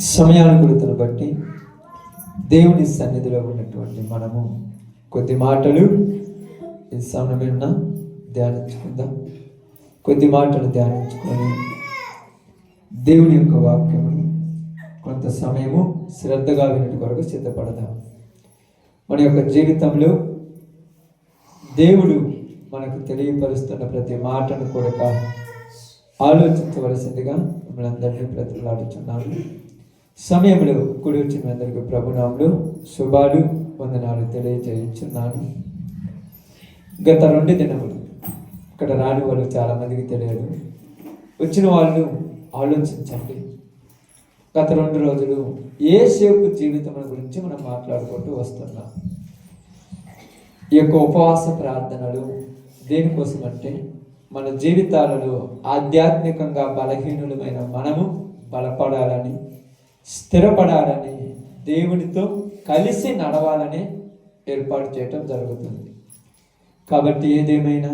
సమయానుకూలతను బట్టి దేవుని సన్నిధిలో ఉన్నటువంటి మనము కొద్ది మాటలు ఈ సమయమున ధ్యానించుకుందాం. కొద్ది మాటలు ధ్యానించుకొని దేవుని యొక్క వాక్యమును కొంత సమయము శ్రద్ధగా వినటి కొరకు సిద్ధపడదాం. మన యొక్క జీవితంలో దేవుడు మనకు తెలియపరుస్తున్న ప్రతి మాటను కూడా ఆలోచించవలసిందిగా మిమ్మల్ని అందరినీ ప్రతిలాడుచున్నాను. సమయంలో కూడి వచ్చిన అందరికీ ప్రభునామములో శుభాలు వందనాలు తెలియజేయుచున్నాను. గత 2 దినములు ఇక్కడ రాని వాళ్ళు చాలామందికి తెలియదు. వచ్చిన వాళ్ళు ఆలోచించండి. గత 2 రోజులు యేసేపు జీవితం గురించి మనం మాట్లాడుకుంటూ వస్తున్నాం. ఈ యొక్క ఉపవాస ప్రార్థనలు దేనికోసం అంటే మన జీవితాలలో ఆధ్యాత్మికంగా బలహీనులమైన మనము బలపడాలని, స్థిరపడాలని, దేవునితో కలిసి నడవాలని ఏర్పాటు చేయటం జరుగుతుంది. కాబట్టి ఏదేమైనా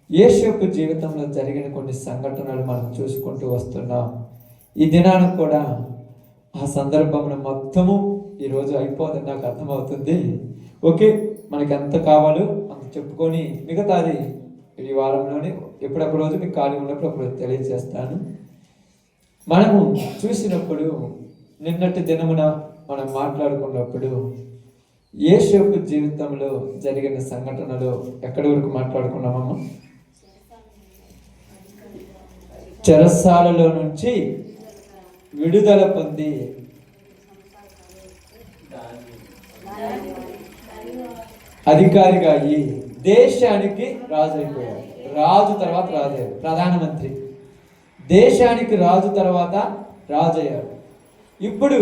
యేసేపు జీవితంలో జరిగిన కొన్ని సంఘటనలు మనం చూసుకుంటూ వస్తున్నాం. ఈ దినానికి కూడా ఆ సందర్భంలో మొత్తము ఈరోజు అయిపోతుంది నాకు అర్థమవుతుంది. ఓకే, మనకి ఎంత కావాలో అంత చెప్పుకొని మిగతాది ఈ వారంలోనే ఎప్పుడొక రోజు మీకు ఖాళీ ఉన్నప్పుడు అప్పుడు తెలియజేస్తాను. మనము చూసినప్పుడు నిన్నటి దినమున మనం మాట్లాడుకున్నప్పుడు యేసేపు జీవితంలో జరిగిన సంఘటనలు ఎక్కడి వరకు మాట్లాడుకున్నామమ్మా? చెరసాలలో నుంచి విడుదల పొంది అధికారిగా అయ్యి దేశానికి రాజు అయిపోయాడు. రాజు తర్వాత రాజు అయ్యాడు, ప్రధానమంత్రి. దేశానికి రాజు తర్వాత రాజు అయ్యాడు. ఇప్పుడు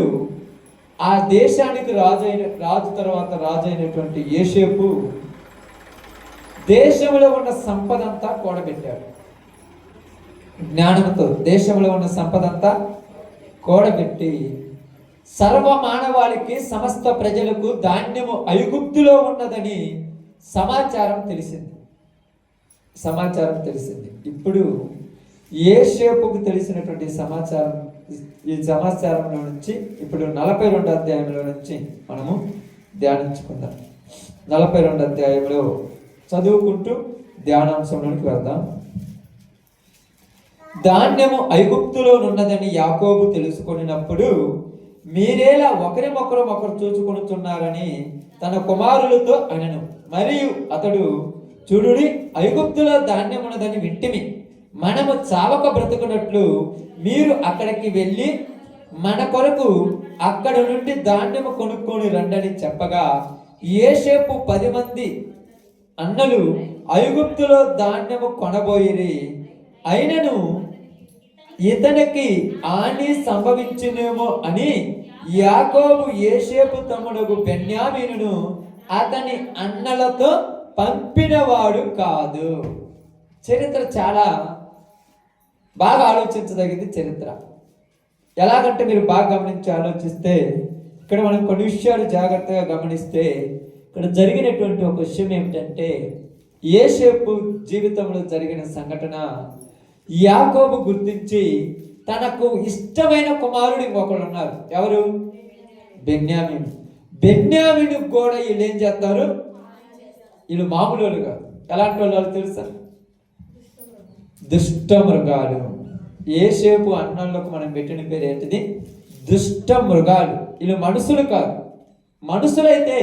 ఆ దేశానికి రాజు తర్వాత రాజు అయినటువంటి యేసేపు దేశంలో ఉన్న సంపద అంతా కూడబెట్టాడు. జ్ఞానంతో దేశంలో ఉన్న సంపద అంతా కూడబెట్టి సర్వ మానవాళికి, సమస్త ప్రజలకు ధాన్యము ఐగుప్తులో ఉన్నదని సమాచారం తెలిసింది. ఇప్పుడు యేసేపుకు తెలిసినటువంటి ఈ సమాచారంలో నుంచి ఇప్పుడు 42 అధ్యాయంలో నుంచి మనము ధ్యానించుకుందాం. 42 అధ్యాయంలో చదువుకుంటూ ధ్యానాంశంలోనికి వెళ్దాం. ధాన్యము ఐగుప్తులో ఉన్నదని యాకోబు తెలుసుకొనినప్పుడు మీరేలా ఒకరు చూచుకొనుచున్నారని తన కుమారులతో అనెను. మరియు అతడు, చూడుడి, ఐగుప్తులో ధాన్యం ఉన్నదని వింటిమి. మనము చావక బ్రతుకున్నట్లు మీరు అక్కడికి వెళ్ళి మన కొరకు అక్కడ నుండి ధాన్యము కొనుక్కొని రండని చెప్పగా యేసేపు 10 మంది అన్నలు ఐగుప్తులో ధాన్యము కొనబోయిరి. అయినను ఇతనికి హాని సంభవించునేమో అని యాకోబు యేసేపు తమ్ముడు బెన్యామీనును అతని అన్నలతో పంపినవాడు కాదు. చరిత్ర చాలా బాగా ఆలోచించదగింది. చరిత్ర ఎలాగంటే మీరు బాగా గమనించి ఆలోచిస్తే ఇక్కడ మనం కొన్ని విషయాలు జాగ్రత్తగా గమనిస్తే ఇక్కడ జరిగినటువంటి ఒక విషయం ఏమిటంటే యేసేపు జీవితంలో జరిగిన సంఘటన యాకోబు గుర్తించి తనకు ఇష్టమైన కుమారుడు ఇంకొకరు ఉన్నారు. ఎవరు? బెన్యామీను కూడా వీళ్ళు ఏం చేస్తారు? వీళ్ళు మామూలు వాళ్ళు కాదు. ఎలాంటి వాళ్ళు తెలుసా? దుష్ట మృగాలు. యేసేపు అన్నంలోకి మనం పెట్టిన పేరు ఏంటిది? దుష్ట మృగాలు. వీళ్ళు మనుషులు కాదు. మనుషులైతే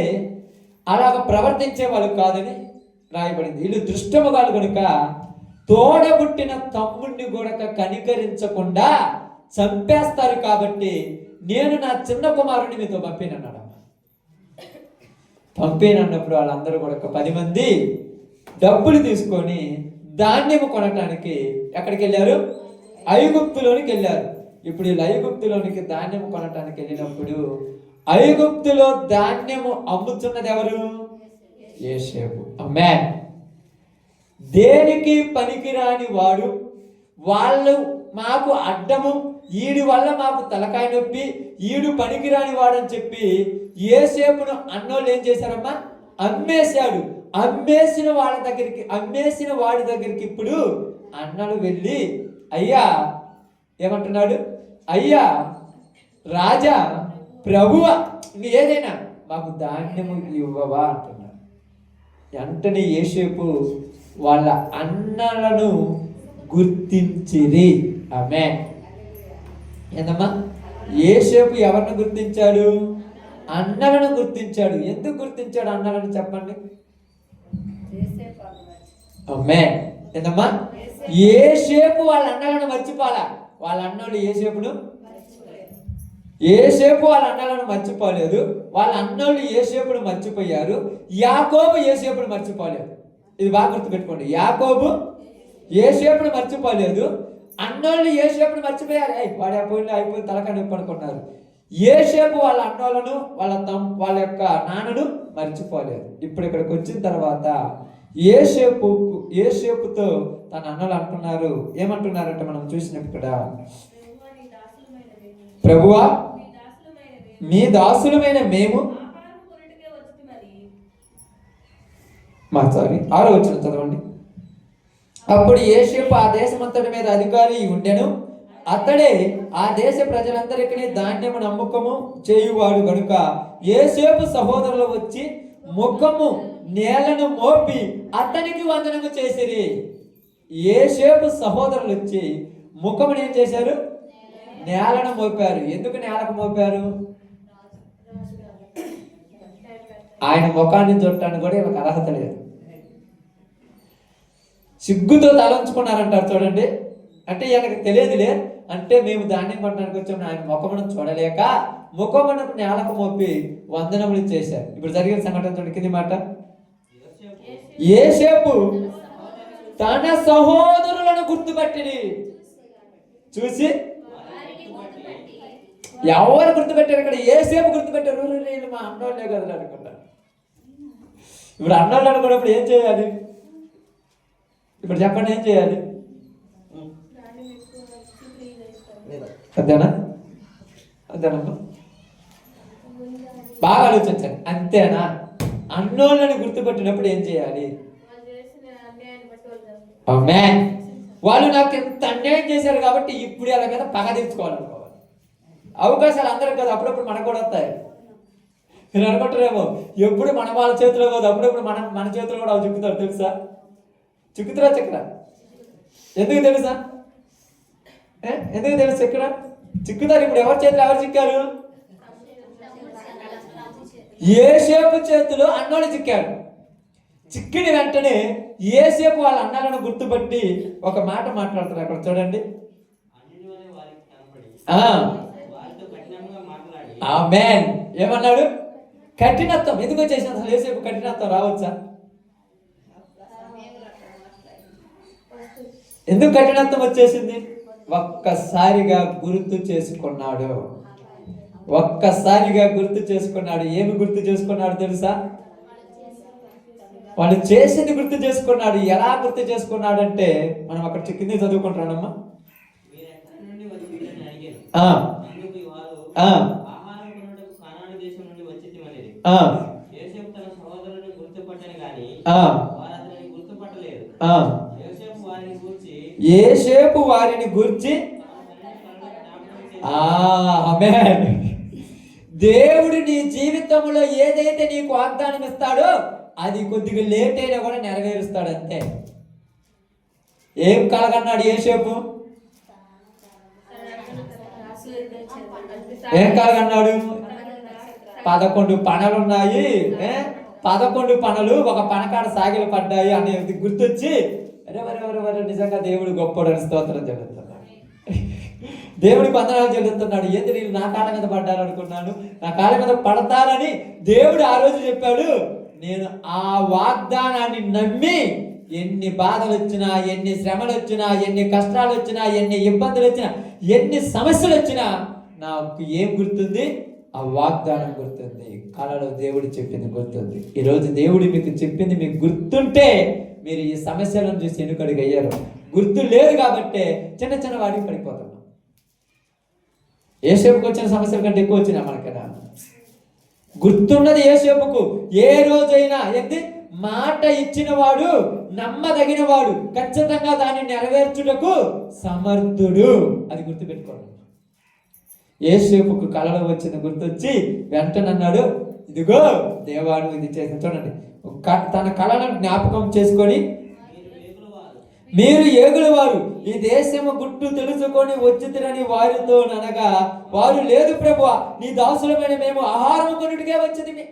అలాగ ప్రవర్తించే వాళ్ళు కాదని రాయబడింది. వీళ్ళు దుష్ట మృగాలు కనుక తోడబుట్టిన తమ్ముడిని కూడా కనికరించకుండా చంపేస్తారు. కాబట్టి నేను నా చిన్న కుమారుడిని మీతో పంపినన్నాడు. పంపినన్నప్పుడు వాళ్ళందరూ కూడా 10 మంది డబ్బులు తీసుకొని ధాన్యము కొనటానికి ఎక్కడికి వెళ్ళారు? ఐగుప్తులోనికి వెళ్ళారు. ఇప్పుడు వీళ్ళు ఐగుప్తులోనికి ధాన్యము కొనటానికి వెళ్ళినప్పుడు ఐగుప్తులో ధాన్యము అమ్ముతున్నది ఎవరు? యేసేపు. ఆమేన్. దేనికి పనికిరాని వాడు, వాళ్ళు మాకు అడ్డము, ఈడి వల్ల మాకు తలకాయ నొప్పి, ఈడు పనికిరాని వాడని చెప్పి యేసేపును అన్నోళ్ళు ఏం చేశారమ్మా? అమ్మేశాడు. అమ్మేసిన వాడి దగ్గరికి ఇప్పుడు అన్నలు వెళ్ళి, అయ్యా ఏమంటున్నాడు? అయ్యా రాజా, ప్రభువా, ఇంక ఏదైనా మాకు ధాన్యము ఇవ్వవా అంటున్నారు. వెంటనే యోసేపు వాళ్ళ అన్నలను గుర్తించిరి. ఆమేన్. ఏందమ్మా? యోసేపు ఎవరిని గుర్తించాడు? అన్నలను గుర్తించాడు. ఎందుకు గుర్తించాడు అన్నలను చెప్పండి. ఆమేన్. ఏందమ్మా? యోసేపు వాళ్ళ అన్నలను మర్చిపోలా. వాళ్ళ అన్నలు యోసేపును, యోసేపు వాళ్ళ అన్నలను మర్చిపోలేదు. వాళ్ళ అన్నలు యోసేపును మర్చిపోయారు. యాకోబు యోసేపును మర్చిపోలేదు. ఇది బాగా గుర్తుపెట్టుకోండి. యాకోబు యోసేపును మర్చిపోలేదు. అన్నోళ్ళు యోసేపును మర్చిపోయారు. వాడి అయిపోయి తలకాయ నొప్పి అనుకున్నారు. యోసేపు వాళ్ళ అన్నోళ్ళను, వాళ్ళ యొక్క నాన్నను మర్చిపోలేదు. ఇప్పుడు ఇక్కడికి వచ్చిన తర్వాత యోసేపుతో తన అన్నలు అంటున్నారు. ఏమంటున్నారంటే మనం చూసినప్పుడు ఇక్కడ, ప్రభువా, మీ దాసులమైన మేము, సారీ 6వ వచనం చదవండి. అప్పుడు యోసేపు ఆ దేశమంతటి మీద అధికారి ఉండెను. అతడే ఆ దేశ ప్రజలందరికీ ధాన్యము నమ్మకము చేయువాడు గనుక యోసేపు సహోదరులు వచ్చి ముఖము నేలను మోపి అతనికి వందనము చేసిరి. యోసేపు సహోదరులు వచ్చి ముఖమును ఏం చేశారు? నేలను మోపారు. ఎందుకు నేలకు మోపారు? ఆయన ముఖాన్ని చూడటానికి కూడా ఈయనకు అర్హత లేదు. సిగ్గుతో తలంచుకున్నారంటారు చూడండి. అంటే ఈయనకు తెలియదులే, అంటే మేము ధాన్యం కొట్టడానికి వచ్చాము, ఆయన ముఖమును చూడలేక ముఖమునకు నేలకు మోపి వందనములు చేశారు. ఇప్పుడు జరిగిన సంఘటన చూడండి. కింది మాట, యోసేపు తన సహోదరులను గుర్తుపట్టిరి. చూసి ఎవరు గుర్తుపెట్టారు? ఇక్కడ యోసేపు గుర్తుపెట్టారు. నేను మా అన్నోళ్ళే కదా అనుకుంటా. ఇప్పుడు అన్నోళ్ళు అనుకున్నప్పుడు ఏం చేయాలి? ఇప్పుడు చెప్పండి, ఏం చేయాలి? అంతేనా? అంతేనమ్మా? బాగా ఆలోచించండి. అంతేనా? అన్నోళ్ళని గుర్తుపెట్టినప్పుడు ఏం చేయాలి? ఆమేన్. వాళ్ళు నాకు ఎంత అన్యాయం చేశారు కాబట్టి ఇప్పుడు వాళ్ళ మీద పగ తీర్చుకోవాలనుకోవాలి. అవకాశాలు అందరికి కదా, అప్పుడప్పుడు మనకు కూడా వస్తాయి. మీరు అనుకుంటారేమో ఎప్పుడు మన వాళ్ళ చేతిలో కాదు, అప్పుడప్పుడు మన చేతిలో కూడా అవి చిక్కుతారు. తెలుసా? చిక్కుతురా చిక్కరా? ఎందుకు తెలుసా? ఎందుకు తెలుసు? ఇక్కడ చిక్కుతారు. ఇప్పుడు ఎవరి చేతిలో ఎవరు చిక్కారు? యోసేపు చేతిలో అన్నోళ్ళు చిక్కారు. చిక్కిన వెంటనే యోసేపు వాళ్ళ అన్నలను గుర్తుపట్టి ఒక మాట మాట్లాడుతారు. అక్కడ చూడండి. ఆమేన్. ఏమన్నాడు? కఠినత్వం ఎందుకు వచ్చేసింది? అసలు యోసేపు కఠినత్వం రావచ్చా? ఎందుకు కఠినత్వం వచ్చేసింది? ఒక్కసారిగా గుర్తు చేసుకున్నాడు. ఒక్కసారిగా గుర్తు చేసుకున్నాడు. ఏమి గుర్తు చేసుకున్నాడు తెలుసా? వాళ్ళు చేసింది గుర్తు చేసుకున్నాడు. ఎలా గుర్తు చేసుకున్నాడు అంటే, మనం అక్కడ కింద చదువుకుంటున్నాడమ్మా. యోసేపు వారిని గూర్చి ఆమేన్. దేవుడు నీ జీవితంలో ఏదైతే నీకు వాగ్దానం ఇస్తాడో అది కొద్దిగా లేట్ అయినా కూడా నెరవేరుస్తాడు. అంతే. ఏం కలగన్నాడు యోసేపు? ఏం కలగన్నాడు? 11 పనలున్నాయి, 11 పనలు ఒక పనకాడ సాగిలు పడ్డాయి అనేది గుర్తొచ్చి వరే నిజంగా దేవుడు గొప్పడని స్తోత్రం చెల్లిస్తున్నాడు. దేవుడికి వందనాలు చెల్లిస్తున్నాడు. ఏంటి నేను నా కాళ్ళ మీద పడ్డాను అనుకున్నాను, నా కాళ్ళ మీద పడతానని దేవుడు ఆ రోజు చెప్పాడు. నేను ఆ వాగ్దానాన్ని నమ్మి ఎన్ని బాధలు వచ్చినా, ఎన్ని శ్రమలు వచ్చినా, ఎన్ని కష్టాలు వచ్చినా, ఎన్ని ఇబ్బందులు వచ్చినా, ఎన్ని సమస్యలు వచ్చినా నాకు ఏం గుర్తుంది? ఆ వాగ్దానం గుర్తుంది. కళలో దేవుడు చెప్పింది గుర్తుంది. ఈరోజు దేవుడు మీకు చెప్పింది మీకు గుర్తుంటే మీరు ఈ సమస్యలను చూసి వెనుకడుగు అయ్యారు. గుర్తు లేదు కాబట్టి చిన్న చిన్న వాటికి పడిపోతున్నాం. యోసేపుకు వచ్చిన సమస్యల కంటే ఎక్కువ వచ్చినా మనకన్నా. గుర్తున్నది యోసేపుకు. ఏ రోజైనా ఏంటి మాట ఇచ్చిన వాడు, నమ్మదగిన వాడు, ఖచ్చితంగా దాన్ని నెరవేర్చుటకు సమర్థుడు. అది గుర్తుపెట్టుకోండి. యేసేపుకు కలలో వచ్చిన గుర్తొచ్చి వెంటనే అన్నాడు, ఇదిగో దేవాడు ఇది చేసి చూడండి, తన కళలను జ్ఞాపకం చేసుకొని, మీరు ఏగుల వారు ఈ దేశము గుట్టు తెలుసుకొని వచ్చితిరని వారితో అనగా, వారు లేదు ప్రభువా, నీ దాసులమైన మేము ఆహారం కొనుటికే వచ్చింది.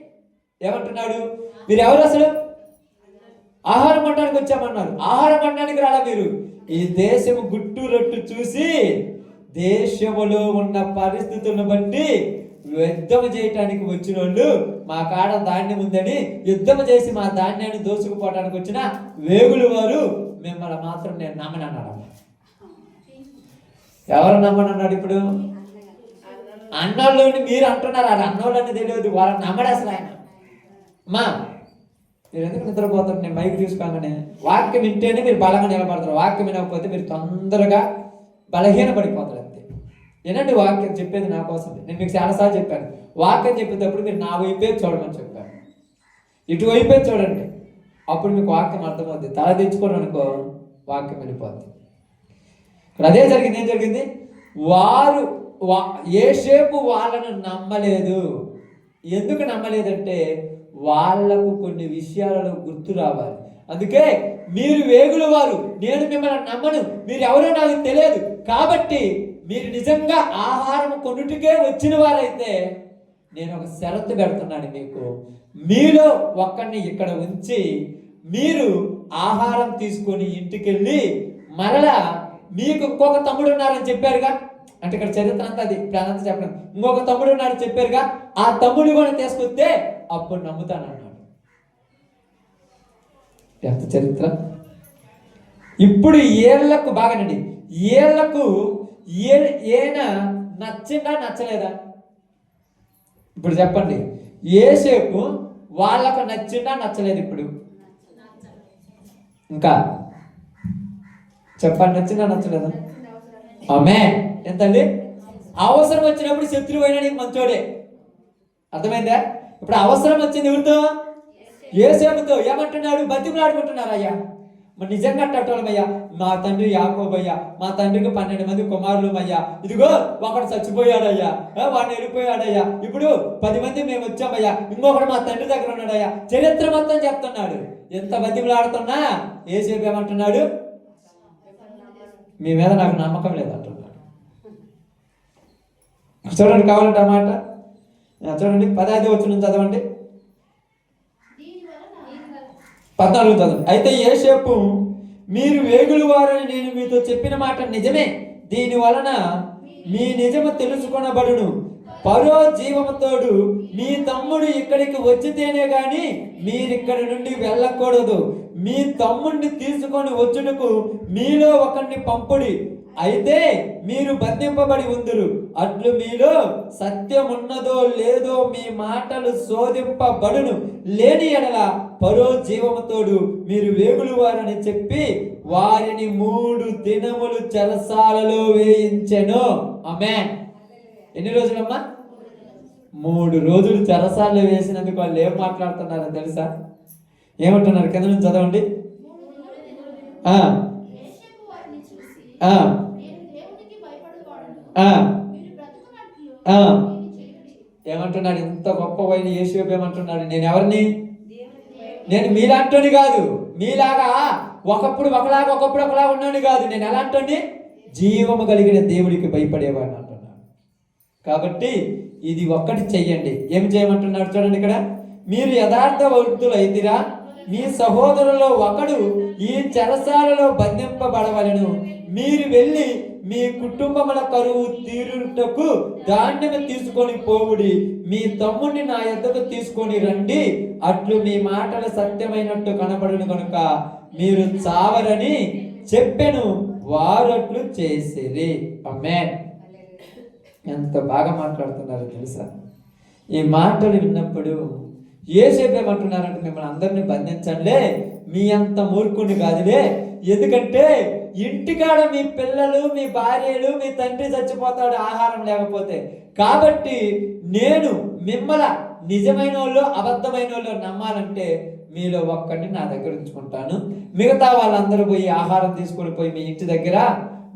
ఏమంటున్నాడు? మీరు ఎవరు అసలు? ఆహారం కొనడానికి వచ్చామన్నారు. ఆహారం కొనడానికి రాలా మీరు. ఈ దేశము గుట్టు రొట్టు చూసి దేశములో ఉన్న పరిస్థితులను బట్టి యుద్ధం చేయటానికి వచ్చిన వాళ్ళు, మా కాడ ధాన్యం ఉందని యుద్ధం చేసి మా ధాన్యాన్ని దోసుకుపోవడానికి వచ్చిన వేగులు వారు మిమ్మల్ని మాత్రం నేను నమ్మనన్నాడు. ఎవరు నమ్మనన్నాడు? ఇప్పుడు అన్నోళ్ళని మీరు అంటున్నారు, అది అన్నోళ్ళని తెలియదు, వాళ్ళని నమ్మడు అసలు ఆయన. మా మీరు ఎందుకు నిద్రపోతారు? నేను మైక్ తీసుకోగానే వాక్యం వింటేనే మీరు బలంగా నిలబడతారు. వాక్యం వినకపోతే మీరు తొందరగా బలహీన పడిపోతారు. అంతే. ఏంటంటే వాక్యం చెప్పేది నా కోసమే. నేను మీకు చాలాసార్లు చెప్పాను, వాక్యం చెప్పేటప్పుడు మీరు నా వైపే చూడమని చెప్పాను. ఇటువైపే చూడండి, అప్పుడు మీకు వాక్యం అర్థమవుతుంది. తల తెచ్చుకోవడం అనుకో వాక్యం వెళ్ళిపోద్ది. ఇప్పుడు అదే జరిగింది. ఏం జరిగింది? వారు యేసేపు వాళ్ళను నమ్మలేదు. ఎందుకు నమ్మలేదంటే వాళ్లకు కొన్ని విషయాలలో గుర్తు రావాలి. అందుకే మీరు వేగుల వారు, నేను మిమ్మల్ని నమ్మను, మీరు ఎవరో నాకు తెలియదు, కాబట్టి మీరు నిజంగా ఆహారం కొనుటికే వచ్చిన వారైతే నేను ఒక షరతు పెడుతున్నాను మీకు. మీలో ఒక్కడిని ఇక్కడ ఉంచి మీరు ఆహారం తీసుకొని ఇంటికెళ్ళి మరలా మీకు ఇంకొక తమ్ముడు ఉన్నారని చెప్పారుగా, అంటే ఇక్కడ చరిత్ర అంతా అది ప్రాణంతా చెప్పడం, ఇంకొక తమ్ముడు ఉన్నారని చెప్పారుగా, ఆ తమ్ముడు కూడా తీసుకొస్తే అప్పుడు నమ్ముతానన్నాడు. ఎంత చరిత్ర! ఇప్పుడు ఏళ్లకు బాగానండి, ఏళ్లకు ఈయన నచ్చిందా నచ్చలేదా? ఇప్పుడు చెప్పండి, యేసేపు వాళ్ళకు నచ్చిందా నచ్చలేదు? ఇప్పుడు ఇంకా చెప్పండి, నచ్చిందా నచ్చలేదా? ఆమె ఎంతండి? అవసరం వచ్చినప్పుడు శత్రువు అయినా నీకు మంచోడే. అర్థమైందా? ఇప్పుడు అవసరం వచ్చింది ఎవరితో? యేసేపుతో. ఏమంటున్నాడు? బతిమలాడుకుంటున్నారు. అయ్యా మరి నిజంగా అట్టటోళ్ళమయ్యా, మా తండ్రి యాకోబయ్యా, మా తండ్రికి 12 మంది కుమారులు అయ్యా, ఇదిగో ఒకడు చచ్చిపోయాడయ్యా, వాడిని వెళ్ళిపోయాడయ్యా, ఇప్పుడు 10 మంది మేము వచ్చామయ్యా, ఇంకొకడు మా తండ్రి దగ్గర ఉన్నాడయ్యా, చరిత్ర మొత్తం చెప్తున్నాడు. ఎంత బతిమలాడుతున్నా యేసేపు ఏమంటున్నాడు? మీ మీద నాకు నమ్మకం లేదంటున్నాడు. చూడండి, కావాలంటే ఆ మాట చూడండి, 15వ వచనం చదవండి, 14 చదవండి. అయితే యేసేపు, మీరు వేగులు వారని నేను మీతో చెప్పిన మాట నిజమే, దీని వలన మీ నిజము తెలుసుకొనబడును. పరో జీవముతోడు మీ తమ్ముడు ఇక్కడికి వచ్చితేనే గాని మీరిక్కడి నుండి వెళ్ళకూడదు. మీ తమ్ముడిని తీసుకొని వచ్చుటకు మీలో ఒకరిని పంపుడి, అయితే మీరు బంధింపబడి ఉందురు. అట్లు మీలో సత్యం ఉన్నదో లేదో మీ మాటలు శోధింపబడును. లేని ఎడల పరో జీవముతోడు మీరు వేగులు వారని చెప్పి వారిని 3 దినములు చెరసాలలో వేయించెను. ఆమేన్. ఎన్ని రోజులమ్మా? 3 రోజులు చెరసాలలో వేసినందుకు వాళ్ళు ఏం మాట్లాడుతున్నారో తెలుసా? ఏమంటున్నారు? కింద నుంచి చదవండి. ఏమంటున్నాడు? ఇంత గొప్ప వైన యేసేపు ఏమంటున్నాడు? నేను ఎవరిని? నేను మీలాంటోని కాదు, మీలాగా ఒకప్పుడు ఒకలాగా ఒకప్పుడు ఒకలాగా ఉన్నాను కాదు, నేను ఎలాంటి జీవము కలిగిన దేవుడికి భయపడేవాడిని అంటున్నాడు. కాబట్టి ఇది ఒక్కటి చెయ్యండి. ఏమి చేయమంటున్నాడు చూడండి ఇక్కడ, మీరు యథార్థవంతులైతిరా, మీ సహోదరులో ఒకడు ఈ చెరసాలలో బంధింపబడవలను. మీరు వెళ్ళి మీ కుటుంబముల కరువు తీరుటకు ధాన్యము తీసుకొని పోవుడి. మీ తమ్ముడిని నా యొద్దకు తీసుకొని రండి, అట్లు మీ మాటలు సత్యమైనట్టు కనబడును కనుక మీరు చావరని చెప్పెను. వారు అట్లు చేసిరి. ఆమేన్. ఎంత బాగా మాట్లాడుతున్నారో తెలుసా? ఈ మాటలు విన్నప్పుడు యేసేపు ఏమంటున్నారంటే, మిమ్మల్ని అందరినీ బంధించండి, మీ అంత మూర్ఖుని కాదులే, ఎందుకంటే ఇంటికాడ మీ పిల్లలు, మీ భార్యలు, మీ తండ్రి చచ్చిపోతాడు ఆహారం లేకపోతే. కాబట్టి నేను మిమ్మల్ని నిజమైన వాళ్ళు అబద్ధమైన వాళ్ళు నమ్మాలంటే మీలో ఒక్కడిని నా దగ్గర ఉంచుకుంటాను, మిగతా వాళ్ళందరూ పోయి ఆహారం తీసుకొని పోయి మీ ఇంటి దగ్గర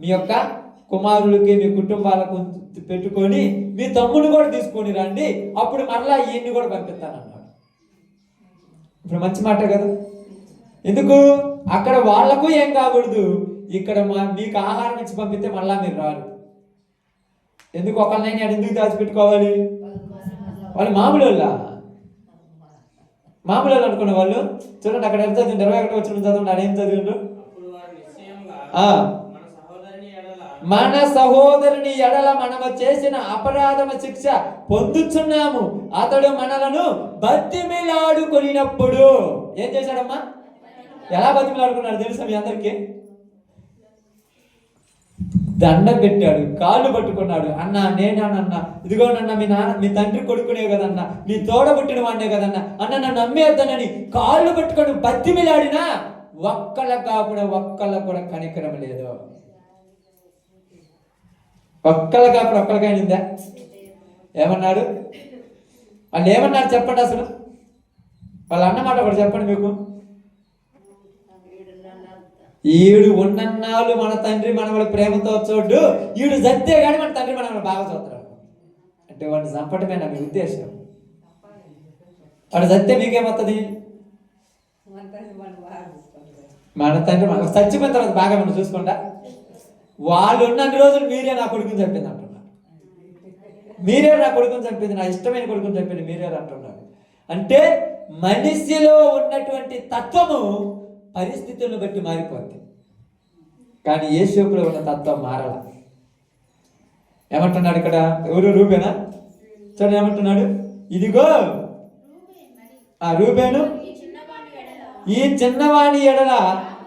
మీ యొక్క కుమారులకి మీ కుటుంబాలకు పెట్టుకొని మీ తమ్ముడు కూడా తీసుకొని రండి, అప్పుడు మరలా ఈయన్ని కూడా పంపిస్తానన్నాడు. ఇప్పుడు మంచి మాట కదా. ఎందుకు? అక్కడ వాళ్లకు ఏం కాకూడదు, ఇక్కడ మీకు ఆహారం ఇచ్చి పంపిస్తే మళ్ళా మీరు రారు. ఎందుకు ఒకళ్ళనైనా ఎందుకు దాచిపెట్టుకోవాలి? వాళ్ళు మామూలు అనుకున్న వాళ్ళు. చూడండి అక్కడ ఎంత చదివిండు, 21 వచ్చిన చదవండి. ఏం చదివిండు? మన సహోదరుని ఎడల మనము చేసిన అపరాధమ శిక్ష పొందుచున్నాము, అతడు మనలను బతిమిలాడుకొనినప్పుడు. ఏం చేశాడమ్మా? ఎలా బతిమిలాడుకున్నాడు తెలుసా మీ అందరికీ? దండం పెట్టాడు, కాళ్ళు పట్టుకున్నాడు. అన్న నేనానన్న, ఇదిగోనన్నా మీ తండ్రి కొడుకునే కదన్నా, నీ తోడబుట్టిన వాడినే కదన్నా, అన్న నన్ను నమ్మేద్దానని కాళ్ళు పట్టుకొని బతిమిలాడినా ఒక్కళ్ళ కూడా కనికరం లేదు. ఒక్కళ్ళకైనా ఏమన్నాడు? వాళ్ళు ఏమన్నారు చెప్పండి అసలు? వాళ్ళు అన్నమాట కూడా చెప్పండి మీకు. ఈడు ఉన్నన్నాళ్ళు మన తండ్రి మనవల ప్రేమతో చూడు, ఈడు చస్తే కానీ మన తండ్రి మనవలు బాగా చూస్తాడు అంటే వాడిని చంపటమేనా మీ ఉద్దేశం? వాడు చస్తే మీకేమవుతుంది? మన తండ్రి మన చచ్చిపోయిన తర్వాత బాగా మనం చూసుకుంటా. వాళ్ళు ఉన్న రోజులు మీరే నా కొడుకుని చెప్పింది అంటున్నారు. మీరే నా కొడుకుని చెప్పింది, నా ఇష్టమైన కొడుకుని చెప్పింది మీరే అంటున్నారు. అంటే మనిషిలో ఉన్నటువంటి తత్వము పరిస్థితులను బట్టి మారిపోద్ది, కానీ యేసులో ఉన్న తత్వం మారల. ఏమంటున్నాడు ఇక్కడ? ఎవరు? రూబేనా? చూడండి ఏమంటున్నాడు? ఇదిగో రూబేను ఈ చిన్నవాణి ఎడల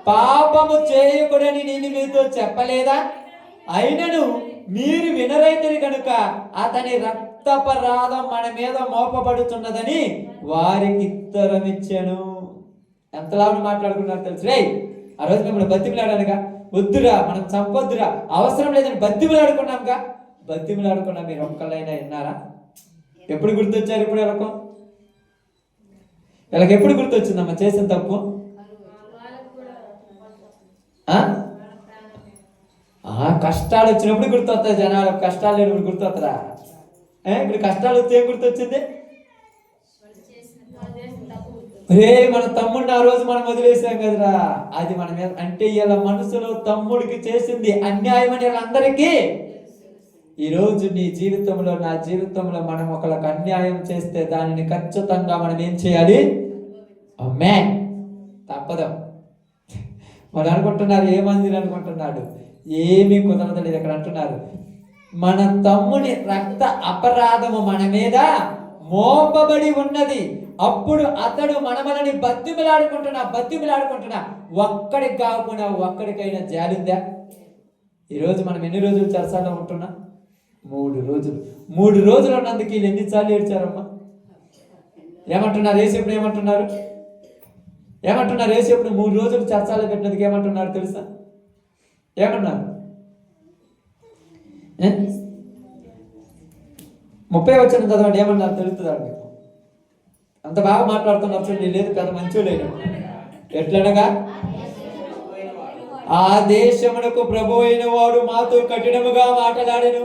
పాపము చేయకూడని నేను మీతో చెప్పలేదా? అయినను మీరు వినరైతిరి కనుక అతని రక్తపరాధం మన మీద మోపబడుతున్నదని వారికి ఉత్తరమిచ్చాను. ఎంతలా మాట్లాడుకున్నారు తెలుసు రే. ఆ రోజు మిమ్మల్ని బతిమిలాడానుగా, వద్దురా మనం చంపొద్దురా, అవసరం లేదని బతిమిలాడుకున్నాంగా. బతిమిలాడుకున్నా మీరు ఒక్కళ్ళైనా విన్నారా? ఎప్పుడు గుర్తొచ్చారు? ఇప్పుడు వీళ్ళకి ఎప్పుడు గుర్తొచ్చిందమ్మా చేసిన తప్పు? కష్టాలు వచ్చినప్పుడు గుర్తొస్తాయి జనాలు, కష్టాలు లేనప్పుడు గుర్తొస్తారా? ఇప్పుడు కష్టాలు వస్తే ఏం గుర్తొచ్చింది? మన తమ్ముడిని ఆ రోజు మనం వదిలేసాం కదరా, అది మన మీద. అంటే ఇలా మనసులో తమ్ముడికి చేసింది అన్యాయం అని వీళ్ళందరికీ. ఈరోజు నీ జీవితంలో నా జీవితంలో మనం ఒకళ్ళకి అన్యాయం చేస్తే దానిని ఖచ్చితంగా మనం ఏం చేయాలి? అమ్మే తప్పదు. మరి అనుకుంటున్నారు ఏమంది అనుకుంటున్నాడు, ఏమీ కుదరలేదు. ఇక్కడ అంటున్నారు మన తమ్ముని రక్త అపరాధము మన మీద మోపబడి ఉన్నది, అప్పుడు అతడు మనమలని బతిమిలాడుకుంటున్నా ఒక్కడికి కాకుండా ఒక్కడికైనా జాలిందా? ఈరోజు మనం ఎన్ని రోజులు చర్చలో ఉంటున్నా? 3 రోజులు. 3 రోజులు ఉన్నందుకు వీళ్ళు ఎన్నిసార్లు ఏడ్చారమ్మా? ఏమంటున్నారు యేసేపుడు? ఏమంటున్నారు యేసేపుడు? 3 రోజులు చర్చలో పెట్టినందుకు ఏమంటున్నారు తెలుసా? ఏమన్నారు? 30 వచ్చిన చదవండి. ఏమన్నారు తెలుస్తుందా మీకు? అంత బాగా మాట్లాడుతున్నారు చూడండి. లేదు పెద్ద మంచో లేదు. ఎట్లనగా ఆ దేశమునకు ప్రభు అయిన వాడు మాతో కఠినముగా మాట్లాడాను.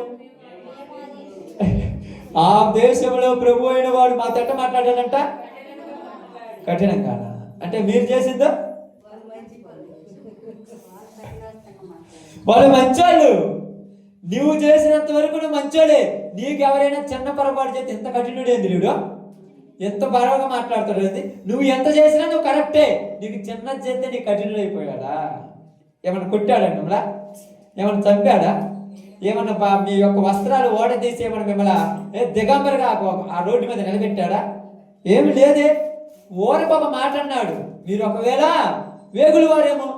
ఆ దేశంలో ప్రభు అయిన వాడు మాతో ఎట్ట మాట్లాడాడంట? కఠినంగా. అంటే మీరు చేసిందా? వాళ్ళు మంచోళ్ళు. నువ్వు చేసినంత వరకు నువ్వు మంచోడే. నీకు ఎవరైనా చిన్న పొరపాటు చేస్తే ఎంత కఠినుడు ఏంది వీడు? ఎంత బాగా మాట్లాడతాడు ఏంది? నువ్వు ఎంత చేసినా నువ్వు కరెక్టే. నీకు చిన్నది చేస్తే నీకు కఠినుడు అయిపోయాడా? ఏమన్నా కొట్టాడా? మిమ్మల్ని ఏమన్నా చంపాడా? ఏమన్నా మీ యొక్క వస్త్రాలు ఓడదీసి ఏమన్నా మిమ్మల్ని దిగంబరిగా ఆ రోడ్డు మీద నిలబెట్టాడా? ఏమి లేదే. ఓరకొక మాట అన్నాడు. మీరు ఒకవేళ వేగులు వారేమో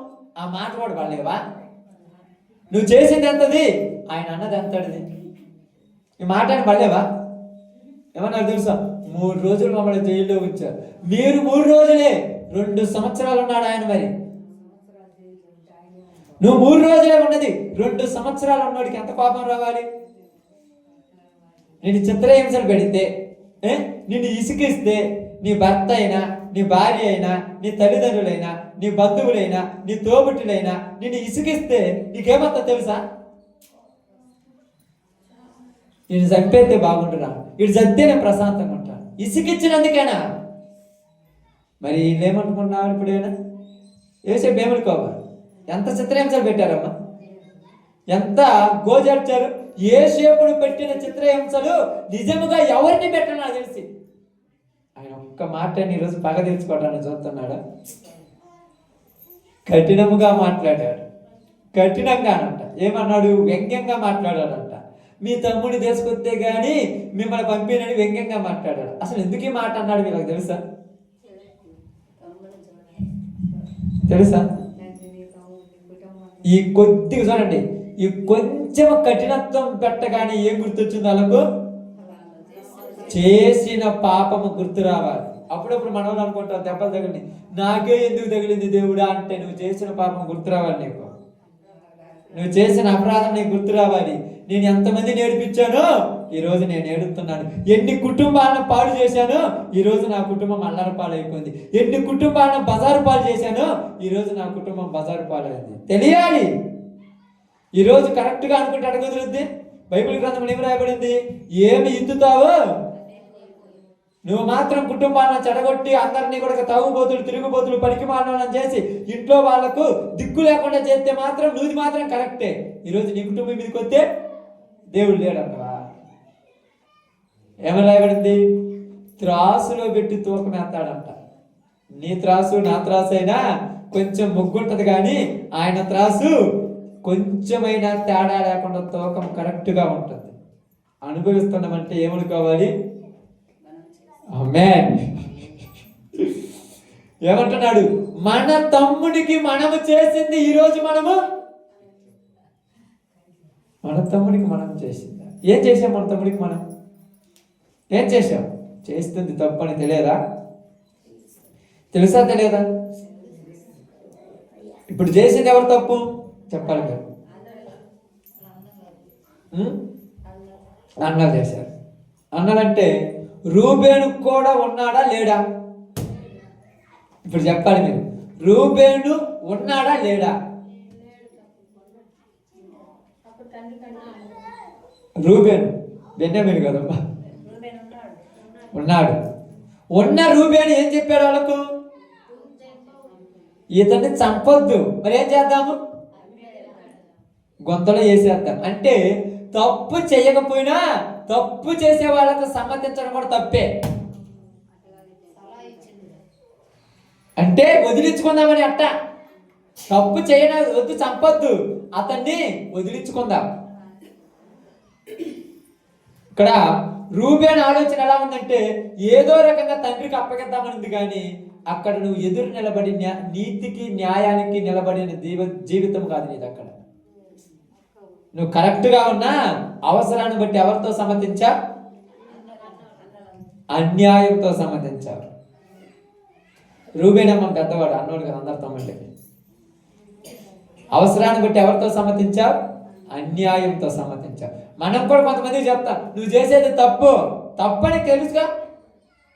ఆ మాట కూడా పడలేవా? నువ్వు చేసింది ఎంతది, ఆయన అన్నది ఎంతది, ఈ మాట అని పడలేవా? ఏమన్నారు తెలుసా? 3 రోజులు మమ్మల్ని జైల్లో ఉంచారు. మీరు 3 రోజులే, 2 సంవత్సరాలు ఉన్నాడు ఆయన. మరి నువ్వు 3 రోజులే ఉన్నది, 2 సంవత్సరాలు ఉన్నవాడికి ఎంత కోపం రావాలి? నేను చిత్రహింసలు పెడితే, నిన్ను ఇసుకిస్తే, నీ భర్త అయినా, నీ భార్య అయినా, నీ తల్లిదండ్రులైనా, నీ బంధువులైనా, నీ తోబుట్టులైనా నిన్ను ఇసుకిస్తే నీకేమవుతుందో తెలుసా? వీడు చంపేస్తే బాగుంటున్నా, వీడు చస్తేనే ప్రశాంతంగా ఉంటాను, ఇసుకిచ్చినందుకేనా? మరి వీళ్ళు ఏమనుకుంటున్నారు ఇప్పుడు? యోసేపు ఏమనుకోవాలి? ఎంత చిత్రహింసలు పెట్టారమ్మా, ఎంత గోజార్చారు. యోసేపును పెట్టిన చిత్రహింసలు నిజముగా ఎవరిని పెట్టినా తెలిసి ఆయన ఒక్క మాట ఈరోజు పగ తీర్చుకోవడానికి చూస్తున్నాడా? కఠినముగా మాట్లాడాడు, కఠినంగానంట. ఏమన్నాడు? వ్యంగ్యంగా మాట్లాడాడంట. మీ తమ్ముడిని తీసుకొస్తే గాని మిమ్మల్ని పంపినని వ్యంగ్యంగా మాట్లాడాడు. అసలు ఎందుకు ఈ మాట అన్నాడు వీళ్ళకి తెలుసా? ఈ కొద్దిగా చూడండి, ఈ కొంచెం కఠినత్వం పెట్టగానే ఏం గుర్తొచ్చింది వాళ్ళకు? చేసిన పాపము గుర్తు రావాలి. అప్పుడప్పుడు మనం అనుకుంటాం దెబ్బలు తగిలింది, నాకే ఎందుకు తగిలింది దేవుడా అంటే నువ్వు చేసిన పాపం గుర్తు రావాలి. నీకు నువ్వు చేసిన అపరాధం నీకు గుర్తు రావాలి. నేను ఎంతమంది నేర్పించానో ఈరోజు నేను ఏడుస్తున్నాను. ఎన్ని కుటుంబాలను పాడు చేశానో ఈరోజు నా కుటుంబం అల్లరి పాలైపోయింది. ఎన్ని కుటుంబాలను బజారు పాలు చేశానో ఈరోజు నా కుటుంబం బజారు పాలైంది. తెలియాలి. ఈరోజు కరెక్ట్గా అనుకుంటే అడగదురుద్ది. బైబిల్ గ్రంథంలో ఏమి రాయబడింది? ఏమి ఇద్దుతావో నువ్వు మాత్రం కుటుంబాలను చెడగొట్టి అందరినీ కూడా తాగుబోతులు, తిరుగుబోతులు, పనికి మానవాళ్ళని చేసి ఇంట్లో వాళ్లకు దిక్కు లేకుండా చేస్తే మాత్రం నువ్వు మాత్రం కరెక్టే. ఈరోజు నీ కుటుంబం మీదకి వస్తే దేవుడు లేడంటవా? ఏమని రాయబడింది? త్రాసులో పెట్టి తూకం వేస్తాడంట. నీ త్రాసు నా త్రాసు అయినా కొంచెం ముగ్గుంటది కానీ ఆయన త్రాసు కొంచెమైనా తేడా లేకుండా తూకం కరెక్ట్గా ఉంటుంది. అనుభవిస్తున్నామంటే ఏమనుకోవాలి? ఆమేన్. ఏమంటున్నాడు? మన తమ్ముడికి మనము చేసింది ఈరోజు మన తమ్ముడికి మనం చేసిందా? ఏం చేసాం? మన తమ్ముడికి మనం ఏం చేసాం? చేస్తుంది తప్పని తెలియదా? తెలుసా తెలియదా? ఇప్పుడు చేసింది ఎవరు తప్పు చెప్పాలి కదా? అన్నలు చేశారు. అన్నలంటే రూబేను కూడా ఉన్నాడా లేడా? ఇప్పుడు చెప్పాలి మీరు. రూబేను ఉన్నాడా లేడా? రూబేను బెన్యామీను కదమ్మా, ఉన్నాడు. ఉన్న రూబేను ఏం చెప్పాడు వాళ్ళకు? ఇతన్ని చంపొద్దు. మరి ఏం చేద్దాము? గొంతలో వేసేద్దాం. అంటే తప్పు చేయకపోయినా తప్పు చేసే వాళ్ళకు సమ్మతించడం కూడా తప్పే. అంటే వదిలించుకుందామని అట్ట తప్పు చేయడం వద్దు, చంపొద్దు, అతన్ని వదిలించుకుందాం. ఇక్కడ రూబేన్ ఆలోచన ఎలా ఉందంటే ఏదో రకంగా తండ్రికి అప్పగిద్దామని ఉంది, కానీ అక్కడ నువ్వు ఎదురు నిలబడి నీతికి న్యాయానికి నిలబడిన జీవితం కాదు నీది. అక్కడ నువ్వు కరెక్ట్గా ఉన్నా అవసరాన్ని బట్టి ఎవరితో సమ్మతించా? అన్యాయంతో సమ్మతించావు. రూబేనమ్మ పెద్దవాడు, అన్నోడు కదా అందరు తమ్ముళ్ళే. అవసరాన్ని బట్టి ఎవరితో సమ్మతించావు? అన్యాయంతో సమ్మతించావు. మనం కూడా కొంతమందికి చెప్తాం, నువ్వు చేసేది తప్పు తప్పని తెలుసుగా,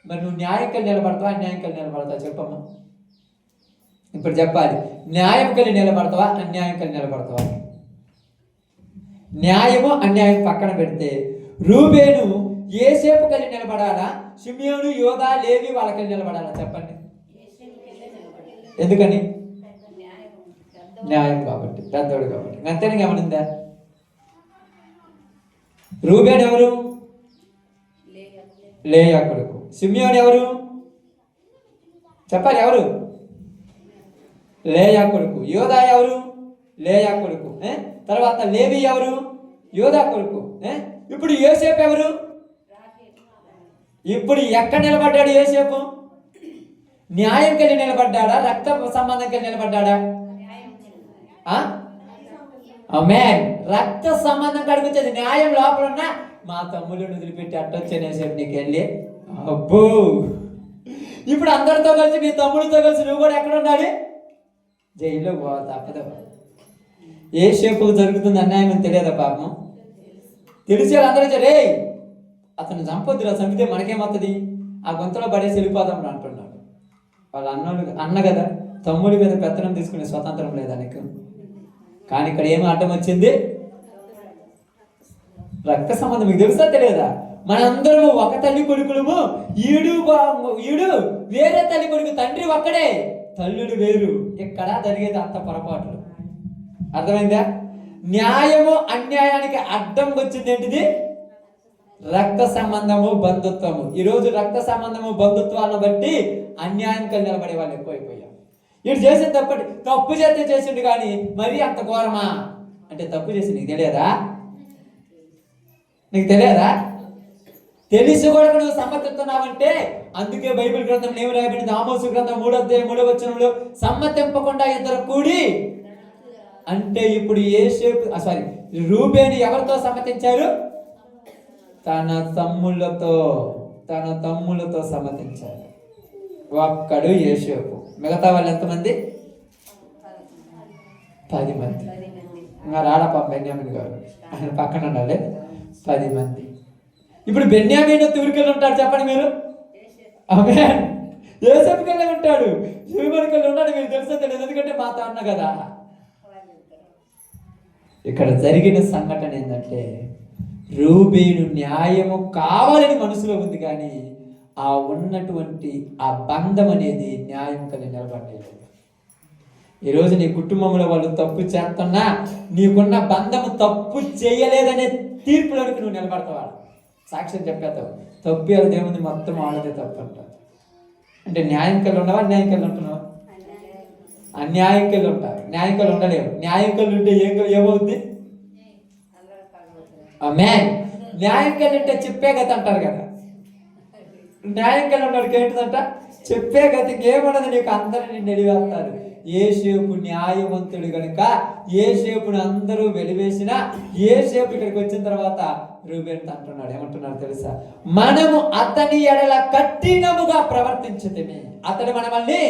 మరి నువ్వు న్యాయం కలిగి నిలబడతావా అన్యాయం కలిగి నిలబడతావా చెప్పమ్మా? ఇప్పుడు చెప్పాలి. న్యాయం కలిగి నిలబడతావా అన్యాయం కలిగి నిలబడతావా? న్యాయము అన్యాయం పక్కన పెడితే రూబేను యోసేపు కలిగి నిలబడాలా, షిమ్యోను, యోదా, లేవి వాళ్ళ కలిగి నిలబడాలా చెప్పండి? ఎందుకని? న్యాయం కాబట్టి, పెద్దోడు కాబట్టి. అంతేనా? గమనిందా? రూబేన్ ఎవరు? లేయా కొడుకు. షిమ్యోను ఎవరు చెప్పాలి? ఎవరు? లేయా కొడుకు. యోదా ఎవరు? లేయా కొడుకు. తర్వాత లేవి ఎవరు? యోదా కొడుకు. ఇప్పుడు యోసేపు ఎవరు? ఇప్పుడు ఎక్కడ నిలబడ్డాడు యోసేపు? న్యాయం కలిగి నిలబడ్డాడా? రక్త సంబంధం కలిగి నిలబడ్డాడా? ఆమేన్. రక్త సంబంధం కడిగించేది న్యాయం లోపల ఉన్న మా తమ్ముళ్ళని వదిలిపెట్టి అట్టొచ్చేసేపు నీకు వెళ్ళి అబ్బో. ఇప్పుడు అందరితో కలిసి మీ తమ్ముడితో కలిసి నువ్వు కూడా ఎక్కడ ఉండాలి? జైల్లో పోవాలి, తప్పదు. ఏ షేపు జరుగుతుంది అన్యాయం అని తెలియదా పాపం? తెలిసే అందరూ రే అతను చంపొద్దురా, చంపితే మనకేమవుతుంది, ఆ గొంతులో పడేసి వెళ్ళిపోదాం అంటున్నాడు. వాళ్ళ అన్న కదా, తమ్ముడి మీద పెత్తనం తీసుకునే స్వతంత్రం లేదా నీకు? కానీ ఇక్కడ ఏమి అడ్డం వచ్చింది? రక్త సంబంధం మీకు తెలుసా తెలియదా? మనందరము ఒక తల్లి కొడుకులము. ఈడు వేరే తల్లి కొడుకు, తండ్రి ఒక్కడే, తల్లులు వేరు. ఇక్కడ జరిగేది అంత పొరపాట్లు. అర్థమైందా? న్యాయము అన్యాయానికి అడ్డం వచ్చింది ఏంటిది? రక్త సంబంధము, బంధుత్వము. ఈరోజు రక్త సంబంధము, బంధుత్వాలను బట్టి అన్యాయం కలిగి నిలబడే వాళ్ళు ఎక్కువైపోయాం. ఇటు చేసిన తప్పు చేసిండు కానీ మరీ అంత ఘోరమా అంటే తప్పు చేసి నీకు తెలియదా? నీకు తెలియదా? తెలిసి కూడా నువ్వు సమ్మతిస్తున్నావంటే అందుకే బైబిల్ గ్రంథం ఏమి రాయబడింది? ఆమోసు గ్రంథం 3వ అధ్యాయం 3వ వచనంలో సమ్మతింపకుండా ఇద్దరు కూడి అంటే ఇప్పుడు రూబేను ఎవరితో సమ్మతించారు? తన తమ్ములతో సమ్మతించారు. ఒక్కడు యోసేపు. మిగతా వాళ్ళు ఎంతమంది? 10 మంది. రాడప బెన్యామిన్ గారు ఆయన పక్కన ఉండాలి. 10 మంది. ఇప్పుడు బెన్యామీను ఎవరికెళ్ళి ఉంటాడు చెప్పండి మీరు? ఆమేన్. యోసేపుకెళ్ళి ఉంటాడు. యూబెనికెళ్ళి ఉన్నాడు. మీకు తెలుసా తెలియదు? ఎందుకంటే మాతో అన్న కదా. ఇక్కడ జరిగిన సంఘటన ఏంటంటే రూబేను న్యాయము కావాలని మనసులో ఉంది కానీ ఆ ఉన్నటువంటి ఆ బంధం అనేది న్యాయం కలిగి నిలబడలేదు. ఈరోజు నీ కుటుంబంలో వాళ్ళు తప్పు చేస్తున్నా నీకున్న బంధము తప్పు చేయలేదనే తీర్పులోనికి నువ్వు నిలబడతావా? సాక్ష్యం చెప్పేస్తావు. తప్పు అది ఏముంది, మొత్తం వాళ్ళదే తప్పు అంటావు. అంటే న్యాయం కలిగి ఉండవా? అన్యాయం కలిగి ఉంటున్నావు? అన్యాయం కలిగి ఉంటారు. న్యాయం కలిగి ఉండలేవు. న్యాయం కలిగి ఉంటే ఏమవుద్ది? ఆమేన్. న్యాయం కలిగి ఉంటే చెప్పే గతి అంటారు కదా. న్యాయం కలిగి ఉన్నాడికి ఏంటిదంట? చెప్పే గతికి ఏమన్నది నీకు అందరూ నిన్ను వెలివేస్తారు. యోసేపు న్యాయవంతుడు కనుక యోసేపును అందరూ వెలివేసిన యోసేపు ఇక్కడికి వచ్చిన తర్వాత రూబేను అంటున్నాడు. ఏమంటున్నాడు తెలుసా? మనము అతని ఎడల కఠినముగా ప్రవర్తించితిమి. అతడు మనల్ని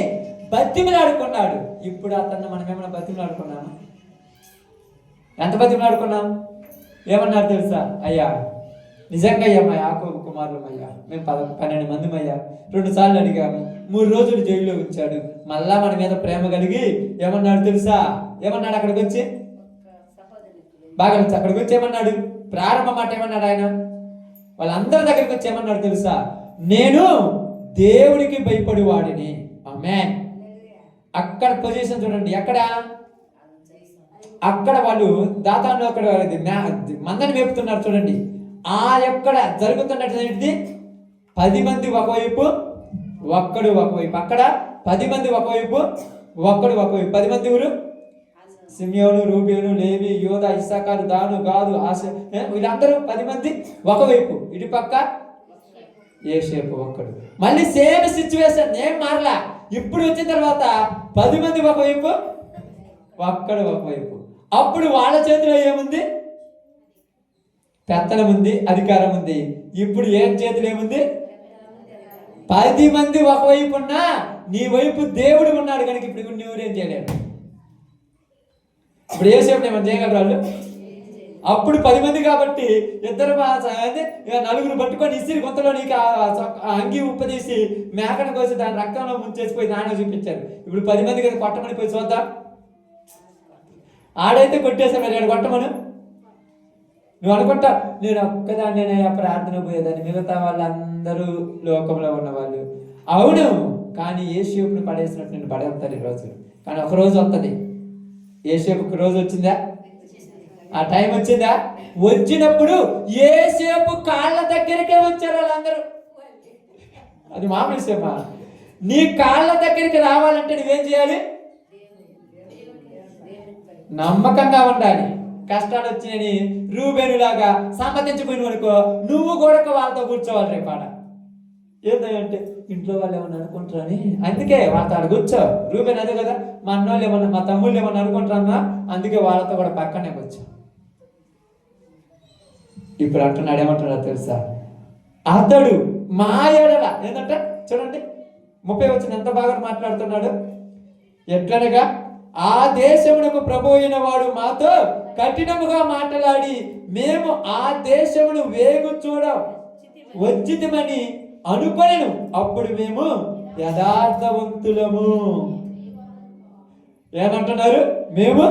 బతిమిలాడుకున్నాడు. ఇప్పుడు అతన్ని మనం ఏమైనా బతిమిలాడుకున్నాము? ఎంత బతిమిలాడుకున్నాం? ఏమన్నారు తెలుసా? అయ్యా నిజంగా అయ్యా మా యాకోబు కుమారులమయ్యా, మేము 12 మందిమయ్యా, 2 సార్లు అడిగాము, 3 రోజులు జైల్లో ఉంచాడు. మళ్ళా మన మీద ప్రేమ కలిగి ఏమన్నాడు తెలుసా? ఏమన్నాడు అక్కడికి వచ్చి? బాగా అక్కడికి వచ్చి ఏమన్నాడు? ప్రారంభ మాట ఏమన్నాడు ఆయన? వాళ్ళందరి దగ్గరికి వచ్చి ఏమన్నాడు తెలుసా? నేను దేవుడికి భయపడి వాడిని. ఆమేన్. అక్కడ పొజిషన్ చూడండి. అక్కడ వాళ్ళు దాతాను అక్కడ మందని మేపుతున్నారు చూడండి. ఆ ఎక్కడ జరుగుతున్నటువంటి 10 మంది ఒకవైపు, ఒక్కడు ఒకవైపు. అక్కడ 10 మంది ఒకవైపు, ఒక్కడు ఒకవైపు. 10 మంది ఊరు సిమియోను, రూబేను, లేవి, యోదా, ఇస్సాకారు, దాను, గాదు, వీళ్ళందరూ 10 మంది ఒకవైపు. ఇటు పక్క యోసేపు ఒక్కడు. మళ్ళీ సేమ్ సిచ్యువేషన్, ఏం మారలా. ఇప్పుడు వచ్చిన తర్వాత 10 మంది ఒకవైపు, ఒక్కడు ఒకవైపు. అప్పుడు వాళ్ళ చేతిలో ఏముంది? పెత్తనం ఉంది, అధికారం ఉంది. ఇప్పుడు ఏం చేతిలో ఏముంది? 10 మంది ఒకవైపు ఉన్నా నీ వైపు దేవుడు ఉన్నాడు కనుక ఇప్పుడు నువ్వేం చేయలేడు. ఇప్పుడు యోసేపుని ఏమన్నా చేయగలరు వాళ్ళు? అప్పుడు 10 మంది కాబట్టి ఇద్దరు 4 పట్టుకొని ఇసిరి కొంతలో నీకు అంగి ఉప్పదీసి మేకను కోసి దాని రక్తంలో ముంచేసిపోయి నాన్న చూపించారు. ఇప్పుడు 10 మంది కదా కొట్టమని పోయి చూద్దాం. ఆడైతే కొట్టేశాను, మరి కొట్టమను. నువ్వు అనుకుంటా నేను ఒక్కదాన్నే ప్రార్థన పోయేదాన్ని, మిగతా వాళ్ళందరూ లోకంలో ఉన్నవాళ్ళు. అవును, కానీ యోసేపుని పడేసినట్టు నేను పడేస్తాను ఈరోజు. కానీ ఒక రోజు వస్తుంది. యోసేపుకి రోజు వచ్చిందా? ఆ టైం వచ్చిందా? వచ్చినప్పుడు యోసేపు కాళ్ళ దగ్గరికే వచ్చారు వాళ్ళందరూ. అది మామూలు విషయమా? నీ కాళ్ళ దగ్గరికి రావాలంటే నువ్వేం చేయాలి? నమ్మకంగా ఉండాలి. కష్టాలు వచ్చినాయని రూబేనులాగా సమ్మతించిపోయిన అనుకో, నువ్వు కూడా వాళ్ళతో కూర్చోవాలి రేపాడ. ఏంటంటే ఇంట్లో వాళ్ళు ఏమన్నా అనుకుంటారని, అందుకే వాళ్ళతో ఆడ కూర్చో. రూబేన్ అదే కదా, మా అన్నోళ్ళు ఏమన్నా, మా తమ్ముళ్ళు ఏమన్నా అనుకుంటారన్నా, అందుకే వాళ్ళతో కూడా పక్కనే కూర్చో. ఇప్పుడు అంటున్నాడు, ఏమంటున్నాడు తెలుసా? అతడు మా ఎడల ఏంటంటే చూడండి 30 వచ్చిన ఎంత బాగా మాట్లాడుతున్నాడు. ఎట్లనగా ఆ దేశమునకు ప్రభు అయిన వాడు మాతో కఠినముగా మాట్లాడి మేము ఆ దేశమును వేగు చూడ వచ్చితమని అనుకొనెను. అప్పుడు మేము యథార్థవంతులము. ఏమంటున్నారు? మేము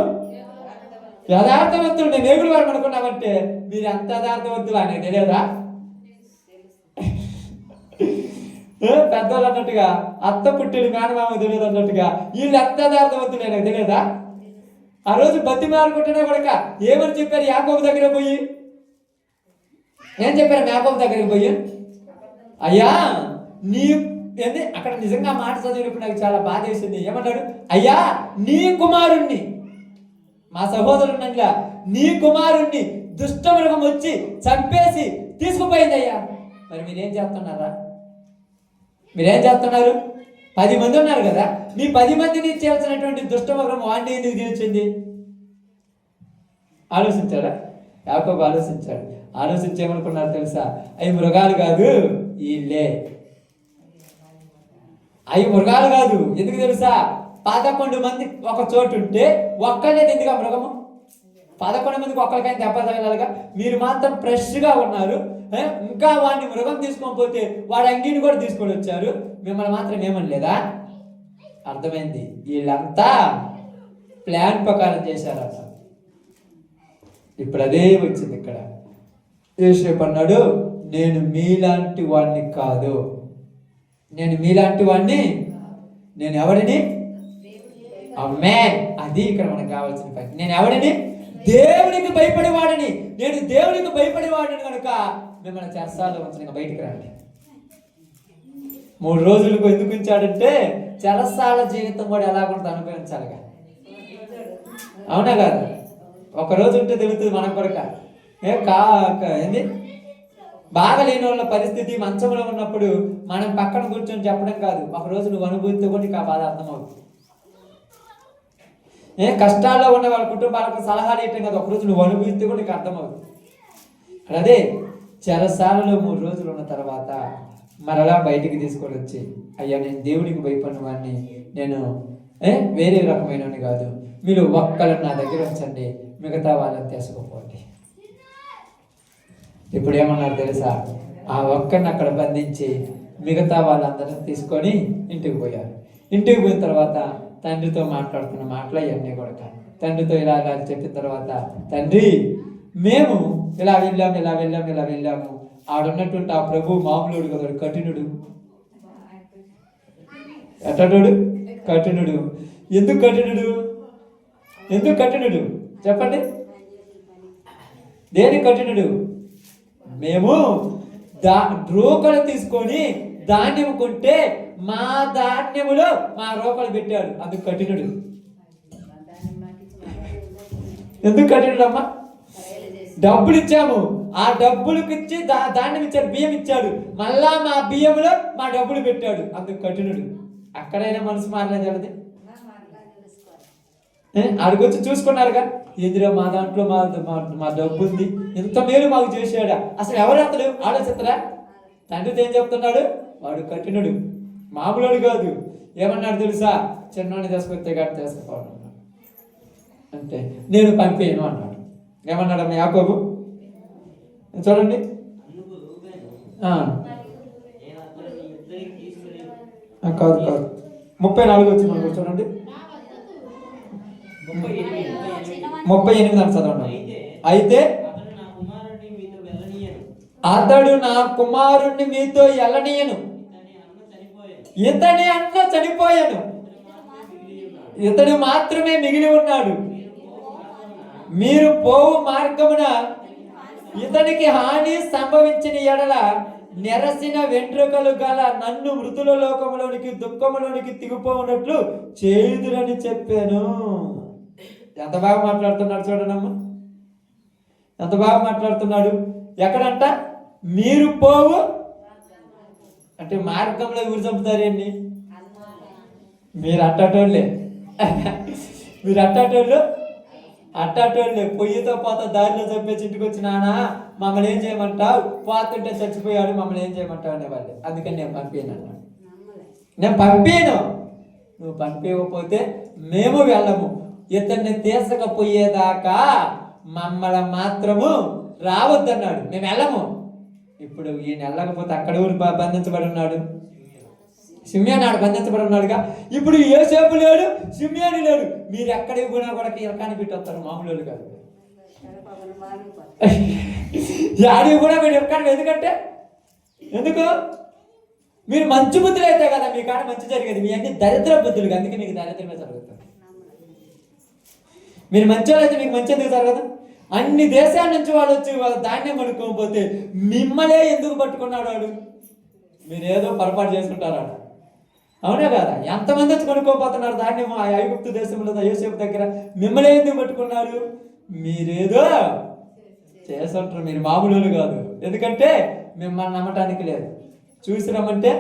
యథార్థవంతులు మేము వేగులు వారు అనుకున్నామంటే మీరు ఎంత యథార్థవంతులు అనేది తెలియదా? పెద్దవాళ్ళు అన్నట్టుగా అత్త పుట్టిన మేనమామ తెలియదు అన్నట్టుగా వీళ్ళు ఎంత యథార్థవంతులు అనేది తెలియదా? ఆ రోజు బతి మారుకుంటున్నా కూడా ఏమని చెప్పారు? యాకోబు దగ్గర పోయి ఏం చెప్పారు? యాకోబు దగ్గరికి పోయి, అయ్యా నీ ఏంది అక్కడ నిజంగా మాట చదివినప్పుడు నాకు చాలా బాధ వేసింది. ఏమన్నాడు? అయ్యా నీ కుమారుణ్ణి, మా సహోదరునిలా నీ కుమారుణ్ణి దుష్టమృగం వచ్చి చంపేసి తీసుకుపోయింది అయ్యా. మరి మీరేం చేస్తున్నారా? మీరేం చేస్తున్నారు? 10 మంది ఉన్నారు కదా, మీ 10 మందిని చేయాల్సినటువంటి దుష్టమృగం వాడిని ఎందుకు తీర్చింది? ఆలోచించారా? యాకోబు ఆలోచించాడు. ఆలోచించేమనుకున్నారు తెలుసా? అవి మృగాలు కాదు, వీళ్ళే. అవి మృగాలు కాదు. ఎందుకు తెలుసా? 11 మంది ఒక చోటు ఉంటే ఒక్కళ్ళే ఎందుకు మృగము? 11 మందికి ఒక్కరికైనా దెబ్బ తగలాలిగా. మీరు మాత్రం ఫ్రెష్గా ఉన్నారు, ఇంకా వాడిని మృగం తీసుకొని పోతే వాడి అంగీని కూడా తీసుకొని వచ్చారు, మిమ్మల్ని మాత్రం ఏమని లేదా? అర్థమైంది, వీళ్ళంతా ప్లాన్ ప్రకారం చేశారట. ఇప్పుడు అదే వచ్చింది ఇక్కడ. యోసేపు అన్నాడు, నేను మీలాంటి వాడిని కాదు, నేను మీలాంటి వాడిని, నేను ఎవరిని? ఆమేన్. అది ఇక్కడ మనకు కావాల్సిన పని. నేను ఎవరిని? దేవునికి భయపడేవాడిని. నేను దేవునికి భయపడేవాడిని కనుక మిమ్మల్ని చెరసాలలో ఉంచిన బయటికి రండి. 3 రోజులకు ఎందుకు ఉంచాడంటే చెరసాల జీవితం కూడా ఎలాగుంటుంది అనుభవించాలిగా. అవునా కాదు? ఒక రోజు ఉంటే తెలుస్తుంది మనకు కొరక. ఏంది బాగా లేని వాళ్ళ పరిస్థితి మంచంలో ఉన్నప్పుడు మనం పక్కన కూర్చొని చెప్పడం కాదు, ఒక రోజు నువ్వు అనుభూతితో కూడా నీకు ఆ బాధ అర్థమవుతుంది. కష్టాల్లో ఉన్న వాళ్ళ కుటుంబాలకు సలహాలు ఇవ్వటం కాదు, ఒకరోజు నువ్వు అనుభవిస్తే కూడా నీకు అర్థమవుతుంది. అదే చెరసాలలో 3 రోజులు ఉన్న తర్వాత మరలా బయటికి తీసుకొని వచ్చి, అయ్యా నేను దేవుడికి భయపడిన వాడిని, నేను వేరే రకమైన కాదు, మీరు ఒక్కరు నా దగ్గర ఉంచండి, మిగతా వాళ్ళని తీసుకుపోండి. ఇప్పుడు ఏమన్నారు తెలుసా? ఆ ఒక్కరిని అక్కడ బంధించి మిగతా వాళ్ళందరినీ తీసుకొని ఇంటికి పోయారు. ఇంటికి పోయిన తర్వాత తండ్రితో మాట్లాడుతున్న మాటలు ఇవన్నీ కూడా తండ్రితో ఇలా చెప్పిన తర్వాత, తండ్రి మేము ఇలా వెళ్ళాము. ఆడున్నటువంటి ఆ ప్రభు మామూలుడు కదా, కఠినుడు. ఎట్టడు? కఠినుడు. ఎందుకు కఠినుడు చెప్పండి? దేని కఠినుడు? మేము రోకలు తీసుకొని ధాన్యం కొంటే మా ధాన్యములో మా రోకలు పెట్టాడు, అందుకు కఠినుడు. ఎందుకు కఠినుడు అమ్మా? డబ్బులు ఇచ్చాము, ఆ డబ్బులకు ఇచ్చి ధాన్యం ఇచ్చాడు, బియ్యం ఇచ్చాడు, మళ్ళా మా బియ్యంలో మా డబ్బులు పెట్టాడు, అందుకు కఠినుడు. అక్కడైనా మనసు మారలేదు అది. ఆడికొచ్చి చూసుకున్నారుగా, ఎదురా మా దాంట్లో మా డబ్బు ఉంది, ఎంత మేలు మాకు చేశాడా. అసలు ఎవరు అతడు ఆలోచిస్తారా? తండ్రితో ఏం చెప్తున్నాడు? వాడు కఠినుడు, మామూలుడు కాదు. ఏమన్నాడు తెలుసా? చిన్నోడిని తీసుకొస్తే కానీ తీసుకుపోవడం అంటే నేను పంపేయను అన్నాడు. ఏమన్నాడు యాకోబు? చూడండి, కాదు 34 వచ్చింది చూడండి, 38 అని చదవండి. అయితే అతడు నా కుమారుణ్ణి మీతో వెళ్ళనీయను, ఇతని అన్న చనిపోయాను, ఇతడు మాత్రమే మిగిలి ఉన్నాడు. మీరు పోవు మార్గమున ఇతనికి హాని సంభవించిన ఎడల నెరసిన వెంట్రుకలు గల నన్ను మృతుల లోకములోనికి దుఃఖములోనికి తిగిపోనట్లు చేయుదురని చెప్పాను. ఎంత బాగా మాట్లాడుతున్నాడు చూడనమ్మా, ఎంత బాగా మాట్లాడుతున్నాడు. ఎక్కడంట? మీరు పోవు అంటే మార్గంలో ఊరు చంపుతారేంటి? మీరు అట్టటోళ్ళే, మీరు అట్టాటోళ్ళే పొయ్యితో పోత దారిలో చంపేసి ఇంటికి వచ్చి, నానా మమ్మల్ని ఏం చేయమంటావు, పోతుంటే చచ్చిపోయాడు, మమ్మల్ని ఏం చేయమంటావు అనేవాళ్ళు. అందుకని నేను పంపాను అన్నాడు. నేను పంపాను, నువ్వు పంపించకపోతే మేము వెళ్ళము, ఇతన్ని తీసుకపోయేదాకా మమ్మల్ని మాత్రము రావద్దన్నాడు, మేము వెళ్ళము. ఇప్పుడు ఈయన వెళ్ళకపోతే అక్కడ ఊరు బంధించబడి ఉన్నాడు. సిమియోను ఆడ బంధించబడి ఉన్నాడుగా. ఇప్పుడు యోసేపు లేడు, సిమియోను లేడు. మీరు ఎక్కడికి పోయినా కూడా కీలకాన్ని పెట్టొస్తారు, మామూలు కాదు. యాడికి కూడా మీరు ఎక్కడ, ఎందుకు మీరు మంచి బుద్ధులు అయితే కదా మీ కాడ మంచి జరిగేది. మీ అన్ని దరిద్ర బుద్ధులు, అందుకే మీకు దరిద్రమే జరుగుతుంది. మీరు మంచి వాళ్ళు అయితే మీకు మంచి ఎందుకు జరగదు? అన్ని దేశాల నుంచి వాళ్ళు వచ్చి వాళ్ళ ధాన్యం పట్టుకోకపోతే మిమ్మల్నే ఎందుకు పట్టుకున్నాడు వాడు? మీరు ఏదో పొరపాటు చేసుకుంటారా? అవునా కదా? ఎంతమంది వచ్చి కొనుక్కోపోతున్నారు ధాన్యం ఆ ఐగుప్తు దేశంలో యోసేపు దగ్గర? మిమ్మల్ని ఎందుకు పట్టుకున్నారు? మీరేదో చేస్తుంటారు, మీరు మామూలు కాదు. ఎందుకంటే మిమ్మల్ని నమ్మటానికి లేదు. చూసి రమ్మంటే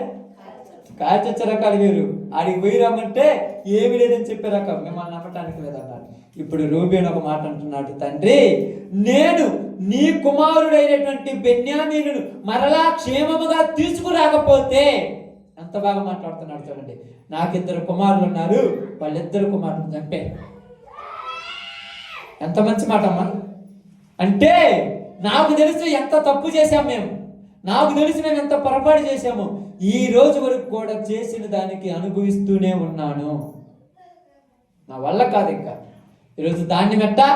కాల్చొచ్చే రకాలు వేరు, ఆడికి పోయి రమ్మంటే ఏమి లేదని చెప్పే రకం, మిమ్మల్ని నమ్మటానికి లేదన్నారు. ఇప్పుడు రూబేను ఒక మాట అంటున్నాడు, తండ్రి నేను నీ కుమారుడైనటువంటి బెన్యామీనును మరలా క్షేమముగా తీసుకురాకపోతే. ఎంత బాగా మాట్లాడుతున్నాడు చూడండి. నాకు 2 కుమారులు ఉన్నారు, వాళ్ళిద్దరు కుమారులు చంపే. ఎంత మంచి మాట అమ్మా. అంటే నాకు తెలిసి ఎంత తప్పు చేశాం మేము, నాకు తెలిసి మేము ఎంత పొరపాటు చేశాము, ఈ రోజు వరకు కూడా చేసిన దానికి అనుభవిస్తూనే ఉన్నాను. నా వల్ల కాదు. ఇంకా ఈరోజు ధాన్యం ఎట్టా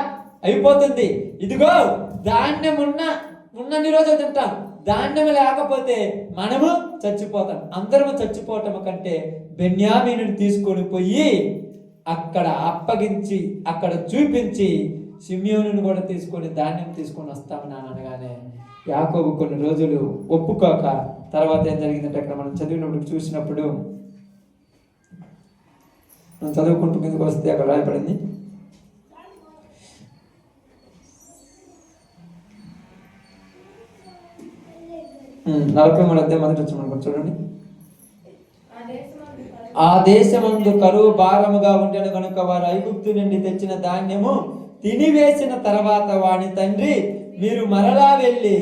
అయిపోతుంది. ఇదిగో ధాన్యం ఉన్నన్ని రోజులు తింటాం, ధాన్యం లేకపోతే మనము చచ్చిపోతాం. అందరము చచ్చిపోవటం కంటే బెన్యామీనుని తీసుకొని పోయి అక్కడ అప్పగించి అక్కడ చూపించి సిమియోనుని కూడా తీసుకొని ధాన్యం తీసుకొని వస్తామని అనగానే యాకోబు కొన్ని రోజులు ఒప్పుకోక, తర్వాత ఏం జరిగిందంటే అక్కడ మనం చదివినప్పుడు చూసినప్పుడు, మనం చదువుకుంటూ కిందకు వస్తే అక్కడ రాయబడింది, నలభై మొదటి వచ్చిన చూడండి. ఆ దేశమందు కరువు భారముగా ఉండెను కనుక వారు ఐగుప్తు నుండి తెచ్చిన ధాన్యము తినివేసిన తర్వాత వాని తండ్రి, మీరు మరలా వెళ్ళి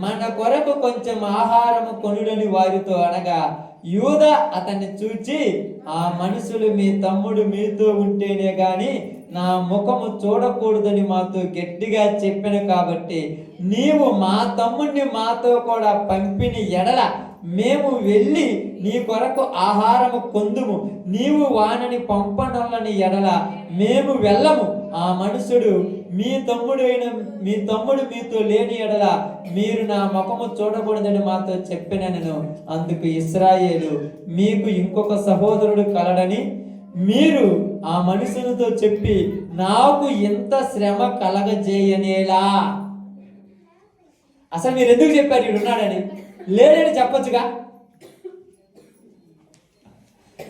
మన కొరకు కొంచెం ఆహారము కొనుడని వారితో అనగా, యూదా అతన్ని చూచి, ఆ మనుషులు మీ తమ్ముడు మీతో ఉంటేనే గాని నా ముఖము చూడకూడదని మాతో గట్టిగా చెప్పిన కాబట్టి నీవు మా తమ్ముడిని మాతో కూడా పంపిన ఎడల మేము వెళ్ళి నీ కొరకు ఆహారము కొందుము, నీవు వానని పంపనొల్లని ఎడల మేము వెళ్ళము. ఆ మనుషుడు మీ తమ్ముడు మీతో లేని ఎడల మీరు నా ముఖము చూడకూడదని మాతో చెప్పినను. అందుకు ఇశ్రాయేలు, మీకు ఇంకొక సహోదరుడు కలడని మీరు ఆ మనుషులతో చెప్పి నాకు ఎంత శ్రమ కలగజేయనేలా. అసలు మీరు ఎందుకు చెప్పారు ఈడున్నాడని? లేడని చెప్పొచ్చుగా,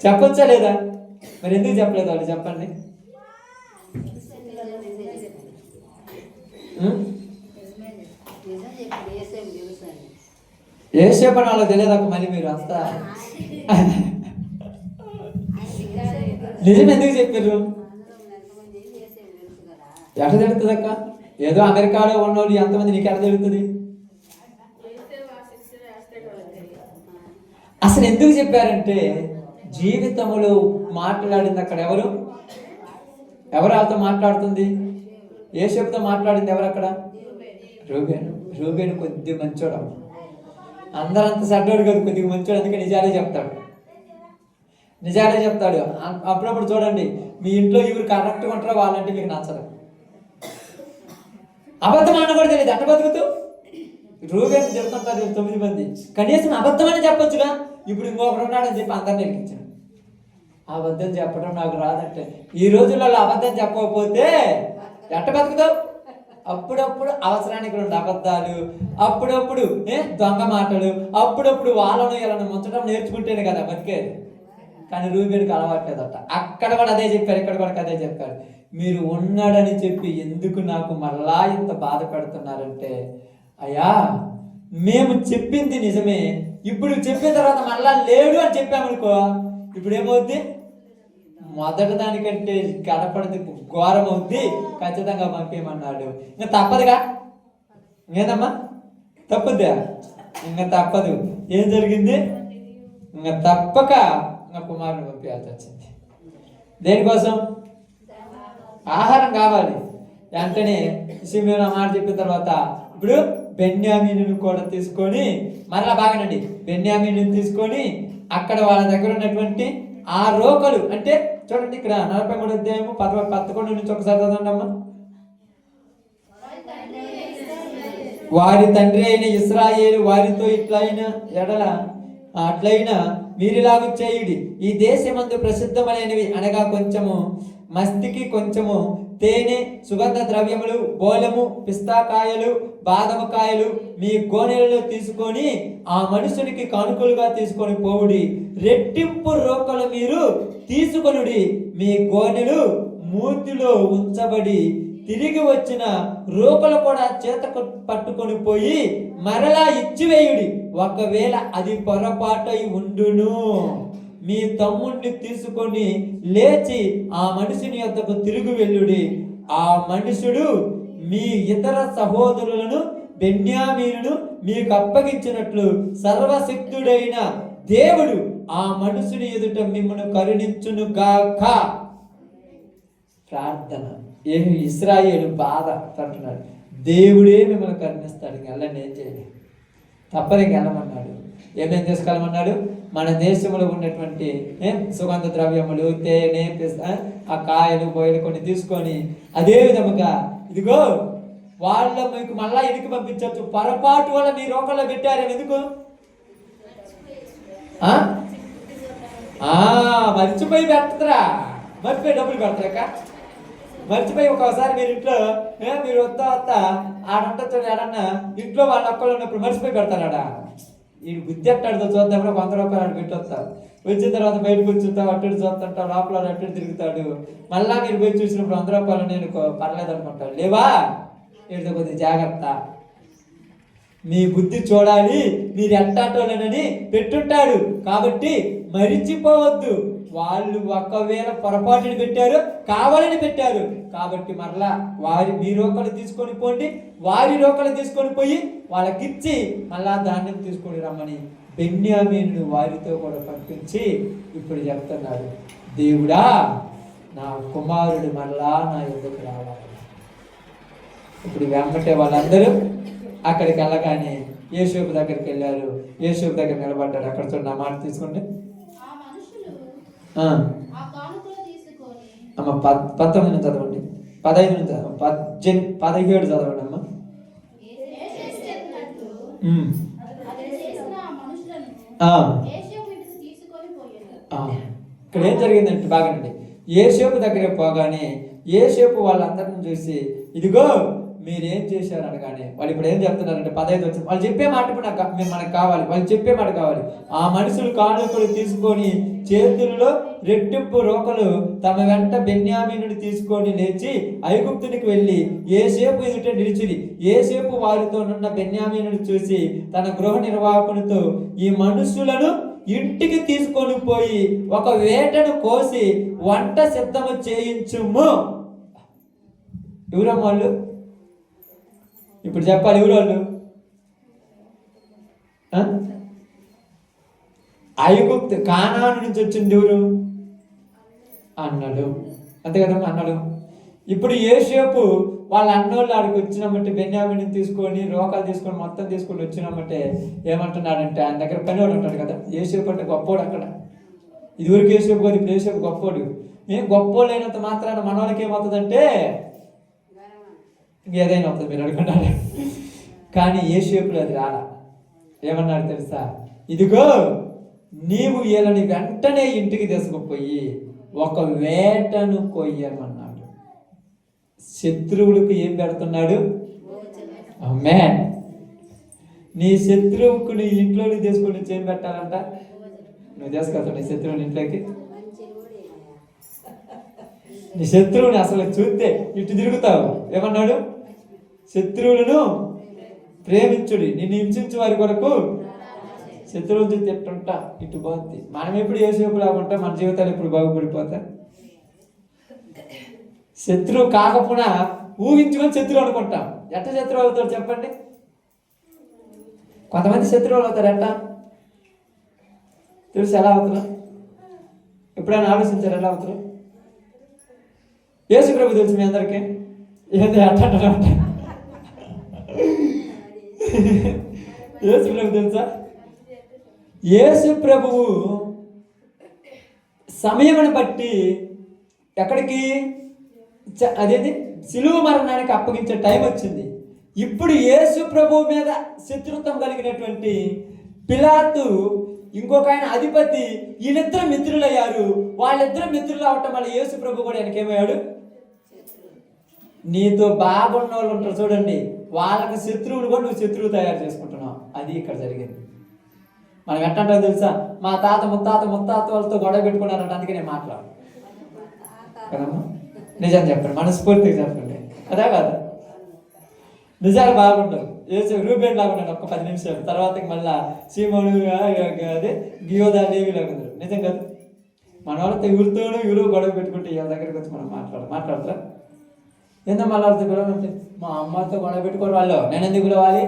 చెప్పొచ్చా లేదా? మరి ఎందుకు చెప్పలేదు వాళ్ళు? చెప్పండి. యోసేపు అని వాళ్ళకి తెలియదు అక్క. మళ్ళీ మీరు అంతా నిజం ఎందుకు చెప్పారు? ఎట్లా తెలుస్తుంది అక్క? ఏదో అమెరికాలో ఉన్నోళ్ళు ఎంతమంది నీకు ఎట్లా తెలుస్తుంది? అసలు ఎందుకు చెప్పారంటే జీవితంలో మాట్లాడింది అక్కడ ఎవరు వాళ్ళతో మాట్లాడుతుంది? యోసేపుతో మాట్లాడింది ఎవరు అక్కడ? రూబేను కొద్దిగా మంచోడు. అందరంత సడ్డోడు కాదు, కొద్దిగా మంచోడు. అందుకే నిజాలే చెప్తాడు. అప్పుడప్పుడు చూడండి, మీ ఇంట్లో ఎవరు కరెక్ట్గా ఉంటారో వాళ్ళంటే మీకు నచ్చదు. అబద్ధం అన్న కూడా తెలియదు, అట్ట బతుకుతూ రూబేను చెప్తుంటారు 9 మంది. కనీసం అబద్ధం అని చెప్పొచ్చుగా. ఇప్పుడు ఇంకొకరు ఉన్నాడని చెప్పి అందరిని ఎక్కించాను. అబద్ధం చెప్పడం నాకు రాదంటే, ఈ రోజుల్లో అబద్ధం చెప్పకపోతే ఎట్ట బతుకుతావు? అప్పుడప్పుడు అవసరానికి 2 అబద్ధాలు, అప్పుడప్పుడు దొంగ మాటలు, అప్పుడప్పుడు వాళ్ళను ఇలా ముంచడం నేర్చుకుంటేనే కదా బతికేది. కానీ రూబేనుకి అలవాట్లేదట. అక్కడ కూడా అదే చెప్పారు, ఇక్కడ కూడా అదే చెప్పారు. మీరు ఉన్నాడని చెప్పి ఎందుకు నాకు మళ్ళా ఇంత బాధ పెడుతున్నారంటే, అయ్యా మేము చెప్పింది నిజమే, ఇప్పుడు చెప్పిన తర్వాత మళ్ళా లేడు అని చెప్పామనుకో, ఇప్పుడు ఏమవుద్ది? మొదటి దానికంటే గడపడితే ఘోరం అవుద్ది, ఖచ్చితంగా పంపేయమన్నాడు. ఇంకా తప్పదుగా, ఏదమ్మా తప్పుద్దా? ఇంకా తప్పదు. ఏం జరిగింది? ఇంకా తప్పక ఇంకా కుమారుని పంపించాల్సి వచ్చింది. దేనికోసం? ఆహారం కావాలి. వెంటనే సిమియోను మాట చెప్పిన తర్వాత ఇప్పుడు బెన్యామీనుని కూడా తీసుకొని, మరలా బాగానండి, బెన్యామీనుని తీసుకొని అక్కడ వాళ్ళ దగ్గర ఉన్నటువంటి ఆ రోకలు అంటే చూడండి, ఇక్కడ 43 అధ్యాయము 11 నుంచి ఒకసారి చదవండి అమ్మా. వారి తండ్రి అయిన ఇశ్రాయేలు వారితో ఇట్లైన ఎడల అట్లయినా మీరిలాగు చేయుడి. ఈ దేశమందు ప్రసిద్ధమైనవి అనగా కొంచెము మస్తికి, కొంచెము తేనె, సుగంధ ద్రవ్యములు, బోలము, పిస్తాకాయలు, బాదమకాయలు మీ గోనెలలో తీసుకొని ఆ మనుషునికి కానుకలుగా తీసుకొని పోవుడి. రెట్టింపు రోకలు మీరు తీసుకొనుడి. మీ గోనెలు మూతిలో ఉంచబడి తిరిగి వచ్చిన రోకలు కూడా చేత పట్టుకొని పోయి మరలా ఇచ్చివేయుడి. ఒకవేళ అది పొరపాటై ఉండును, మీ తమ్ముడిని తీసుకొని లేచి ఆ మనిషిని యొద్దకు తిరిగి వెళ్ళుడి. ఆ మనుషుడు మీ ఇతర సహోదరులను బెన్యామీనును మీకు అప్పగించినట్లు సర్వశక్తుడైన దేవుడు ఆ మనుషుని ఎదుట మిమ్మల్ని కరుణించును గాక. ప్రార్థన. ఇశ్రాయేలు బాధ పడుతున్నాడు. దేవుడే మిమ్మల్ని కరుణిస్తాడు, వెళ్ళండి, ఏం చేయాలి, తప్పని వెళ్ళమన్నాడు. ఏమేం తీసుకెళ్ళమన్నాడు? మన దేశంలో ఉన్నటువంటి సుగంధ ద్రవ్యములు, తేనె, ఆ కాయలు, బోయలు కొన్ని తీసుకొని అదే విధముగా ఇదిగో వాళ్ళ మీకు మళ్ళా ఎనికి పంపించవచ్చు. పొరపాటు వల్ల మీ రోకల్లో పెట్టారు. ఎందుకు? మర్చిపోయి పెడతారా? మర్చిపోయి డబ్బులు పెడతారా? మర్చిపోయి ఒకసారి మీరు ఇంట్లో మీరు వస్తా ఆడంటో ఆడన్నా ఇంట్లో వాళ్ళ ఒక్కళ్ళు ఉన్నప్పుడు మర్చిపోయి పెడతారాడా? ఈ బుద్ధి ఎట్టాడుతో చూద్దాం, 100 రూపాయలు ఆడ పెట్టొస్తారు. వచ్చిన తర్వాత బయటకు వచ్చుతావు, అటు చూస్తుంటావు, లోపల అటు తిరుగుతాడు. మళ్ళా మీరు పోయి చూసినప్పుడు 100 రూపాయలు నేను పర్లేదు అనుకుంటాడు. లేవా? వీటితో కొద్దిగా జాగ్రత్త. మీ బుద్ధి చూడాలి, మీరు ఎట్టాటోలేనని పెట్టుంటాడు. కాబట్టి మరిచిపోవద్దు. వాళ్ళు ఒకవేళ పొరపాటుని పెట్టారు, కావాలని పెట్టారు. కాబట్టి మరలా మీ రోకలు తీసుకొని పోండి, వారి రోకలు తీసుకొని పోయి వాళ్ళకిచ్చి మళ్ళా ధాన్యం తీసుకొని రమ్మని బెన్యామీను వారితో కూడా పంపించి ఇప్పుడు చెప్తున్నాడు, దేవుడా నా కుమారుడు మరలా నా ఎదుకు రావాలి. ఇప్పుడు వెంబటే వాళ్ళందరూ అక్కడికి వెళ్ళగానే యోసేపు దగ్గరికి వెళ్ళారు. యోసేపు దగ్గర నిలబడ్డాడు. అక్కడ చూడండి, ఆ మాట తీసుకోండి అమ్మ. 19 నుంచి చదవండి, 15 నుంచి 17 చదవండి అమ్మ. ఇక్కడ ఏం జరిగిందంటే బాగానండి, యోసేపు దగ్గర పోగానే యోసేపు వాళ్ళందరిని చూసి ఇదిగో మీరేం చేశారు అనగానే వాళ్ళు ఇప్పుడు ఏం చెప్తున్నారంటే 15 వచ్చింది. వాళ్ళు చెప్పే మాట ఇప్పుడు మనకు కావాలి. వాళ్ళు చెప్పే మాట కావాలి. ఆ మనుషులు కానుకలు తీసుకొని చేతుల్లో రెట్టింపు రోకలు తమ వెంట బెన్యామీనుని తీసుకొని లేచి ఐగుప్తునికి వెళ్ళి యోసేపు ఎదుట నిలిచిరి. యోసేపు వారితో నున్న బెన్యామీనుని చూసి తన గృహ నిర్వాహకునితో ఈ మనుషులను ఇంటికి తీసుకొని పోయి ఒక వేటను కోసి వంట సిద్ధము చేయించుము. ఎవరమ్మ వాళ్ళు? ఇప్పుడు చెప్పాలి, ఎవరు వాళ్ళు? ఐగుప్తు కానాను నుంచి వచ్చింది ఎవరు? అన్నాడు. అంతే కదమ్మా, అన్నాడు. ఇప్పుడు యోసేపు వాళ్ళ అన్నోళ్ళు ఆడికి వచ్చినామంటే బెన్యామీని తీసుకొని రోకాలు తీసుకొని మొత్తం తీసుకొని వచ్చినామంటే ఏమంటున్నాడంటే ఆయన దగ్గర పనివాడు ఉంటాడు కదా. యోసేపు అంటే గొప్పోడు. అక్కడ ఇదివరకు యోసేపు కాదు, ఇప్పుడు యోసేపు గొప్పోడు. గొప్పోడు అయినంత మాత్రాన మన వాళ్ళకి ఏమవుతుందంటే ఇంకేదైనా అవుతుంది, మీరు అనుకున్నారు. కానీ యోసేపులో అది రాలా. ఏమన్నాడు తెలుసా? ఇదిగో నీవు వీళ్ళని వెంటనే ఇంటికి తీసుకుపోయి ఒక వేటను కొయ్యమన్నాడు. శత్రువులకు ఏం పెడుతున్నాడు? ఆమేన్. నీ శత్రువుకు నీ ఇంట్లోకి తీసుకొని ఏం పెట్టాలంట? నువ్వు తీసుకెళ్తావు నీ శత్రువుని ఇంట్లోకి. నీ శత్రువుని అసలు చూస్తే ఇటు తిరుగుతావు. ఏమన్నాడు? శత్రువులను ప్రేమించుడి, నిన్ను హింసించు వారి కొరకు శత్రువులు చూస్తే ఎట్టుంటా ఇటు పోద్ది. మనం ఎప్పుడు యోసేపు లాగుంటా, మన జీవితాలు ఎప్పుడు బాగుపడిపోతా. శత్రువు కాకపోయినా ఊహించుకొని శత్రువు అనుకుంటాం. ఎట్ట శత్రువు అవుతాడు చెప్పండి? కొంతమంది శత్రువులు అవుతారు. ఎట్టా తెలుసు? ఎలా అవుతున్నా? ఎప్పుడైనా ఆలోచించారు ఎలా అవుతారు? యేసు ప్రభు తెలుసు మీ అందరికీ. ఏంది అట్ట యేసు ప్రభు తెలుసా? యేసు ప్రభువు సమయమును బట్టి ఎక్కడికి అదేంటి సిలువ మరణానికి అప్పగించే టైం వచ్చింది. ఇప్పుడు యేసు ప్రభువు మీద శత్రుత్వం కలిగినటువంటి పిలాతు, ఇంకొక ఆయన అధిపతి, వీళ్ళిద్దరు మిత్రులయ్యారు. వాళ్ళిద్దరు మిత్రులు అవటం వల్ల యేసు ప్రభు కూడా ఆయనకేమయ్యాడు? నీతో బాగున్న వాళ్ళు ఉంటారు చూడండి, వాళ్ళకి శత్రువులు కూడా నువ్వు శత్రువు తయారు చేసుకుంటున్నావు. అది ఇక్కడ జరిగింది. మనం ఎట్టంటో తెలుసా? మా తాత ముత్తాత వాళ్ళతో గొడవ పెట్టుకున్నారంట, అందుకే నేను మాట్లాడు కదమ్మా. నిజం చెప్పండి, మనస్ఫూర్తిగా చెప్పండి. అదే కాదు, నిజాలు బాగుండవు. రూబేన్ లాగా ఉన్నాడు ఒక్క 10 నిమిషాలు, తర్వాత మళ్ళా సీమోను అదే గియోదా లేవి లాగా. నిజం కాదు? మన వాళ్ళతో ఎవరు గొడవ పెట్టుకుంటే వీళ్ళ దగ్గరికి వచ్చి మనం మాట్లాడతారా? ఎంత మళ్ళీ వాళ్ళతో గొడవ అంటే మా అమ్మతో గొడవ పెట్టుకోరు వాళ్ళు, నేను ఎందుకు పిలవాలి?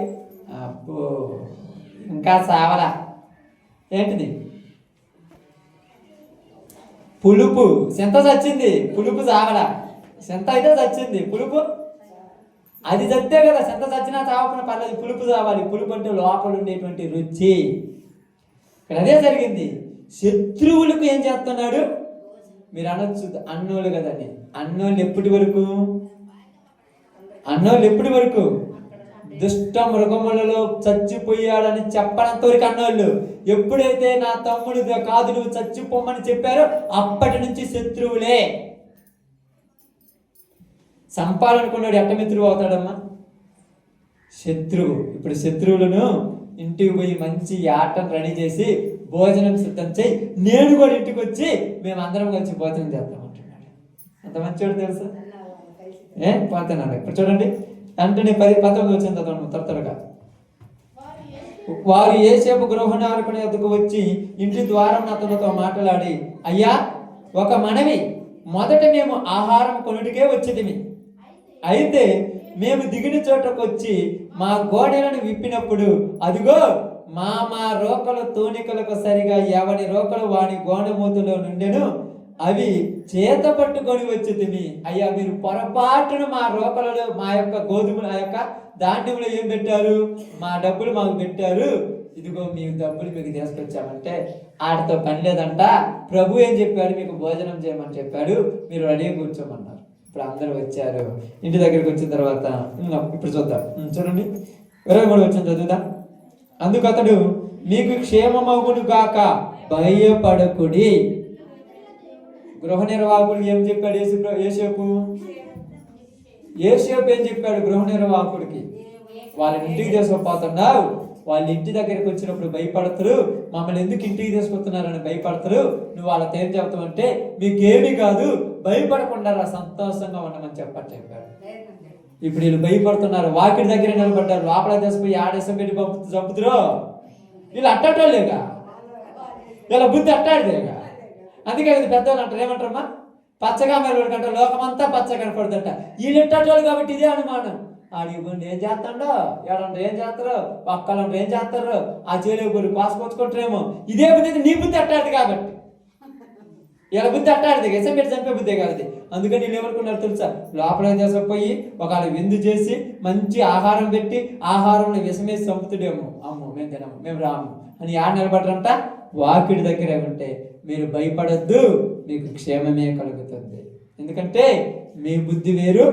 అబ్బో ఇంకా సావరా. ఏంటిది? పులుపు సెంత చచ్చింది, పులుపు సావరా. సెంత అయితే చచ్చింది, పులుపు అది చస్తే కదా. సెంత చచ్చినా చావకుండా పర్లేదు, పులుపు చావాలి. పులుపు అంటే లోపల ఉండేటువంటి రుచి. ఇక్కడ అదే జరిగింది. శత్రువులకు ఏం చేస్తున్నాడు? మీరు అనొచ్చు అన్నోళ్ళు కదండి. అన్నోళ్ళు ఎప్పటి వరకు దుష్ట మృగములలో చచ్చిపోయాడని చెప్పనంత వరకు అన్నోళ్ళు. ఎప్పుడైతే నా తమ్ముడు కాదు నువ్వు చచ్చిపోమని చెప్పారో అప్పటి నుంచి శత్రువులే. సంపాలనుకున్నాడు ఎట్ట మిత్రువు అవుతాడమ్మా? శత్రువు. ఇప్పుడు శత్రువులను ఇంటికి పోయి మంచి ఆటను రెడీ చేసి భోజనం సిద్ధం చేయి, నేను కూడా ఇంటికి వచ్చి మేమందరం కలిసి భోజనం చేద్దామంటున్నాడు. అంత మంచివాడు తెలుసా? పోతున్నాడు. ఇప్పుడు చూడండి, అంటే 10-19 వచ్చిన త్వరగా. వారు యేసేపు గృహనారకుని వద్దకు వచ్చి ఇంటి ద్వారం అతనితో మాట్లాడి, అయ్యా ఒక మనవి, మొదట మేము ఆహారం కొనుడికే వచ్చితిమి. అయితే మేము దిగిన చోటకు వచ్చి మా గోడలను విప్పినప్పుడు అదిగో మా రోకల తూనికలకు సరిగా ఎవడి రోకలు వాడి గోనమూతులో నుండెను, అవి చేత పట్టుకొని వచ్చితిమి. అయ్యా మీరు పొరపాటును మా రోకలలో మా యొక్క గోధుమల యొక్క ధాన్యంలో ఏం పెట్టారు? మా డబ్బులు మాకు పెట్టారు. ఇదిగో మీ డబ్బులు మీకు తీసుకొచ్చామంటే ఆడితో పని లేదంట. ప్రభు ఏం చెప్పాడు? మీకు భోజనం చేయమని చెప్పాడు, మీరు రెడీగా కూర్చోమన్నారు. ఇప్పుడు అందరూ వచ్చారు. ఇంటి దగ్గరికి వచ్చిన తర్వాత ఇప్పుడు చూద్దాం, చూడండి 23 వచ్చిన చదువుదా. అందుకు అతడు, మీకు క్షేమమగును గాక, భయపడకుడి. గృహ నిర్వాహకుడు ఏం చెప్పాడు? యేసేపు ఏం చెప్పాడు గృహ నిర్వాహకుడికి? వాళ్ళ ఇంటికి తీసుకుపోతున్నావు, వాళ్ళ ఇంటి దగ్గరికి వచ్చినప్పుడు భయపడతారు, మమ్మల్ని ఎందుకు ఇంటికి తీసుకొస్తున్నారని భయపడతారు. నువ్వు వాళ్ళతో ఏం చెప్తావంటే మీకేమీ కాదు, భయపడకుండా సంతోషంగా ఉండమని చెప్పాడు. ఇప్పుడు వీళ్ళు భయపడుతున్నారు, వాకిడి దగ్గర నిలబడ్డారు, లోపల తీసుకుపోయి ఆడేసం పెట్టి చంపుతురు. వీళ్ళు అట్టటోళ్ళేగా, వీళ్ళ బుద్ధి అట్టాడిదేగా. అందుకే ఇది పెద్దవాళ్ళు అంటారు, ఏమంటారమ్మా? పచ్చగా మెరుగుంటే లోకమంతా పచ్చ కనపడుతుంట. వీళ్ళు ఎట్టటోళ్ళు కాబట్టి ఇదే అనుమానం. ఆడిపోండి ఏం చేస్తాడో, ఏడంటే ఏం చేస్తారో, పక్కలంటే ఏం చేస్తారో, ఆ చేలు గురి పాసుకొచ్చుకుంటారేమో. ఇదే బుద్ధి నీ బుద్ధి అట్టాడు కాబట్టి, ఇలా బుద్ధి అట్టాడిది ఎసం పెట్టి చంపే బుద్ధే కాబట్టి. అందుకని వీళ్ళు ఏమనుకున్నారు తెలుసా? లోపల తీసుకుపోయి ఒకవేళ విందు చేసి మంచి ఆహారం పెట్టి ఆహారంలో విషమేసి చంపుతుడేమో, అమ్మో మేము తినము, మేము రాము అని ఆడ నిలబడరంట. వాకిడి దగ్గర ఉంటే మీరు భయపడద్దు, మీకు క్షేమమే కలుగుతుంది. ఎందుకంటే మీ బుద్ధి వేరు,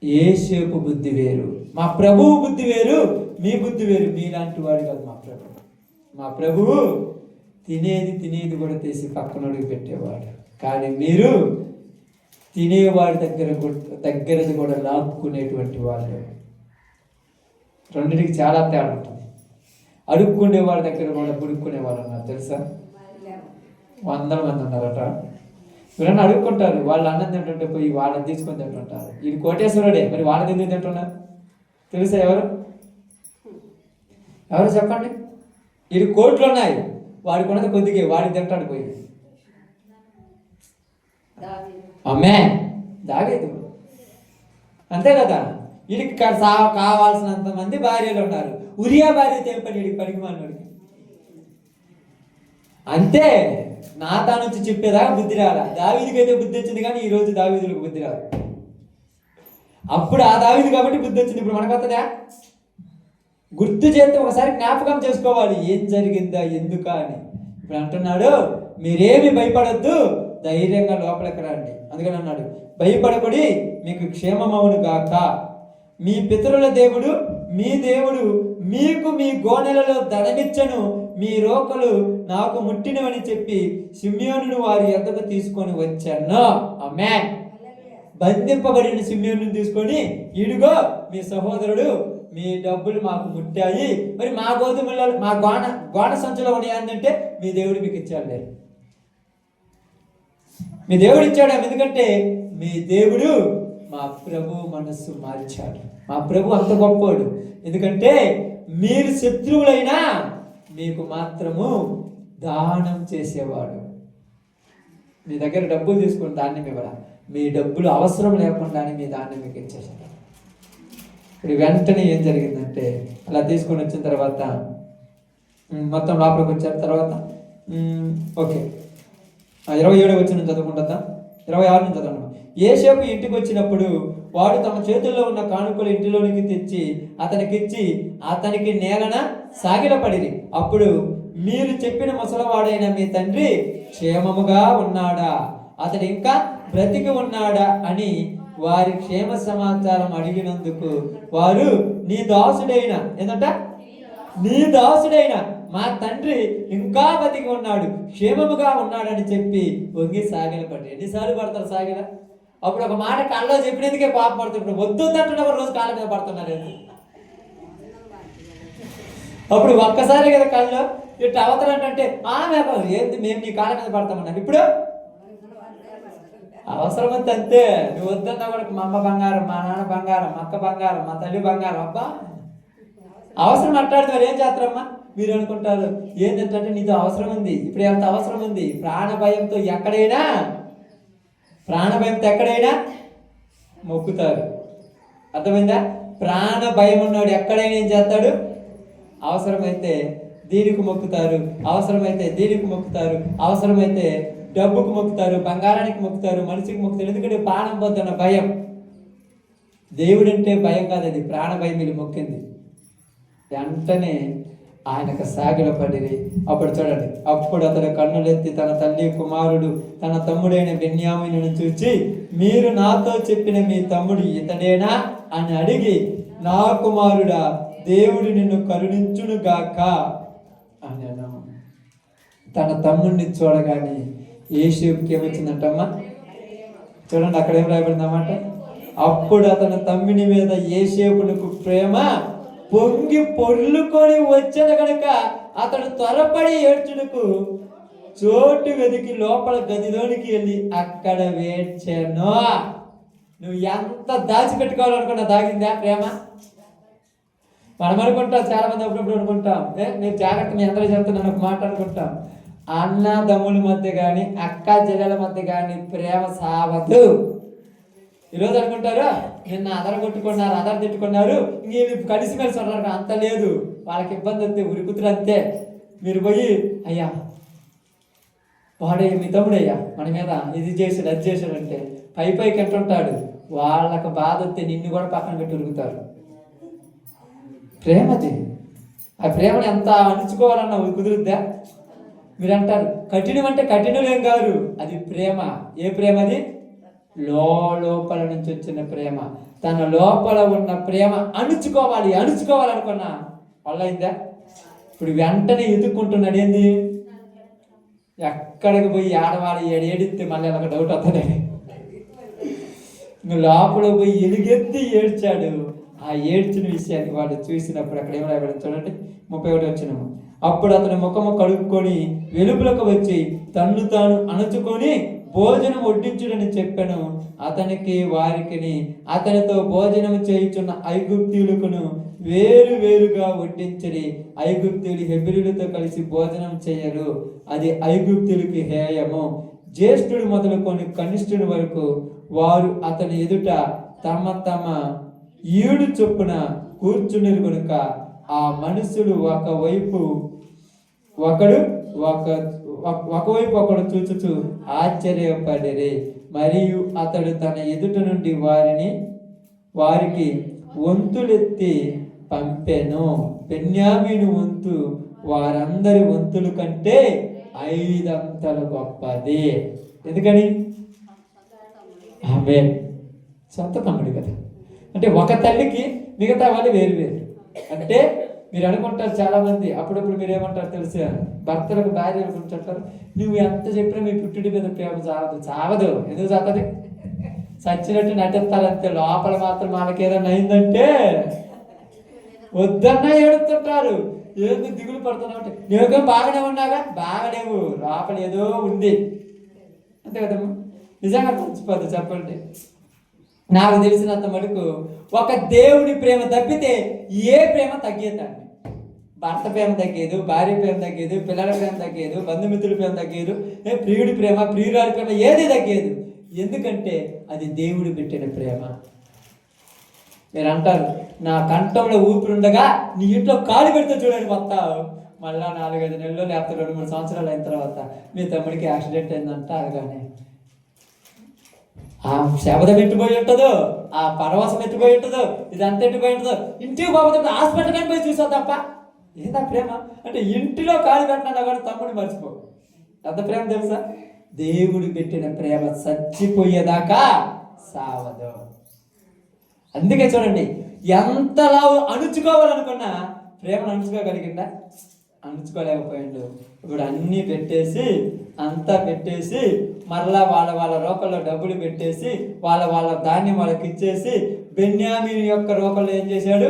యేసేపు బుద్ధి వేరు, మా ప్రభువు బుద్ధి వేరు, మీ బుద్ధి వేరు. మీలాంటి వాడు కాదు మా ప్రభువు. తినేది కూడా తీసి పక్కనోడికి పెట్టేవాడు, కానీ మీరు తినేవాడి దగ్గరది కూడా లాక్కునేటువంటి వాళ్ళు. రెండింటికి చాలా తేడా ఉంటుంది. అడుక్కునే వాళ్ళ దగ్గర కూడా బుడుక్కునే వాళ్ళు ఉన్నారు తెలుసా? 100 మంది ఉన్నారట. ఎవరైనా అడుక్కుంటారు, వాళ్ళు అన్నం తింటుంటే పోయి వాళ్ళని తీసుకొని తింటుంటారు. ఇది కోటేశ్వరుడే, మరి వాళ్ళని ఎందుకు తింటున్నారు తెలుసా? ఎవరు చెప్పండి? ఇది కోట్లు ఉన్నాయి, వాడికి ఉన్నది కొద్దిగా, వాడికి తింటాడు పోయి. అమ్మే దావీదు అంతే కదా. వీడికి కావాల్సినంత మంది భార్యలు ఉన్నారు. ఉరియా భార్య తెంపని వీడికి పనికి మానవాడికి అంతే. నాతా నుంచి చెప్పేదాకా బుద్ధి రాలా. దావీదుకి అయితే బుద్ధి వచ్చింది, కానీ ఈ రోజు దావీదులకు బుద్ధి రాదు. అప్పుడు ఆ దావీదు కాబట్టి బుద్ధి వచ్చింది, ఇప్పుడు మనకు వస్తుందా? గుర్తు చేస్తే ఒకసారి జ్ఞాపకం చేసుకోవాలి ఏం జరిగిందా ఎందుకా అని. ఇప్పుడు అంటున్నాడు మీరేమి భయపడొద్దు, ధైర్యంగా లోపలికి రండి. అందుకని అన్నాడు భయపడబడి మీకు క్షేమమవును గాక. మీ పితరుల దేవుడు మీ దేవుడు మీకు మీ గోనెలలో ధనమిచ్చను, మీ రోకలు నాకు ముట్టినవని చెప్పి సిమ్యోనును వారి యొద్దకు తీసుకొని వచ్చాను. ఆమేన్. బంధింపబడిన సిమ్యోనుని తీసుకొని ఇడుగో మీ సహోదరుడు మీ డబ్బులు మాకు ముట్టాయి, మరి మా గోధుమలలో మా గోన సంచులో ఉన్నాయంటే మీ దేవుడు మీకు ఇచ్చాడు. మీ దేవుడు ఇచ్చాడు. ఎందుకంటే మీ దేవుడు మా ప్రభు మనస్సు మార్చాడు. మా ప్రభు అంత గొప్పవాడు. ఎందుకంటే మీరు శత్రువులైనా మీకు మాత్రము దానం చేసేవాడు. మీ దగ్గర డబ్బులు తీసుకుని ధాన్యం ఇవ్వరా, మీ డబ్బులు అవసరం లేకుండా మీ ధాన్యం మీకు ఇచ్చేసాడు. ఇప్పుడు వెంటనే ఏం జరిగిందంటే అలా తీసుకొని వచ్చిన తర్వాత మొత్తం లోపలికి వచ్చారు. తర్వాత ఓకే 27 వచ్చిన చదువుకుంటుందా, 26 నుంచి చదవండి. యోసేపు ఇంటికి వచ్చినప్పుడు వాడు తమ చేతుల్లో ఉన్న కానుకలు ఇంటిలోనికి తెచ్చి అతనికిచ్చి అతనికి నేలన సాగిలపడిరి. అప్పుడు మీరు చెప్పిన ముసలవాడైన మీ తండ్రి క్షేమముగా ఉన్నాడా, అతడు ఇంకా బ్రతికి ఉన్నాడా అని వారి క్షేమ సమాచారం అడిగినందుకు వారు నీ దాసుడైన మా తండ్రి ఇంకా బతికి ఉన్నాడు, క్షేమముగా ఉన్నాడని చెప్పి వంగి సాగిలపడి. ఎన్నిసార్లు పడతారు సాగిల? అప్పుడు ఒక మాట కళ్ళలో చెప్పినందుకే పాప పడుతుంది. వద్దు తట్టున ఒక రోజు కాళ్ళ మీద పడుతున్నారు. అప్పుడు ఒక్కసారి కదా కళ్ళు ఇట్లా అవతలంటే ఆమె ఏంది మేము నీ కాళ్ళ మీద పడతామన్నాను. ఇప్పుడు అవసరం అంతే. నువ్వు వద్దన్నా కూడా మా అమ్మ బంగారం, మా నాన్న బంగారం, మా అక్క బంగారం, మా తల్లి బంగారం. అబ్బా అవసరం మాట్లాడితే మరి ఏం చేస్తారమ్మా? మీరు అనుకుంటారు ఏంటంటే నీతో అవసరం ఉంది, ఇప్పుడు ఎంత అవసరం ఉంది. ప్రాణభయంతో ఎక్కడైనా మొక్కుతారు. అర్థమైందా? ప్రాణ భయం ఉన్నాడు ఎక్కడైనా ఏం చేస్తాడు? అవసరమైతే దీనికి మొక్కుతారు, అవసరమైతే దీనికి మొక్కుతారు, అవసరమైతే డబ్బుకు మొక్కుతారు, బంగారానికి మొక్కుతారు, మనిషికి మొక్కుతారు. ఎందుకంటే ప్రాణం పోతున్న భయం. దేవుడు అంటే భయం కాదు, అది ప్రాణ భయం. వీళ్ళు మొక్కింది వెంటనే ఆయనకు సాగిల పడిరి. అప్పుడు చూడండి, అప్పుడు అతడు కన్నులెత్తి తన తల్లి కుమారుడు తన తమ్ముడైన బెన్యామీనును చూచి మీరు నాతో చెప్పిన మీ తమ్ముడు ఇతడేనా అని అడిగి నా కుమారుడా దేవుడు నిన్ను కరుణించును గాక అన్నాను. తన తమ్ముడిని చూడగానే యోసేపుకి ఏమొచ్చిందంటమ్మా? చూడండి అక్కడ ఏం రాయబడిందన్నమాట. అప్పుడు అతని తమ్ముని మీద యోసేపునకు ప్రేమ పొంగి పొర్లుకొని వచ్చాడు కనుక అతడు త్వరపడి ఏడ్చుటకు చోటు వెతికి లోపల గదిలోనికి వెళ్ళి అక్కడ వేడ్చాను. నువ్వు ఎంత దాచిపెట్టుకోవాలనుకున్నా దాగిందా ప్రేమ? మనం అనుకుంటాం, చాలా మంది అప్పుడప్పుడు అనుకుంటాం, మీరు జాగ్రత్త మీ అందరూ చెప్తున్నాను ఒక మాట అనుకుంటాం, అన్నదమ్ముల మధ్య కానీ అక్క చెల్లెల మధ్య కానీ ప్రేమ సావదు. ఈరోజు అనుకుంటారు నిన్న అదర తిట్టుకున్నారు ఇంక కలిసిమెలిసి ఉన్నారు. అంత లేదు, వాళ్ళకి ఇబ్బంది వస్తే ఉరుకుతురు అంతే. మీరు పోయి అయ్యా వాడే మీ తమ్ముడయ్యా మన మీద ఇది చేసాడు అది చేశాడు అంటే పైకి ఎంటుంటాడు. వాళ్ళకు బాధ వస్తే నిన్ను కూడా పక్కన పెట్టి ఉరుకుతారు. ప్రేమది. ఆ ప్రేమను ఎంత అణుచుకోవాలన్నా కుదురుద్దా? మీరు అంటారు కఠినం అంటే కఠినలేం కాదు, అది ప్రేమ. ఏ ప్రేమ అది? లోపల నుంచి వచ్చిన ప్రేమ. తన లోపల ఉన్న ప్రేమ అణుచుకోవాలనుకున్నా వాళ్ళైందా? ఇప్పుడు వెంటనే ఎదుక్కుంటున్నాడు. ఏంది? ఎక్కడికి పోయి ఆడవాడు ఏడిస్తే మళ్ళీ ఒక డౌట్ వస్తుంది. లోపల పోయి ఎలుగెత్తి ఏడ్చాడు. ఆ ఏడ్చిన విషయాన్ని వాడు చూసినప్పుడు అక్కడ ఏం రాయబడింది చూడండి, 31 వచ్చినాము. అప్పుడు అతని ముఖము కడుక్కొని వెలుపులకు వచ్చి తన్ను తాను అణచుకొని భోజనం వడ్డించుడని చెప్పాను. అతనికి వారికి అతనితో భోజనం చేయుచున్న ఐగుప్తీయులకును వేరుగా వడ్డించడి. ఐగుప్తీయులు హెబ్రీలతో కలిసి భోజనం చేయరు, అది ఐగుప్తీయులకి హేయము. జ్యేష్ఠుడు మొదలుకొని కనిష్ఠుడి వరకు వారు అతని ఎదుట తమ ఈడు చొప్పున కూర్చుండిరు కనుక ఆ మనుషులు ఒకవైపు ఒకడు చూచుచు ఆశ్చర్యపడిరి. మరియు అతడు తన ఎదుట నుండి వారికి వంతులెత్తి పంపెను. బెన్యామీను వంతు వారందరి వంతుల కంటే 5 అంతలు గొప్పది. ఎందుకని? ఆమె సొంత తమ్ముడు కదా. అంటే ఒక తల్లికి మిగతా వాళ్ళు వేరు వేరు. అంటే మీరు అనుకుంటారు చాలా మంది, అప్పుడప్పుడు మీరు ఏమంటారు తెలుసా, భర్తలకు భార్యలు అనుకుంటుంటారు, నువ్వు ఎంత చెప్పినా మీ పుట్టుడి మీద ప్రేమ చావదు. ఎందుకు చావదు? చచ్చినట్టు నటిస్తారంతే, లోపల మాత్రం వాళ్ళకి ఏదైనా అయిందంటే వద్దన్నా ఏడుతుంటారు. ఏదో దిగులు పడుతున్నావు అంటే నువ్వేం బాగానే ఉన్నాగా, బాగాలేవు, లోపల ఏదో ఉంది అంతే కదమ్మా. నిజంగా మర్చిపోద్దు చెప్పండి. నాకు తెలిసినంత మటుకు ఒక దేవుని ప్రేమ తప్పితే ఏ ప్రేమ తగ్గేదండి. భర్త ప్రేమ తగ్గేదు, భార్య ప్రేమ తగ్గేదు, పిల్లల ప్రేమ తగ్గేదు, బంధుమిత్రుల ప్రేమ తగ్గేదు, ప్రియుడి ప్రేమ, ప్రియురాలి ప్రేమ ఏది తగ్గేదు. ఎందుకంటే అది దేవుడు పెట్టిన ప్రేమ. మీరు అంటారు, నా కంఠంలో ఊపిరి ఉండగా నీ ఇంట్లో కాలు పెడితే చూడండి వస్తావు. మళ్ళా 4-5 నెలలు లేకపోతే 2-3 సంవత్సరాలు అయిన తర్వాత మీ తమ్ముడికి యాక్సిడెంట్ అయిందంట, అనగానే ఆ శబదం ఎట్టిపోయి ఉంటుందో, ఆ పరవశం ఎట్టిపోయి ఉంటుందో, ఇదంతా ఎట్టిపోయి ఉంటుందో. ఇంటికి బాబుతో హాస్పిటల్ కానీ పోయి చూసావు తప్ప ఏందా ప్రేమ అంటే. ఇంటిలో కాలు పెట్టినా కానీ తమ్ముడు మర్చిపో. ఎంత ప్రేమ తెలుసా? దేవుడు పెట్టిన ప్రేమ చచ్చిపోయేదాకా సావదు. అందుకే చూడండి, ఎంతలా అణుచుకోవాలనుకున్నా ప్రేమను అణుచుకోగలిగిందా? అణుచుకోలేకపోయిండు. ఇప్పుడు అన్నీ పెట్టేసి, అంతా పెట్టేసి, మరలా వాళ్ళ రోకల్లో డబ్బులు పెట్టేసి, వాళ్ళ ధాన్యం వాళ్ళకి ఇచ్చేసి, బెన్యామీను యొక్క రోకల్లో ఏం చేశాడు,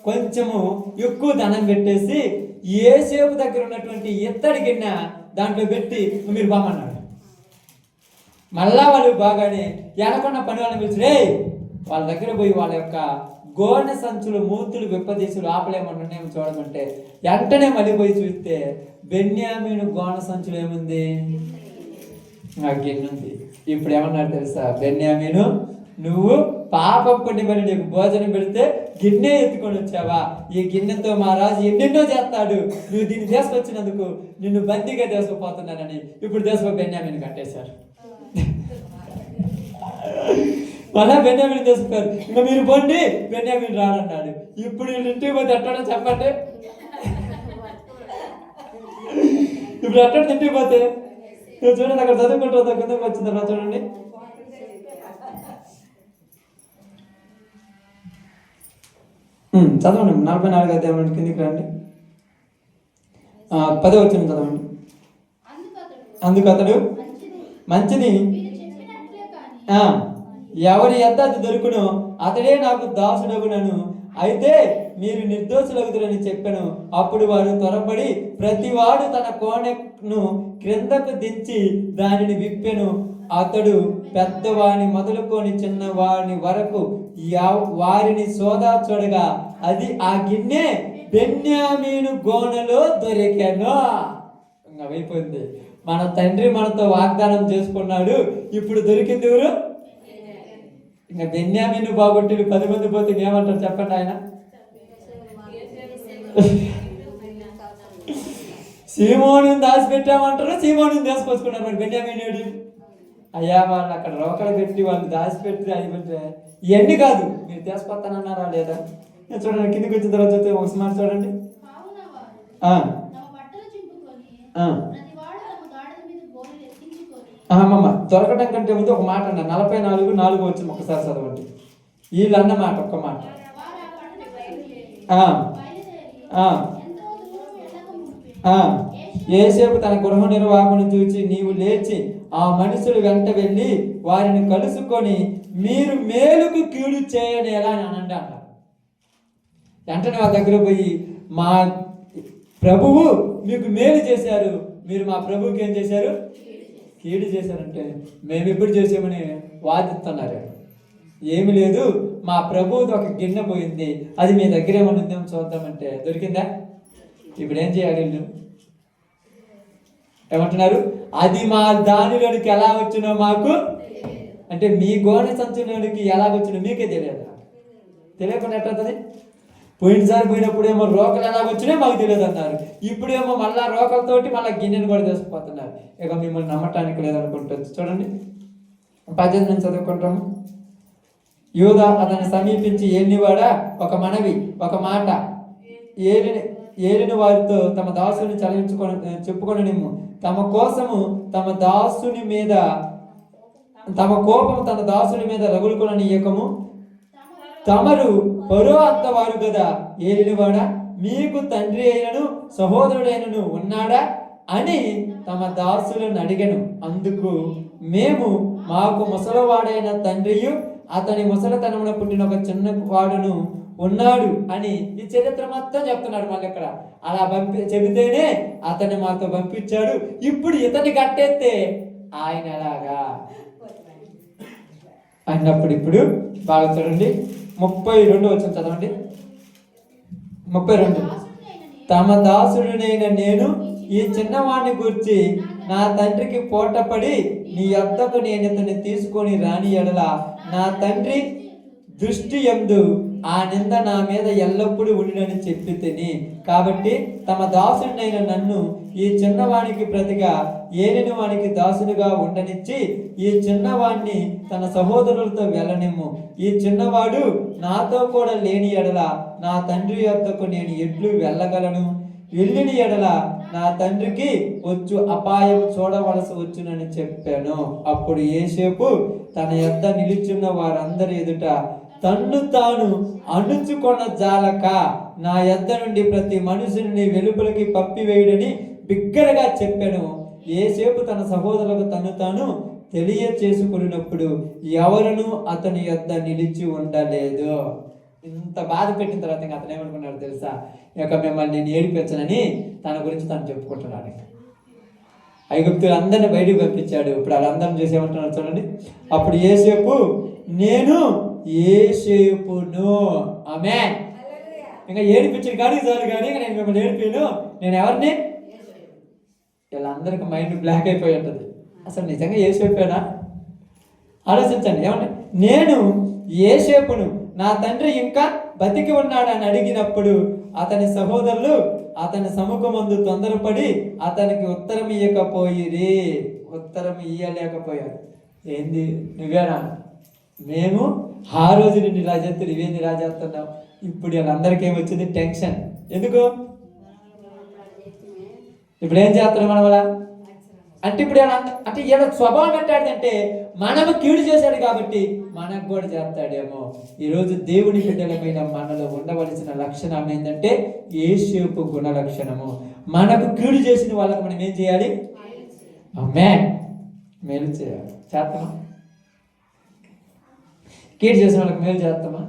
కొంచెము ఎక్కువ ధనం పెట్టేసి యోసేపు దగ్గర ఉన్నటువంటి ఇత్తడి గిన్నె దాంట్లో పెట్టి మీరు బామన్నాడు. మళ్ళా వాళ్ళు బాగానే ఎనకున్న పని వాళ్ళని పిలిచి రే వాళ్ళ దగ్గర పోయి వాళ్ళ యొక్క గోనె సంచులు, మూతులు, విప్పదీసులు ఆపలేమన్నాయేమో చూడమంటే వెంటనే మళ్ళీ పోయి చూస్తే బెన్యామీను గోనె సంచులు ఏముంది, ఆ గిన్నె ఉంది. ఇప్పుడు ఏమన్నాడు తెలుసా, బెన్యామీను నువ్వు పాపపు నిబడి నీకు భోజనం పెడితే గిన్నె ఎత్తుకొని వచ్చావా, ఈ గిన్నెతో మా రాజు ఎన్నెన్నో చేస్తాడు, నువ్వు దీన్ని తీసుకొచ్చినందుకు నిన్ను బందీగా తీసుకుపోతున్నానని ఇప్పుడు తీసుకు బెన్యామీను కట్టేశారు. మళ్ళా బెన్యామీను తీసుకున్నారు. ఇంకా మీరు పోండి, బెన్యామీను రాడన్నాడు. ఇప్పుడు ఇంటికి పోతే ఎట్టాడో చెప్పండి. ఇప్పుడు ఎట్టాడు ఇంటికి పోతే చూడండి, అక్కడ చదువుకుంటూ కిందకి వచ్చిందా చూడండి. చదవండి 44 అధ్యాయం కిందికి రండి. 10వ వచనం చదవండి. అందుకు అతడు మంచిది ఎవరి యొద్ద అది దొరుకును అతడే నాకు దాసుడగునను, అయితే మీరు నిర్దోషులగుదురని చెప్పాను. అప్పుడు వారు త్వరపడి ప్రతివాడు తన కోనెను క్రిందకు దించి దానిని విప్పెను. అతడు పెద్దవాని మొదలుకొని చిన్నవాని వరకు వారిని సోదా చూడగా అది ఆ గిన్నె బెన్యామీను గోనెలో దొరికెను. ఇంకా అయిపోయింది. మన తండ్రి మనతో వాగ్దానం చేసుకున్నాడు, ఇప్పుడు దొరికింది ఎవరు? ఇంకా బెన్యామీను బాగొట్టి 10 మంది పోతే ఏమంటారు చెప్పండి ఆయన? సీమోను దాచిపెట్టామంటారు, సీమోను తీసుకొచ్చుకున్నారు. మరి బెన్యామీనుడి అయ్యా వాళ్ళు అక్కడ రోకలు పెట్టి వాళ్ళు దాచిపెట్టి అది పెట్టి ఇవన్నీ కాదు, మీరు తీసుకొస్తానన్నారా లేదా? చూడండి కిందికి వచ్చిన తర్వాత చూస్తే ఒక స్మార్ట్ చూడండి. దొరకడం కంటే ముందు ఒక మాట అన్న 44:4 వచ్చిన ఒకసారి చదవండి. వీళ్ళు అన్న మాట ఒక్క మాట. యోసేపు తన గృహ నిర్వాహకుని చూచి నీవు లేచి ఆ మనుషులు వెంట వెళ్ళి వారిని కలుసుకొని మీరు మేలుకు కీడు చేయని ఎలా అని అనండి అన్నారు. వెంటనే వాళ్ళ దగ్గర పోయి మా ప్రభువు మీకు మేలు చేశారు, మీరు మా ప్రభువుకి ఏం చేశారు? కీడు చేశారంటే మేము ఎప్పుడు చేసామని వాదిస్తున్నారు. ఏమి లేదు, మా ప్రభువుది ఒక గిన్నె పోయింది, అది మీ దగ్గర ఏమన్నా ఉందేమో చూద్దామంటే దొరికిందా? ఇప్పుడు ఏం చేయాలి? వీళ్ళు ఏమంటున్నారు? అది మా దానిలోనికి ఎలా వచ్చినో మాకు, అంటే మీ గోనె సంచులోనికి ఎలా వచ్చినో మీకే తెలియదు. తెలియకుండా ఎట్లవుతుంది? పోయినసారి పోయినప్పుడు ఏమో రోకలు ఎలా వచ్చినాయో మాకు తెలియదు అన్నారు, ఇప్పుడేమో మళ్ళా రోకలతోటి మళ్ళీ గిన్నెను కూడా తీసుకుపోతున్నారు. ఇక మిమ్మల్ని నమ్మటానికి లేదనుకుంటుంది. చూడండి 18 నుంచి చదువుకుంటాము. యూదా అతన్ని సమీపించి ఎన్నివాడా ఒక మనవి, ఒక మాట, ఏలిన వారితో తమ దాసుని చెప్పుకొననిమ్ము, తమ కోపము తన దాసుని మీద రగులుకొననీయకము, తమరు పరో అంతవారు కదా, ఏలినవాడా, మీకు తండ్రి అయినను సహోదరుడైనను ఉన్నాడా అని తమ దాసులను అడిగను. అందుకు మేము, మాకు ముసలివాడైన తండ్రియు అతని ముసలితనమున పుట్టిన ఒక చిన్న వాడును ఉన్నాడు అని ఈ చరిత్ర మొత్తం చెప్తున్నాడు. మళ్ళీ ఇక్కడ అలా చెబితేనే అతన్ని మాతో పంపించాడు. ఇప్పుడు ఇతన్ని కట్టేస్తే ఆయన ఎలాగా అన్నప్పుడు, ఇప్పుడు బాగా చూడండి 32 వచ్చిన చదవండి. 32. తమ దాసుడినైన నేను ఈ చిన్నవాడిని గురించి నా తండ్రికి పోటపడి నీ యొద్దకు నేను ఇతన్ని తీసుకొని రాని ఎడల నా తండ్రి దృష్టి యందు ఆ నింద నా మీద ఎల్లప్పుడూ ఉండినని చెప్పి తిని, కాబట్టి తమ దాసుడినైన నన్ను ఈ చిన్నవానికి ప్రతిగా ఏలిన వానికి దాసునిగా ఉండనిచ్చి ఈ చిన్నవాణ్ణి తన సహోదరులతో వెళ్ళనిమ్ము. ఈ చిన్నవాడు నాతో కూడా లేని ఎడల నా తండ్రి యొద్దకు నేను ఎట్లు వెళ్ళగలను? వెళ్ళిన ఎడల నా తండ్రికి వచ్చు అపాయం చూడవలసి వచ్చునని చెప్పాను. అప్పుడు యోసేపు తన యొద్ద నిలుచున్న వారందరి ఎదుట తన్ను తాను అణుచుకొన జాలక నా యొద్ద నుండి ప్రతి మనుషుని వెలుపలికి పంపివేయుడని బిగ్గరగా చెప్పాను. యోసేపు తన సహోదరులకు తను తాను తెలియచేసుకున్నప్పుడు ఎవరును అతని యొద్ద నిలిచి ఉండలేదు. ఇంత బాధ పెట్టిన తర్వాత ఇంకా అతను ఏమనుకున్నాడు తెలుసా? ఇక మిమ్మల్ని నేను ఏడిపించనని తన గురించి తను చెప్పుకుంటున్నాడు. ఐగుప్తులు అందరిని బయటికి పంపించాడు. ఇప్పుడు వాళ్ళందరిని చూసి ఏమంటున్నారు చూడండి. అప్పుడు యోసేపు, నేను యోసేపును, ఆమేన్. ఇంకా ఏడిపించిన కానీ చాలు, కానీ ఇంకా నేను మిమ్మల్ని ఏడిపోయాను, నేను ఎవరిని? వీళ్ళందరికీ మైండ్ బ్లాక్ అయిపోయి ఉంటుంది. అసలు నిజంగా యోసేపేనా? ఆలోచించండి. ఏమంటే నేను యోసేపును, నా తండ్రి ఇంకా బతికి ఉన్నాడని అడిగినప్పుడు అతని సహోదరులు అతని సముఖమందు తొందరపడి అతనికి ఉత్తరం ఇయ్యలేకపోయారు. ఏంది, నువ్వేనా? మేము ఆ రోజు నిన్ను ఇలా చేస్తే నువ్వేంది ఇలా చేస్తున్నావు? ఇప్పుడు వీళ్ళందరికీ ఏమొచ్చింది? టెన్షన్. ఎందుకు? ఇప్పుడు ఏం చేస్తున్నాం మనం అలా అంటే? ఇప్పుడు అంటే ఏదో స్వభావం ఎట్టాడంటే మనము కీడు చేశాడు కాబట్టి మనకు కూడా చేస్తాడేమో. ఈరోజు దేవుని బిడ్డలమైన మనలో ఉండవలసిన లక్షణం ఏంటంటే యోసేపు గుణ లక్షణము. మనకు కీడు చేసిన వాళ్ళకు మనం ఏం చేయాలి? ఆమేన్. మేలు చేయాలి. చేస్తామా? కీడు చేసిన వాళ్ళకి మేలు చేస్తామా?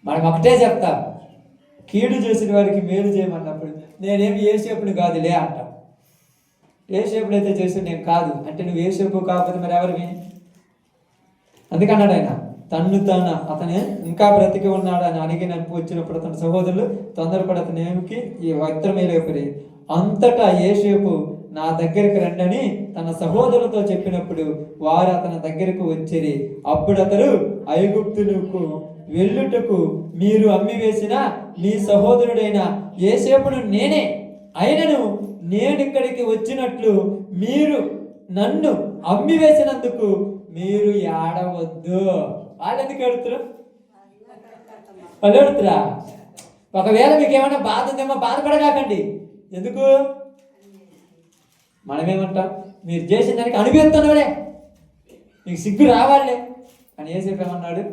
మనం ఒకటే చెప్తాం, కీడు చేసిన వారికి మేలు చేయమన్నప్పుడు నేనేమి యోసేపుని కాదులే అంటాం. యోసేపుని అయితే చేసి నేను కాదు అంటే నువ్వు యోసేపు కాకపోతే మరి ఎవరివి? అందుకన్నాడు ఆయన, తన్ను తాను అతను ఇంకా బ్రతికి ఉన్నాడు అని అడిగినప్పుడు వచ్చినప్పుడు తన సహోదరులు తొందరపడి అతను ఏమికి ఈ ఉత్తరమేలేపరి. అంతటా యోసేపు నా దగ్గరికి రండని తన సహోదరులతో చెప్పినప్పుడు వారు అతని దగ్గరకు వచ్చిరి. అప్పుడు అతడు, ఐగుప్తులకు వెళ్ళుటకు మీరు అమ్మివేసిన మీ సహోదరుడైన యోసేపును నేనే, అయినను నేను ఇక్కడికి వచ్చినట్లు మీరు నన్ను అమ్మివేసినందుకు మీరు ఏడవద్దు. వాళ్ళు ఎందుకు ఏడుతురా? వాళ్ళు ఏడుతురా? ఒకవేళ మీకు ఏమైనా బాధ ఉందేమో బాధపడగాకండి. ఎందుకు? మనమేమంటాం, మీరు చేసిన దానికి అనుభవిస్తున్నాడే, మీకు సిగ్గు రావాలే అని యోసేపు ఏమన్నాడు?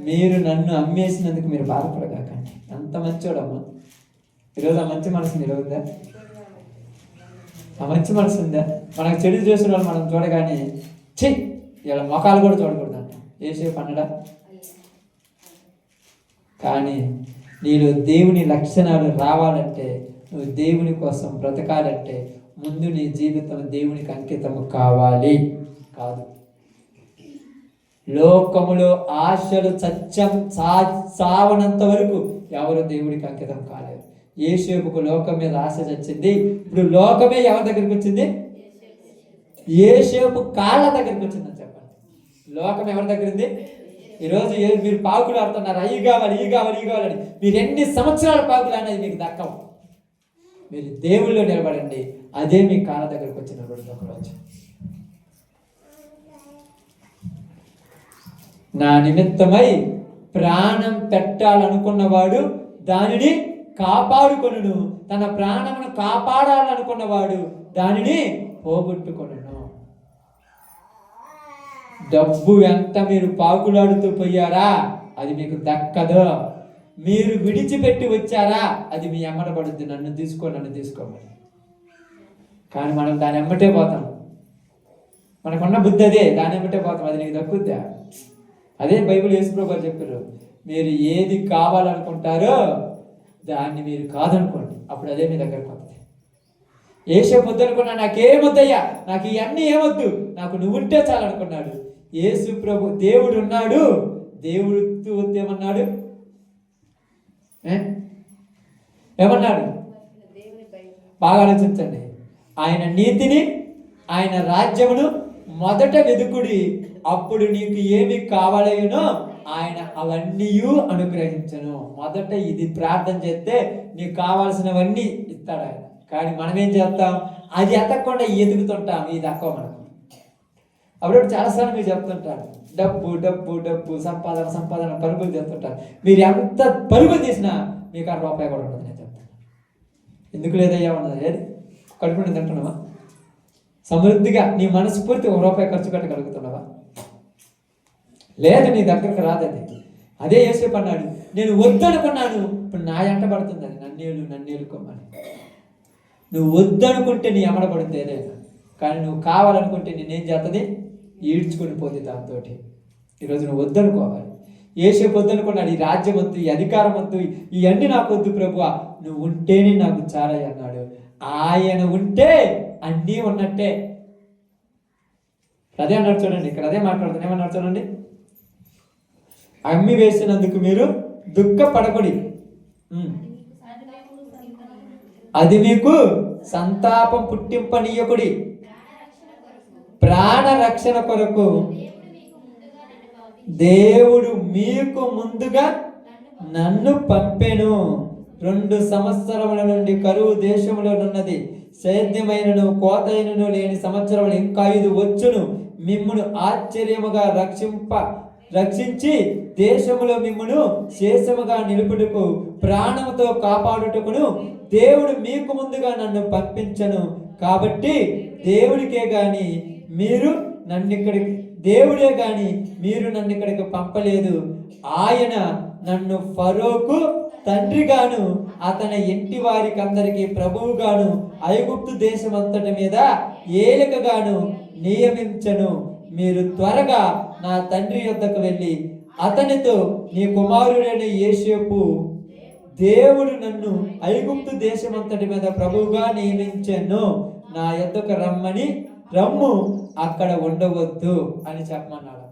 మీరు నన్ను అమ్మేసినందుకు మీరు బాధపడగాకండి. అంత మంచోడమ్మా. ఈరోజు ఆ మంచి మనసు నిలవద్దా? ఆ మంచి మనసు ఉందా? మనకు చెడు చేసిన వాళ్ళు మనం చూడగానే చెయ్యి ఇలా మొఖాలు కూడా చూడకూడదు అంట యోసేపు అన్నడా? కానీ నీలో దేవుని లక్షణాలు రావాలంటే, నువ్వు దేవుని కోసం బ్రతకాలంటే ముందు నీ జీవితం దేవునికి అంకితం కావాలి. కాదు లోకములో ఆశలు సత్యం సావనంత వరకు ఎవరు దేవుడికి అంకితం కాలేరు. యోసేపుకు లోకం మీద ఆశ చచ్చింది. ఇప్పుడు లోకమే ఎవరి దగ్గరికి వచ్చింది? యోసేపు కాళ్ళ దగ్గరికి వచ్చిందని చెప్పండి. లోకం ఎవరి దగ్గర ఉంది? ఈరోజు మీరు పాకులు ఆడుతున్నారు, అయ్యి కావాలి ఈ కావాలి ఈ కావాలని. మీరు ఎన్ని సంవత్సరాల పాకులు అనేది మీకు దక్కవు. మీరు దేవుళ్ళో నిలబడండి, అదే మీ కాళ్ళ దగ్గరికి వచ్చిన ఒకరోజు. నా నిమిత్తమై ప్రాణం పెట్టాలనుకున్నవాడు దానిని కాపాడుకొనును, తన ప్రాణమును కాపాడాలనుకున్నవాడు దానిని పోగొట్టుకొనును. డబ్బు వెంట మీరు పాకులాడుతూ పోయారా, అది మీకు దక్కదు. మీరు విడిచిపెట్టి వచ్చారా, అది మీ ఎమ్మట పడుద్ది. నన్ను తీసుకోమని. కానీ మనం దాని ఎమ్మటే పోతాం. మనకున్న బుద్ధి అదే, దాని ఎమ్మటే పోతాం. అది నీకు దక్కుద్దా? అదే బైబిల్ యేసుప్రభు గారు చెప్పారు, మీరు ఏది కావాలనుకుంటారో దాన్ని మీరు కాదనుకోండి, అప్పుడు అదే మీ దగ్గరకు వస్తుంది. యేసేపు వద్దనుకున్నా, నాకేమొద్దయ్యా, నాకు ఇవన్నీ ఏమొద్దు, నాకు నువ్వుంటే చాలనుకున్నాడు. యేసు ప్రభు దేవుడు ఉన్నాడు, దేవుడు వద్దేమన్నాడు, ఏమన్నాడు? బాగా ఆలోచించండి. ఆయన నీతిని, ఆయన రాజ్యమును మొదట వెదుకుడి, అప్పుడు నీకు ఏమి కావాలనో ఆయన అవన్నీ అనుగ్రహించను. మొదట ఇది ప్రార్థన చేస్తే నీకు కావాల్సినవన్నీ ఇస్తాడు ఆయన. కానీ మనం ఏం చేస్తాం, అది ఎతకకుండా ఎదుగుతుంటాం. ఇది తక్కువ మనకు. అప్పుడు చాలాసార్లు మీరు చెప్తుంటారు, డబ్బు డబ్బు డబ్బు, సంపాదన పరుగులు చేస్తుంటారు. మీరు ఎంత పరుగులు తీసినా మీకు ఆ రూపాయి కూడా ఉండదు. నేను చెప్తాను, ఎందుకు లేదయ్యా ఉన్నది, లేదు కడుపుని తింటున్నావా? సమృద్ధిగా నీ మనస్ఫూర్తి ₹1 ఖర్చు పెట్టగలుగుతున్నావా? లేదు, నీ దగ్గరకు రాదది. అదే యేసేపు అన్నాడు, నేను వద్దనుకున్నాను, ఇప్పుడు నా ఎంట పడుతుంది అది, నన్నేలుకోమని. నువ్వు వద్దనుకుంటే నీ ఎమ్మడ పడుతుంది ఏదైనా, కానీ నువ్వు కావాలనుకుంటే నేనేం చేస్తుంది, ఈడ్చుకొని పోతే దాంతో. ఈరోజు నువ్వు వద్దనుకోవాలి. యేసేపు వద్దనుకున్నాడు, ఈ రాజ్యం వద్దు, ఈ అధికారం వద్దు, ఇవన్నీ నాకు వద్దు ప్రభువా, నువ్వు ఉంటేనే నాకు చాలయ్య అన్నాడు. ఆయన ఉంటే అన్నీ ఉన్నట్టే. అదే అన్నాడు చూడండి, ఇక్కడ అదే మాట్లాడుతాను. ఏమన్నాడు చూడండి, అమ్మి వేసినందుకు మీరు దుఃఖపడకుడి, అది మీకు సంతాపం పుట్టింపనీయకుడి, ప్రాణ రక్షణ కొరకు దేవుడు మీకు ముందుగా నన్ను పంపెను. 2 సంవత్సరముల నుండి కరువు దేశంలో ఉన్నది, సేద్యమైనను కోతైనను లేని సంవత్సరములు ఇంకా 5 వచ్చును. మిమ్మును ఆశ్చర్యముగా రక్షించి దేశములో మిమ్మును శేషముగా నిలుపుటకు ప్రాణముతో కాపాడుటకును దేవుడు మీకు ముందుగా నన్ను పంపించను. కాబట్టి దేవుడే గాని మీరు నన్ను ఇక్కడికి పంపలేదు. ఆయన నన్ను ఫరోకు తండ్రిగాను అతని ఇంటి వారికి అందరికీ ప్రభువుగాను ఐగుప్తు దేశమంతటి మీద ఏలికగాను నియమించను. మీరు త్వరగా నా తండ్రి యొద్దకు వెళ్ళి అతనితో, నీ కుమారుడైన యేసేపు దేవుడు నన్ను ఐగుప్తు దేశమంతటి మీద ప్రభువుగా నియమించెను, నా యొద్దకు రమ్ము, అక్కడ ఉండవద్దు అని చెప్పమన్నాడు.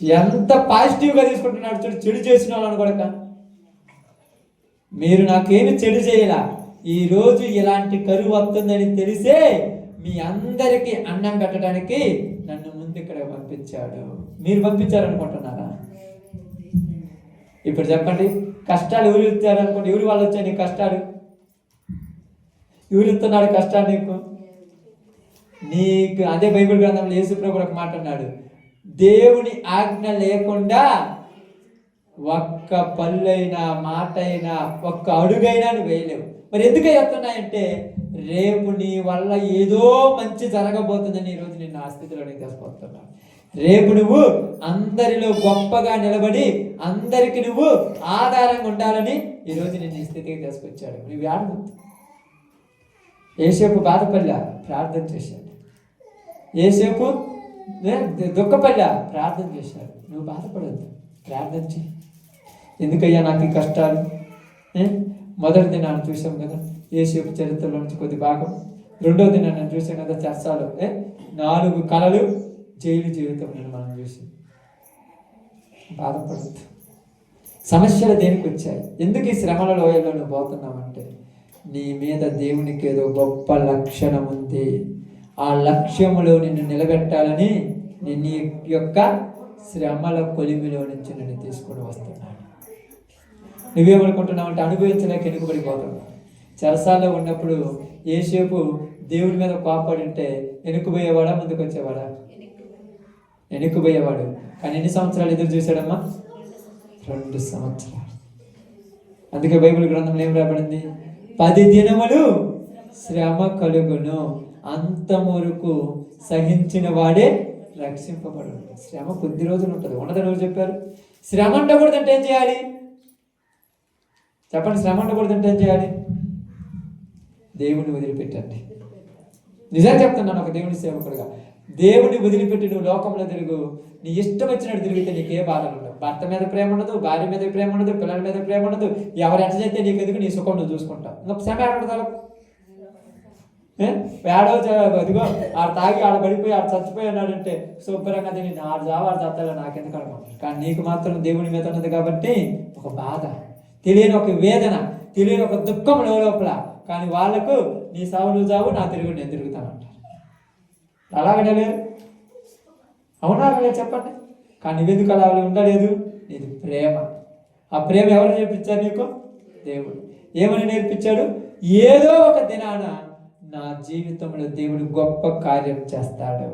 ఎంత పాజిటివ్గా తీసుకుంటున్నాడు చూడు. చెడు చేసిన వాళ్ళని కూడా, మీరు నాకేమి చెడు చేయలా, ఈరోజు ఇలాంటి కరువు వస్తుందని తెలిసే మీ అందరికీ అన్నం పెట్టడానికి నన్ను ముందు ఇక్కడ పంపించాడు. మీరు పంపించారనుకుంటున్నారా? ఇప్పుడు చెప్పండి, కష్టాలు ఎవరు ఇచ్చారనుకోండి, ఎవరి వాళ్ళు వచ్చాయి నీకు కష్టాలు? ఎవరు ఇస్తున్నాడు కష్టాలు నీకు? అదే బైబిల్ గ్రంథంలో యేసు ప్రభు ఒక మాట అన్నాడు, దేవుని ఆజ్ఞ లేకుండా ఒక్క పల్లైనా మాటైనా ఒక్క అడుగైనా నువ్వు వేయలేవు. మరి ఎందుకు చెప్తున్నాయంటే, రేపు నీ వల్ల ఏదో మంచి జరగబోతుందని ఈరోజు నిన్ను ఆ స్థితిలోకి తీసుకొస్తున్నాను. రేపు నువ్వు అందరిలో గొప్పగా నిలబడి అందరికి నువ్వు ఆధారంగా ఉండాలని ఈరోజు నిన్ను ఈ స్థితికి తీసుకొచ్చాడు. నువ్వు ఆడవద్దు. యేసేపు బాధపల్లా, ప్రార్థన చేశాడు. యేసేపు దుఃఖపల్లా, ప్రార్థన చేశాడు. నువ్వు బాధపడద్దు, ప్రార్థన చేయి. ఎందుకయ్యా నాకు ఈ కష్టాలు? మొదటి దినాన్ని చూసాం కదా యేసేపు చరిత్రలో నుంచి కొద్ది భాగం. 2వ దినాన్ని చూసాం కదా చర్చాలో 4 కళలు, జైలు జీవితం మనం చూసి. బాధపడద్దు. సమస్యలు దేనికి వచ్చాయి? ఎందుకు ఈ శ్రమల లోయల్లో నువ్వు పోతున్నావంటే, నీ మీద దేవునికి ఏదో గొప్ప లక్షణం ఉంది. ఆ లక్ష్యములో నిన్ను నిలబెట్టాలని నిన్ను యొక్క శ్రమల కొలిమిలో నుంచి నిన్ను తీసుకొని వస్తున్నాడు. నువ్వేమనుకుంటున్నావు అంటే, అనుభవించలేక వెనుకబడిపోతున్నావు. చెరసాల్లో ఉన్నప్పుడు యేసేపు దేవుడి మీద కోపడి ఉంటే వెనుకబోయేవాడా, ముందుకు వచ్చేవాడా? వెనుకబోయేవాడు. కానీ ఎన్ని సంవత్సరాలు ఎదురు చూశాడమ్మా? 2 సంవత్సరాలు. అందుకే బైబిల్ గ్రంథంలో ఏం రాబడింది? 10 దినములు శ్రమ కలుగును, అంతవరకు సహించిన వాడే రక్షింపబడు. శ్రమ కొద్ది రోజులు ఉంటుంది, ఉండదని ఎవరు చెప్పారు? శ్రమ ఉండకూడదంటే ఏం చేయాలి చెప్పండి? శ్రమ ఉండకూడదంటే ఏం చేయాలి? దేవుని వదిలిపెట్టండి. నిజంగా చెప్తున్నాను, ఒక దేవుని సేవకుడుగా, దేవుని వదిలిపెట్టి నువ్వు లోకంలో తిరుగు. నీ ఇష్టం వచ్చినట్టు తిరిగితే నీకే బాధలు ఉండవు. భర్త మీద ప్రేమ ఉండదు, భార్య మీద ప్రేమ ఉండదు, పిల్లల మీద ప్రేమ ఉండదు. ఎవరు ఎట్ట చేస్తే నీకు ఎదుగు, నీ సుఖం నువ్వు చూసుకుంటావు. ఇంకా శ్రమ ఏడుండదు. వేడో అదిగో ఆడ తాగి ఆడ పడిపోయి ఆడ చచ్చిపోయి అన్నాడంటే శుభ్రంగా తిని ఆడ జావ ఆడ చస్తాగా నాకెందుకు అనుకుంటాను. కానీ నీకు మాత్రం దేవుని మీద ఉన్నది కాబట్టి ఒక బాధ, తెలియని ఒక వేదన, తెలియని ఒక దుఃఖం లోపల. కానీ వాళ్ళకు నీ సావు నువ్వు చావు, నా తిరుగు నేను తిరుగుతానంటారు. అలాగనే లేరు? అవునా లేదు చెప్పండి? కానీ నువ్వెందుకు అలా ఉండలేదు? ఇది ప్రేమ. ఆ ప్రేమ ఎవరు నేర్పించారు నీకు? దేవుడు. ఏమని నేర్పించాడు? ఏదో ఒక దినాన నా జీవితంలో దేవుడు గొప్ప కార్యం చేస్తాడు,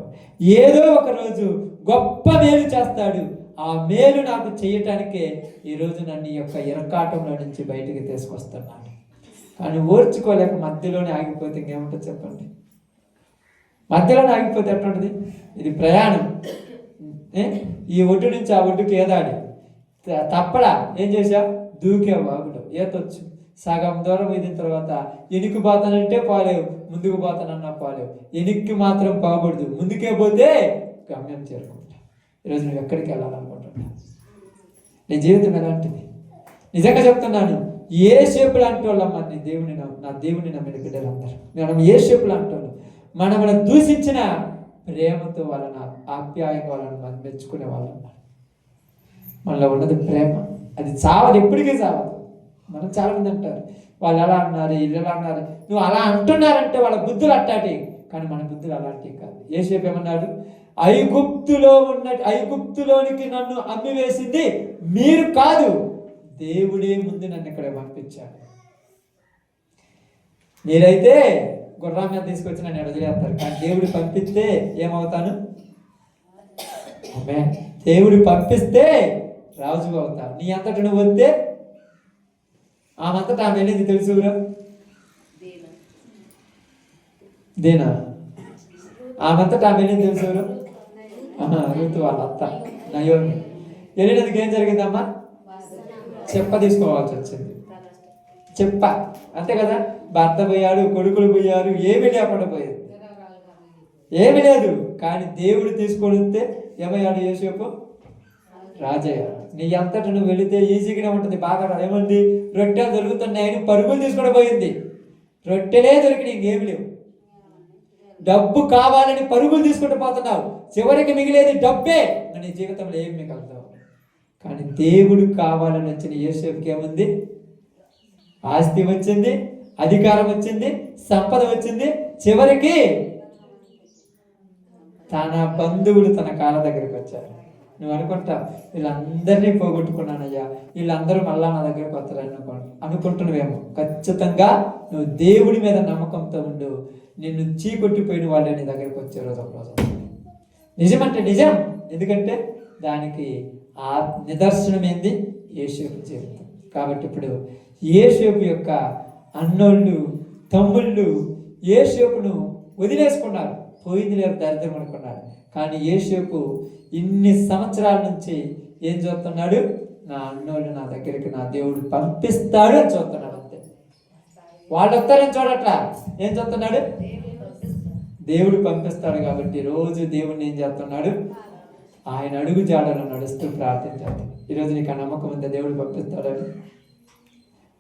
ఏదో ఒక రోజు గొప్ప మేలు చేస్తాడు. ఆ మేలు నాకు చేయటానికే ఈరోజు నన్ను ఈ యొక్క ఇరకాటంలో నుంచి బయటికి తీసుకొస్తున్నాను. కానీ ఓర్చుకోలేక మధ్యలోనే ఆగిపోతే ఇంకేముంటుంది చెప్పండి? మధ్యలోనే ఆగిపోతే ఎట్లుంటుంది? ఇది ప్రయాణం. ఈ ఒడ్డు నుంచి ఆ ఒడ్డుకి ఏదాడి తప్పడా ఏం చేసా? దూకే వాగుడు ఈతొచ్చు. సగం దూరం ఎదిన తర్వాత ఎనికి పోతానంటే పోలేవు, ముందుకు పోతానన్నా పోలేవు. ఎనికి మాత్రం పోకూడదు, ముందుకే పోతే గమ్యం చేరుకుంటా. ఈరోజు నువ్వు ఎక్కడికి వెళ్ళాలనుకుంటున్నా? నీ జీవితం ఎలాంటిది? నిజంగా చెప్తున్నాను, ఏ షేపు లాంటి వాళ్ళమ్మా నీ దేవుని నా దేవుని నమ్మిన బిడ్డలందరూ. మనం ఏ షేపు లాంటి వాళ్ళు? మనం దూషించిన ప్రేమతో వాళ్ళని ఆప్యాయంగా వాళ్ళని మనం మెచ్చుకునే వాళ్ళు. మనలో ఉన్నది ప్రేమ. అది చావదు, ఎప్పటికీ చావదు. మనం చాలా మంది అంటారు వాళ్ళు ఎలా అన్నారు, వీళ్ళు ఎలా అన్నారు. నువ్వు అలా అంటున్నారంటే వాళ్ళ బుద్ధులు అట్టాటి, కానీ మన బుద్ధులు అలాంటివి కాదు. యేసేపు ఏమన్నాడు? ఐగుప్తులోనికి నన్ను అమ్మి వేసింది మీరు కాదు, దేవుడే ముందు నన్ను ఇక్కడ పంపించాడు. మీరైతే గుర్రం మీద తీసుకొచ్చి నన్ను వదిలేస్తారు, కానీ దేవుడు పంపిస్తే ఏమవుతాను? దేవుడు పంపిస్తే రాజు అవుతావు. నీ అంతటి నువ్వు వస్తే ఆమంతటా ఆమె వెళ్ళేది తెలుసురా? దేనా? ఆమంతటా ఆమె వెళ్ళేది తెలుసురా? రూతు వాళ్ళ అత్త నయోమి వెళ్ళినందుకు ఏం జరిగిందమ్మా? చెప్ప తీసుకోవాల్సి వచ్చింది. చెప్ప అంతే కదా. భర్త పోయాడు, కొడుకులు పోయారు, ఏమీ లేకుండా పోయేది, ఏమీ లేదు. కానీ దేవుడు తీసుకొని వస్తే ఏమయ్యాడు? యేసేపు రాజయ్య. నీ అంతటా నువ్వు వెళితే ఈజీగానే ఉంటుంది. బాగా ఏమంది? రొట్టెలు దొరుకుతున్నాయని పరుగులు తీసుకొని పోయింది. రొట్టెలే దొరికి ఇంకేమి లేవు. డబ్బు కావాలని పరుగులు తీసుకుంటూ పోతున్నావు, చివరికి మిగిలేది డబ్బే. నీ జీవితంలో ఏమి మిగలుతావు? కానీ దేవుడు కావాలని వచ్చిన యేసేపుకి ఏముంది? ఆస్తి వచ్చింది, అధికారం వచ్చింది, సంపద వచ్చింది. చివరికి తన బంధువులు తన కాళ్ళ దగ్గరికి వచ్చారు. నువ్వు అనుకుంటావు వీళ్ళందరినీ పోగొట్టుకున్నానయ్యా, వీళ్ళందరూ మళ్ళా నా దగ్గరకు వస్తారని అనుకుంటున్నావేమో. ఖచ్చితంగా నువ్వు దేవుడి మీద నమ్మకంతో ఉండు. నిన్ను చీకొట్టిపోయిన వాళ్ళే నీ దగ్గరికి వచ్చే రోజు ఒక రోజు. నిజమంటే నిజం. ఎందుకంటే దానికి ఆ నిదర్శనం ఏంది? యేసేపు జీవితం. కాబట్టి ఇప్పుడు యేసేపు యొక్క అన్నోళ్ళు తమ్ముళ్ళు యేసేపును వదిలేసుకున్నారు. పోయింది లేదు, దరిద్రం అనుకున్నారు. కానీ యేసేపు ఇన్ని సంవత్సరాల నుంచి ఏం చూస్తున్నాడు? నా అన్నోళ్ళు నా దగ్గరికి నా దేవుడు పంపిస్తాడు అని చూస్తున్నాడు. అంతే. వాళ్ళు వస్తారని చూడట్లా, ఏం చూస్తున్నాడు? దేవుడు పంపిస్తాడు. కాబట్టి రోజు దేవుడిని ఏం చేస్తున్నాడు? ఆయన అడుగు జాడలో నడుస్తూ ప్రార్థించాలి. ఈరోజు నీకు ఆ నమ్మకం ఉందా? దేవుడు పంపిస్తాడని?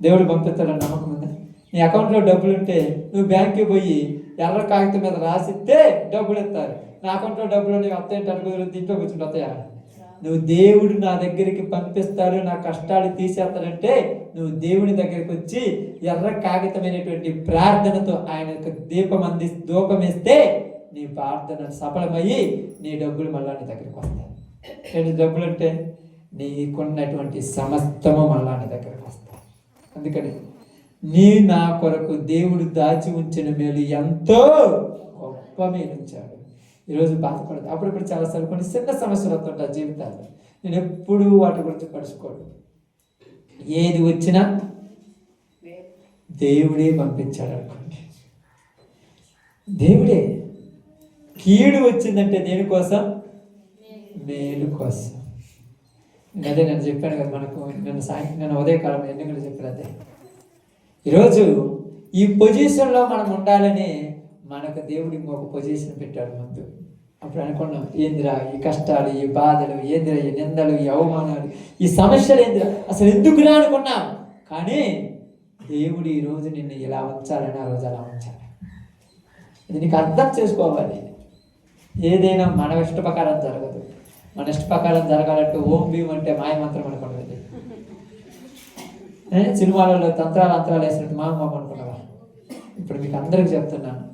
దేవుడు పంపిస్తాడని నమ్మకం ఉందా? నీ అకౌంట్లో డబ్బులు ఉంటే నువ్వు బ్యాంక్కి పోయి ఎర్ర కాగితం మీద రాసిస్తే డబ్బులు ఇస్తారు. నా అకౌంట్లో డబ్బులు వస్తాయంటే అనుకో, దీంట్లో కూర్చుంటే వస్తాయా? నువ్వు దేవుడు నా దగ్గరికి పంపిస్తాడు, నా కష్టాలు తీసేస్తాడంటే నువ్వు దేవుని దగ్గరికి వచ్చి ఎర్ర కాగితమైనటువంటి ప్రార్థనతో ఆయనకు ధూపం వేస్తే నీ ప్రార్థన సఫలమయ్యి నీ డబ్బులు మళ్ళా నీ దగ్గరికి వస్తాయి. ఏంటి డబ్బులు అంటే? నీకున్నటువంటి సమస్తము మళ్ళా నీ దగ్గరికి వస్తాయి. అందుకని నా కొరకు దేవుడు దాచి ఉంచిన మేలు ఎంతో గొప్ప మేలు ఉంచాడు. ఈరోజు బాధపడదు. అప్పుడప్పుడు చాలాసార్లు కొన్ని చిన్న సమస్యలు వస్తుంటాయి జీవితాల్లో. నేను ఎప్పుడూ వాటి గురించి పడుచుకోడు. ఏది వచ్చినా దేవుడే పంపించాడు అనుకోండి. దేవుడే. కీడు వచ్చిందంటే దేనికోసం? మేలు కోసం. అదే నేను చెప్పాను కదా, మనకు నేను ఉదయకాలం ఎన్నికలు చెప్పాను అదే. ఈరోజు ఈ పొజిషన్లో మనం ఉండాలని మనకు దేవుడు ఇంకొక పొజిషన్ పెట్టాడు ముందు. అప్పుడు అనుకున్నాం, ఏందిరా ఈ కష్టాలు, ఈ బాధలు, ఏందిరా ఈ నిందలు, ఈ అవమానాలు, ఈ సమస్యలు ఏందిరా, అసలు ఎందుకురా అనుకున్నాం. కానీ దేవుడు ఈరోజు నిన్ను ఇలా ఉంచాలని ఆ రోజు అలా ఉంచాలి. ఇది నీకు అర్థం చేసుకోవాలి. ఏదైనా మన ఇష్ట ప్రకారం జరగదు. మన ఇష్ట ప్రకారం జరగాలంటే ఓం భీమ్ అంటే మాయమంత్రం అనుకున్నది. సినిమాలలో అంతరాలు వేసినట్టు మామ అనుకున్నావా? ఇప్పుడు మీకు అందరికి చెప్తున్నాను,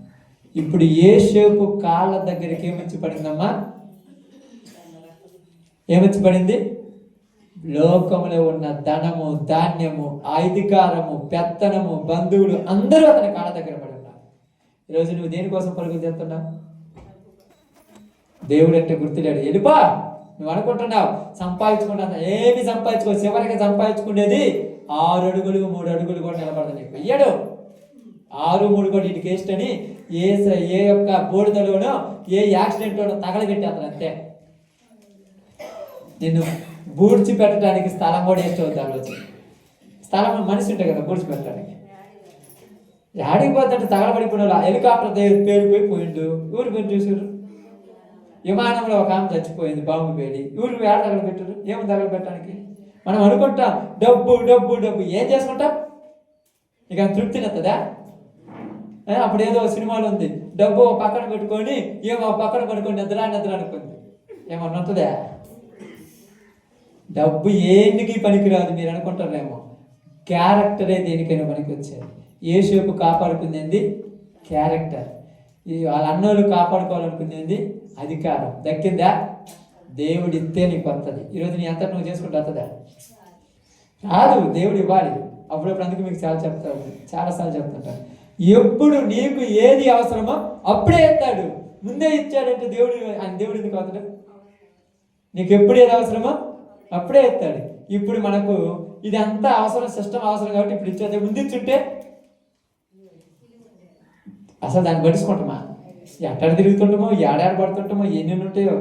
ఇప్పుడు యేసేపు కాళ్ళ దగ్గరికి ఏమొచ్చి పడిందమ్మా? ఏమొచ్చి పడింది? లోకములో ఉన్న ధనము, ధాన్యము, అధికారము, పెత్తనము, బంధువులు అందరూ అతని కాళ్ళ దగ్గర పడి ఉన్నారు. ఈరోజు నువ్వు దేనికోసం పరుగులు చేస్తున్నావు? దేవుడు అంటే గుర్తులేడు. వెళ్ళిపా, నువ్వు అనుకుంటున్నావు సంపాదించుకున్నా, ఏమి సంపాదించుకో, చివరికి సంపాదించుకునేది 6 అడుగులు 3 అడుగులు కూడా నిలబడదని చెప్పి అయ్యాడు. 6, 3 కూడా ఇటు కేస్ట్ అని ఏ యొక్క బోడిదలోనో ఏ యాక్సిడెంట్లోనో తగలబెట్టి అతను అంతే. నిన్ను బూడ్చి పెట్టడానికి స్థలం కూడా వేస్ట్ అవుతుంది. ఆ రోజు స్థలం మనిషి ఉంటాయి కదా బూడ్చి పెట్టడానికి. ఆడికి పోతుంటే తగలబడిపోయిన హెలికాప్టర్ పేరుపోయిండు. ఊరి పేరు చూసారు. విమానంలో ఒక ఆమె చచ్చిపోయింది బాంబు పేలి. ఊరికి ఏడ తగలబెట్టారు? ఏమి తగలబెట్టడానికి? మనం అనుకుంటాం డబ్బు డబ్బు డబ్బు. ఏం చేసుకుంటాం? ఇక తృప్తి నెత్తదా? అప్పుడు ఏదో సినిమాలో ఉంది, డబ్బు పక్కన పెట్టుకొని ఏమో పక్కన పడుకొని నిద్ర అనుకుంది. ఏమన్నా ఉంటుందా? డబ్బు ఏంటికి పనికిరాదు మీరు అనుకుంటారేమో. క్యారెక్టరే దేనికైనా పనికి వచ్చేది. యేసేపు కాపాడుకుంది క్యారెక్టర్. వాళ్ళ అన్నోళ్ళు కాపాడుకోవాలనుకుంది అధికారం. దక్కిందా? దేవుడు ఇస్తే నీకు వస్తుంది. ఈరోజు నీ అంతా నువ్వు చేసుకుంటూ వస్తుందా? కాదు, దేవుడు ఇవ్వాలి. అప్పుడప్పుడు అందుకు మీకు చాలాసార్లు చెప్తుంటాను, ఎప్పుడు నీకు ఏది అవసరమో అప్పుడే ఇస్తాడు. ముందే ఇచ్చాడంటే దేవుడు ఎందుకు అవుతాడు? నీకు ఎప్పుడు ఏది అవసరమో అప్పుడే ఇస్తాడు. ఇప్పుడు మనకు ఇది అంతా అవసరం, సిస్టమ్ అవసరం కాబట్టి ఇప్పుడు ఇచ్చేది. ముందు ఇచ్చుంటే అసలు దాన్ని పట్టించుకుంటామా? ఎక్కడ తిరుగుతుంటామో, ఏడాడు పడుతుంటామో, ఎన్ని ఉంటాయో.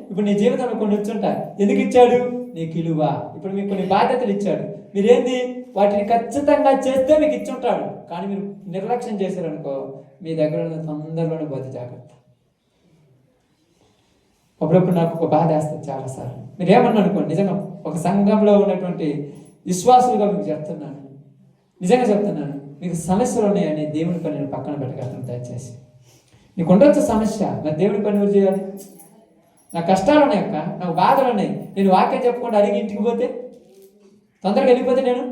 ఇప్పుడు నీ జీవితంలో కొన్ని వచ్చుంటా. ఎందుకు ఇచ్చాడు? నీకు ఇలువ. ఇప్పుడు మీకు కొన్ని బాధ్యతలు ఇచ్చాడు. మీరేంది వాటిని ఖచ్చితంగా చేస్తే మీకు ఇచ్చుంటాడు. కానీ మీరు నిర్లక్ష్యం చేశారనుకో, మీ దగ్గర ఉన్న తొందరలోనే పోతే జాగ్రత్త. అప్పుడప్పుడు నాకు ఒక బాధ వేస్తుంది చాలాసార్లు. మీరు ఏమన్నా అనుకోండి, నిజంగా ఒక సంఘంలో ఉన్నటువంటి విశ్వాసులుగా మీకు చెప్తున్నాను, నిజంగా చెప్తున్నాను, మీకు సమస్యలు ఉన్నాయని దేవుని పని నేను పక్కన పెట్టగలను. దయచేసి నీకు ఉండొచ్చు సమస్య, మరి దేవుని పని ఎవరు చేయాలి? నా కష్టాలు ఉన్నాయి అక్క, నాకు బాధలు ఉన్నాయి, నేను వాక్యం చెప్పకుండా అడిగి ఇంటికి పోతే, తొందరగా వెళ్ళిపోతే నేను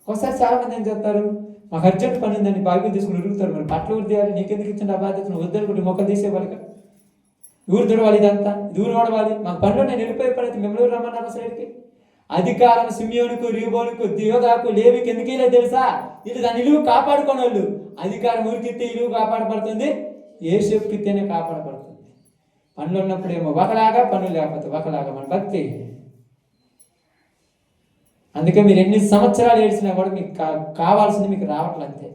ఒకసారి చాలా మంది ఏం చెప్తారు, మాకు అర్జెంట్ పని ఉందని బైబిల్ తీసుకుని ఉరుగుతారు. మరి బట్టలు ఊరు తీయాలి, నీకెందుకు ఇచ్చిన ఆ బాధ్యత? నువ్వు వద్దనుకుంటే మొక్కలు తీసేవాళ్ళక ఊరు తుడవాలి, ఇదంతా ఇది ఊరు వాడవాలి. మాకు పనిలో నేను వెళ్ళిపోయే పని అయితే మిమ్మల్ని రమ్మన్నారు సైడ్కి. అధికారం సిమియోనుకు, రీబోనుకు, దియోదాకు, లేవికి ఎందుకు ఇలా తెలుసా? ఇది దాని ఇలువ కాపాడుకోని వాళ్ళు. అధికారం ఊరికిస్తే ఇలువ కాపాడబడుతుంది, యేసేపుకిస్తేనే కాపాడబడుతుంది. పనులు ఉన్నప్పుడు ఏమో ఒకలాగా, పనులు లేకపోతే ఒకలాగా. మన భక్తి. అందుకే మీరు ఎన్ని సంవత్సరాలు ఏడ్చినా కూడా మీకు కావాల్సింది మీకు రావట్లేదు అంతే.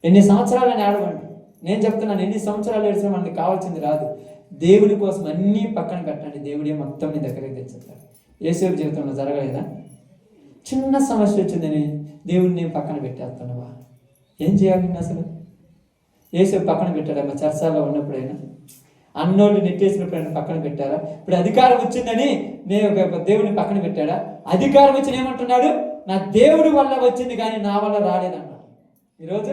ఎన్ని సంవత్సరాలని ఆడవండి, నేను చెప్తున్నాను, ఎన్ని సంవత్సరాలు ఏడ్చినా మనకి కావాల్సింది రాదు. దేవుడి కోసం అన్నీ పక్కన పెట్టండి, దేవుడే మొత్తం మీ దగ్గరికి తెచ్చేస్తారు. యేసేపు జీవితంలో జరగలేదా? చిన్న సమస్య వచ్చిందని దేవుడిని పక్కన పెట్టేస్తున్నావా? ఏం చేయాలి అసలు? యేసేపు పక్కన పెట్టాడమ్మా. చర్చాలో ఉన్నప్పుడైనా, అన్నోళ్ళు నెట్టేసినప్పుడు పక్కన పెట్టారా? ఇప్పుడు అధికారం వచ్చిందని నేను దేవుడిని పక్కన పెట్టాడా? అధికారం వచ్చి ఏమంటున్నాడు? నా దేవుడి వల్ల వచ్చింది కానీ నా వల్ల రాలేదన్నాడు. ఈరోజు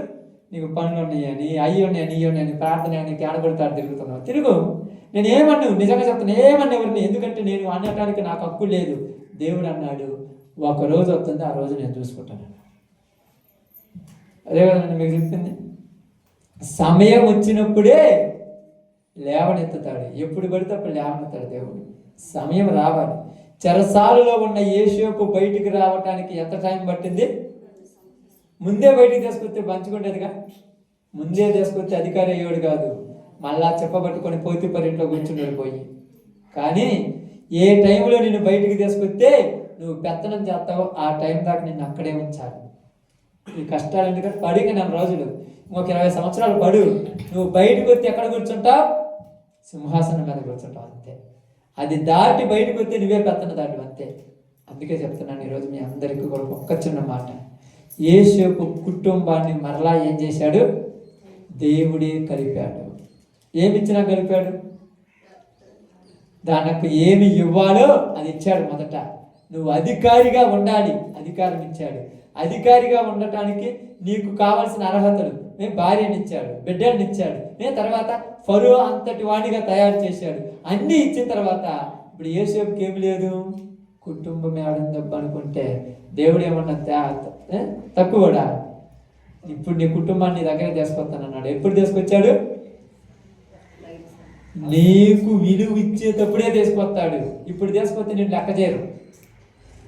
నీకు పనులు ఉన్నాయని, అయ్యి ఉన్నాయని, ఇవి ఉన్నాయని, ప్రార్థన అని కేడబడతాడు తిరుగుతున్నావు. తిరుగు. నేను ఏమన్నావు? నిజంగా చెప్తాను, ఏమన్నా ఎవరిని, ఎందుకంటే నేను అనటానికి నాకు హక్కు లేదు. దేవుడు అన్నాడు, ఒక రోజు వస్తుంది, ఆ రోజు నేను చూసుకుంటాను. అదే కదా నేను మీకు చెప్పింది. సమయం వచ్చినప్పుడే లేవనెత్తుతాడు. ఎప్పుడు పడితే అప్పుడు లేవనెత్తాడు దేవుడు. సమయం రావాలి. చెరసాలలో ఉన్న యేసేపు బయటికి రావటానికి ఎంత టైం పట్టింది? ముందే బయటికి తీసుకొస్తే పంచుకుంటేదిగా. ముందే తీసుకొస్తే అధికారి అయ్యేవాడు కాదు, మళ్ళా చెప్పబట్టుకొని పోతిఫర్ ఇంట్లో కూర్చున్నాడు పోయి. కానీ ఏ టైంలో నిన్ను బయటికి తీసుకొస్తే నువ్వు పెత్తనం చేస్తావో ఆ టైం దాకా నిన్ను అక్కడే ఉంచాలి. ఈ కష్టాలు ఎందుకంటే పడికి 4 రోజులు, ఇంకొక 20 సంవత్సరాలు పడు, నువ్వు బయటకు వస్తే ఎక్కడ కూర్చుంటావు? సింహాసనం మీద కూర్చుంటావు అంతే. అది దాటి బయటకు వస్తే నువ్వే పెత్తన దాటి అంతే. అందుకే చెప్తున్నాను ఈరోజు మీ అందరికీ కూడా ఒక్క చిన్న మాట. యేసేపు కుటుంబాన్ని మరలా ఏం చేశాడు? దేవుడే కలిపాడు. ఏమిచ్చినా కలిపాడు. దానికి ఏమి ఇవ్వాలో అది ఇచ్చాడు. మొదట నువ్వు అధికారిగా ఉండాలి, అధికారం ఇచ్చాడు. అధికారిగా ఉండటానికి నీకు కావాల్సిన అర్హతలు, భార్యని ఇచ్చాడు, బిడ్డల్ని ఇచ్చాడు, తర్వాత ఫరో అంతటి వాడిగా తయారు చేశాడు. అన్నీ ఇచ్చిన తర్వాత ఇప్పుడు యేసేపుకి ఏమి లేదు, కుటుంబం ఏడందబ్బ అనుకుంటే దేవుడు ఏమన్నా తక్కువడా? ఇప్పుడు నీ కుటుంబాన్ని దగ్గర తీసుకొస్తానన్నాడు. ఎప్పుడు తీసుకొచ్చాడు? నీకు విలువ ఇచ్చేటప్పుడే తీసుకొస్తాడు. ఇప్పుడు తీసుకొస్తే నేను లెక్క చేయరు.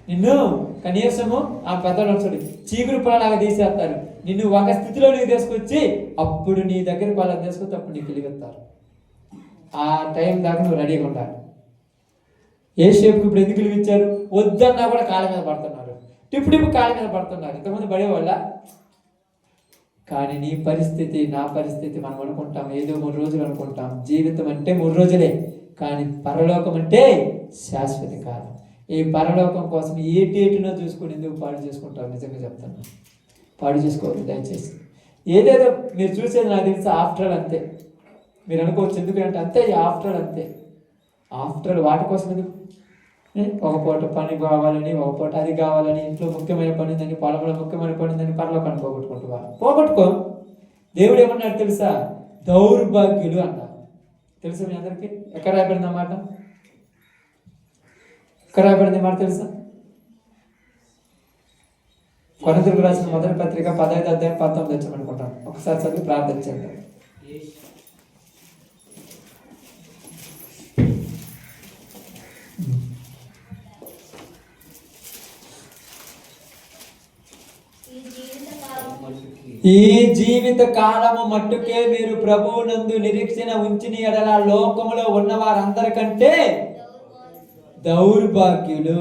నిన్ను కనీసము ఆ పెద్దలు చూడు చీకురు పొలలాగా తీసేస్తారు. నిన్ను ఒక స్థితిలో నీకు తీసుకొచ్చి అప్పుడు నీ దగ్గరకు వాళ్ళని తీసుకొచ్చి అప్పుడు నీకు వెలుగుతారు. ఆ టైం దాకా నువ్వు రెడీగా ఉండాలి. యేసేపుకి ఇప్పుడు ఎందుకు వెలిగించారు? వద్దన్నా కూడా కాళ్ళ మీద పడుతున్నారు, టిప్పు కాళ్ళ మీద పడుతున్నారు. ఇంతకుముందు పడేవాళ్ళ. కానీ నీ పరిస్థితి, నా పరిస్థితి మనం అనుకుంటాం ఏదో 3 రోజులు అనుకుంటాం. జీవితం అంటే 3 రోజులే, కానీ పరలోకం అంటే శాశ్వత కాలం. ఈ పరలోకం కోసం ఏటేటినో చూసుకుని ఎందుకు పాడు చేసుకుంటారు? నిజంగా చెప్తాను, పాడు చేసుకోవద్దు దయచేసి. ఏదేదో మీరు చూసేది నాకు తెలిసి ఆఫ్టర్ ఆల్ అంతే. మీరు అనుకోవచ్చు ఎందుకంటే అంతే, ఆఫ్టర్ ఆల్ అంతే. ఆఫ్టర్ ఆల్ వాటి కోసం ఎందుకు? ఒక పూట పని కావాలని, ఒక పూట అది కావాలని, ఇంట్లో ముఖ్యమైన పని ఉందని, పొలంలో ముఖ్యమైన పని ఉందని పరలోకాన్ని పోగొట్టుకుంటువా? పోగొట్టుకో. దేవుడు ఏమన్నాడు తెలుసా? దౌర్భాగ్యులు అన్నారు. తెలుసా మీ అందరికీ? ఎక్కడ రాయబడింది అన్నమాట? ఎక్కడ రాయబడింది మాట తెలుసా? కొరింథీయులకు రాసిన మొదటి పత్రిక 15వ అధ్యాయం 19 వచ్చాం అనుకుంటాం. ఒకసారి చదివి ప్రార్థన చేద్దాం. ఈ జీవిత కాలము మట్టుకే మీరు ప్రభువునందు నిరీక్షణ ఉంచిన ఎడల లోకములో ఉన్న వారందరికంటే దౌర్భాగ్యులు.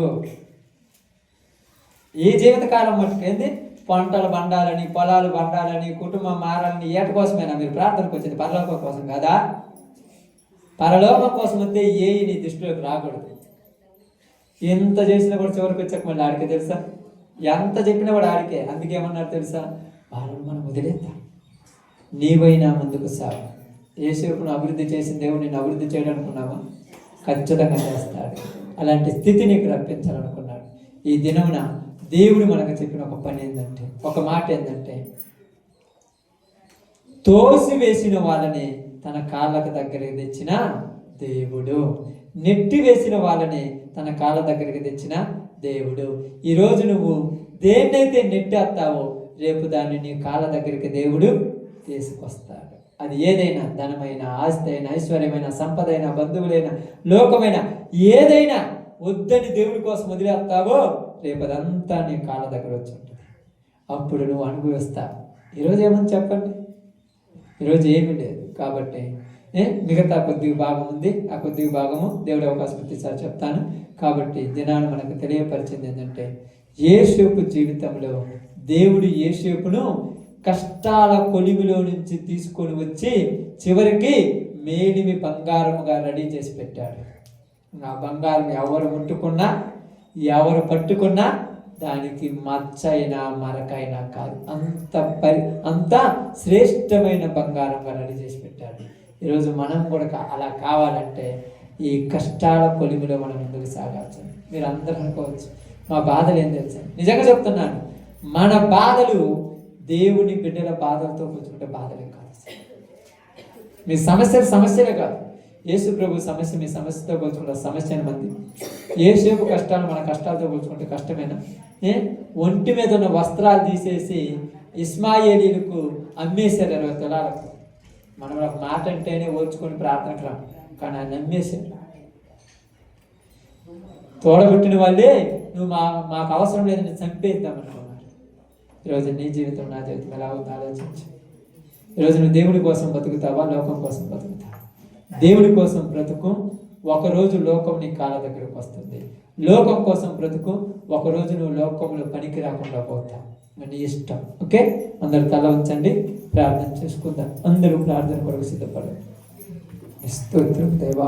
ఈ జీవిత కాలం మట్టుకు ఏంది? పంటలు పండాలని, పొలాలు పండాలని, కుటుంబం మారాలని, ఏట కోసమేనా మీరు ప్రార్థనకు వచ్చింది? పరలోకం కోసం కదా. పరలోకం కోసం వస్తే నీ దృష్టిలోకి రాకూడదు. ఎంత చేసినా కూడా చివరికి వచ్చాక మళ్ళీ ఆడికే తెలుసా? ఎంత చెప్పినా కూడా ఆడికే. అందుకే ఏమన్నారు తెలుసా? వాళ్ళని మనం వదిలేద్దాం, నీవైనా ముందుకు సాగు. యేసేపును అభివృద్ధి చేసిన దేవుడు నేను అభివృద్ధి చేయడానుకున్నావా? ఖచ్చితంగా చేస్తాడు. అలాంటి స్థితి నీకు రప్పించాలనుకున్నాడు. ఈ దినమున దేవుడు మనకు చెప్పిన ఒక పని ఏంటంటే, ఒక మాట ఏంటంటే, తోసివేసిన వాళ్ళని తన కాళ్ళకు దగ్గరికి తెచ్చిన దేవుడు, నెట్టి వేసిన వాళ్ళని తన కాళ్ళ దగ్గరికి తెచ్చిన దేవుడు. ఈరోజు నువ్వు దేన్నైతే నెట్టేస్తావో రేపు దాన్ని నీ కాళ్ళ దగ్గరికి దేవుడు తీసుకొస్తాడు. అది ఏదైనా, ధనమైన, ఆస్తి అయినా, ఐశ్వర్యమైన, సంపద అయినా, బంధువులైన, లోకమైన ఏదైనా వద్దని దేవుడి కోసం వదిలేస్తావో రేపు అదంతా నీ కాళ్ళ దగ్గర వచ్చి ఉంటుంది. అప్పుడు నువ్వు అనుభవిస్తావు. ఈరోజు ఏమని చెప్పండి? ఈరోజు ఏమీ లేదు. కాబట్టి మిగతా కొద్దిగా భాగం ఉంది, ఆ కొద్దిగా భాగము దేవుడి అవకాశం ఇచ్చేసారి చెప్తాను. కాబట్టి దినాన్ని మనకు తెలియపరిచింది ఏంటంటే, యేసేపు జీవితంలో దేవుడు యేసేపును కష్టాల కొలిమిలో నుంచి తీసుకొని వచ్చి చివరికి మేలిమి బంగారముగా రెడీ చేసి పెట్టాడు. ఆ బంగారం ఎవరు ముట్టుకున్నా, ఎవరు పట్టుకున్నా దానికి మచ్చైనా మరకైనా కాదు, అంత శ్రేష్టమైన బంగారంగా రెడీ చేసి పెట్టాడు. ఈరోజు మనం కూడా అలా కావాలంటే ఈ కష్టాల కొలిమిలో మనం ముందుకు సాగాల్సి. మీరు అందరూ అనుకోవచ్చు మా బాధలు ఏం తెలుసు. నిజంగా చెప్తున్నాను, మన బాధలు దేవుని బిడ్డల బాధలతో కూర్చుంటే బాధలే కాదు. మీ సమస్యలే కాదు. యేసు ప్రభు సమస్య మీ సమస్యతో పోల్చుకుంటే సమస్య మంది. యేసేపు కష్టాలు మన కష్టాలతో పోల్చుకుంటే కష్టమేనా? ఒంటి మీద ఉన్న వస్త్రాలు తీసేసి ఇస్మాయేలీలకు అమ్మేశారు 20 తులాలకు. మనం ఒక మాట అంటేనే ఓర్చుకొని ప్రార్థనకు రా, కానీ ఆయన అమ్మేశారు. తోడబుట్టిన వాళ్ళే నువ్వు మాకు అవసరం లేదని చంపేద్దామనుకున్నారు. ఈరోజు నీ జీవితం, నా జీవితం ఎలా ఉందో ఆలోచించు. ఈరోజు నువ్వు దేవుడి కోసం బతుకుతావా, లోకం కోసం బతుకుతావా? దేవుడి కోసం బ్రతుకు, ఒకరోజు లోకం నీ కాళ్ళ దగ్గరకు వస్తుంది. లోకం కోసం బ్రతుకు, ఒకరోజు నువ్వు లోకంలో పనికి రాకుండా పోతావు. నీ ఇష్టం. ఓకే, అందరు తల ఉంచండి, ప్రార్థన చేసుకుందాం. అందరూ ప్రార్థన కొరకు సిద్ధపడండి. స్తోత్రం దేవా.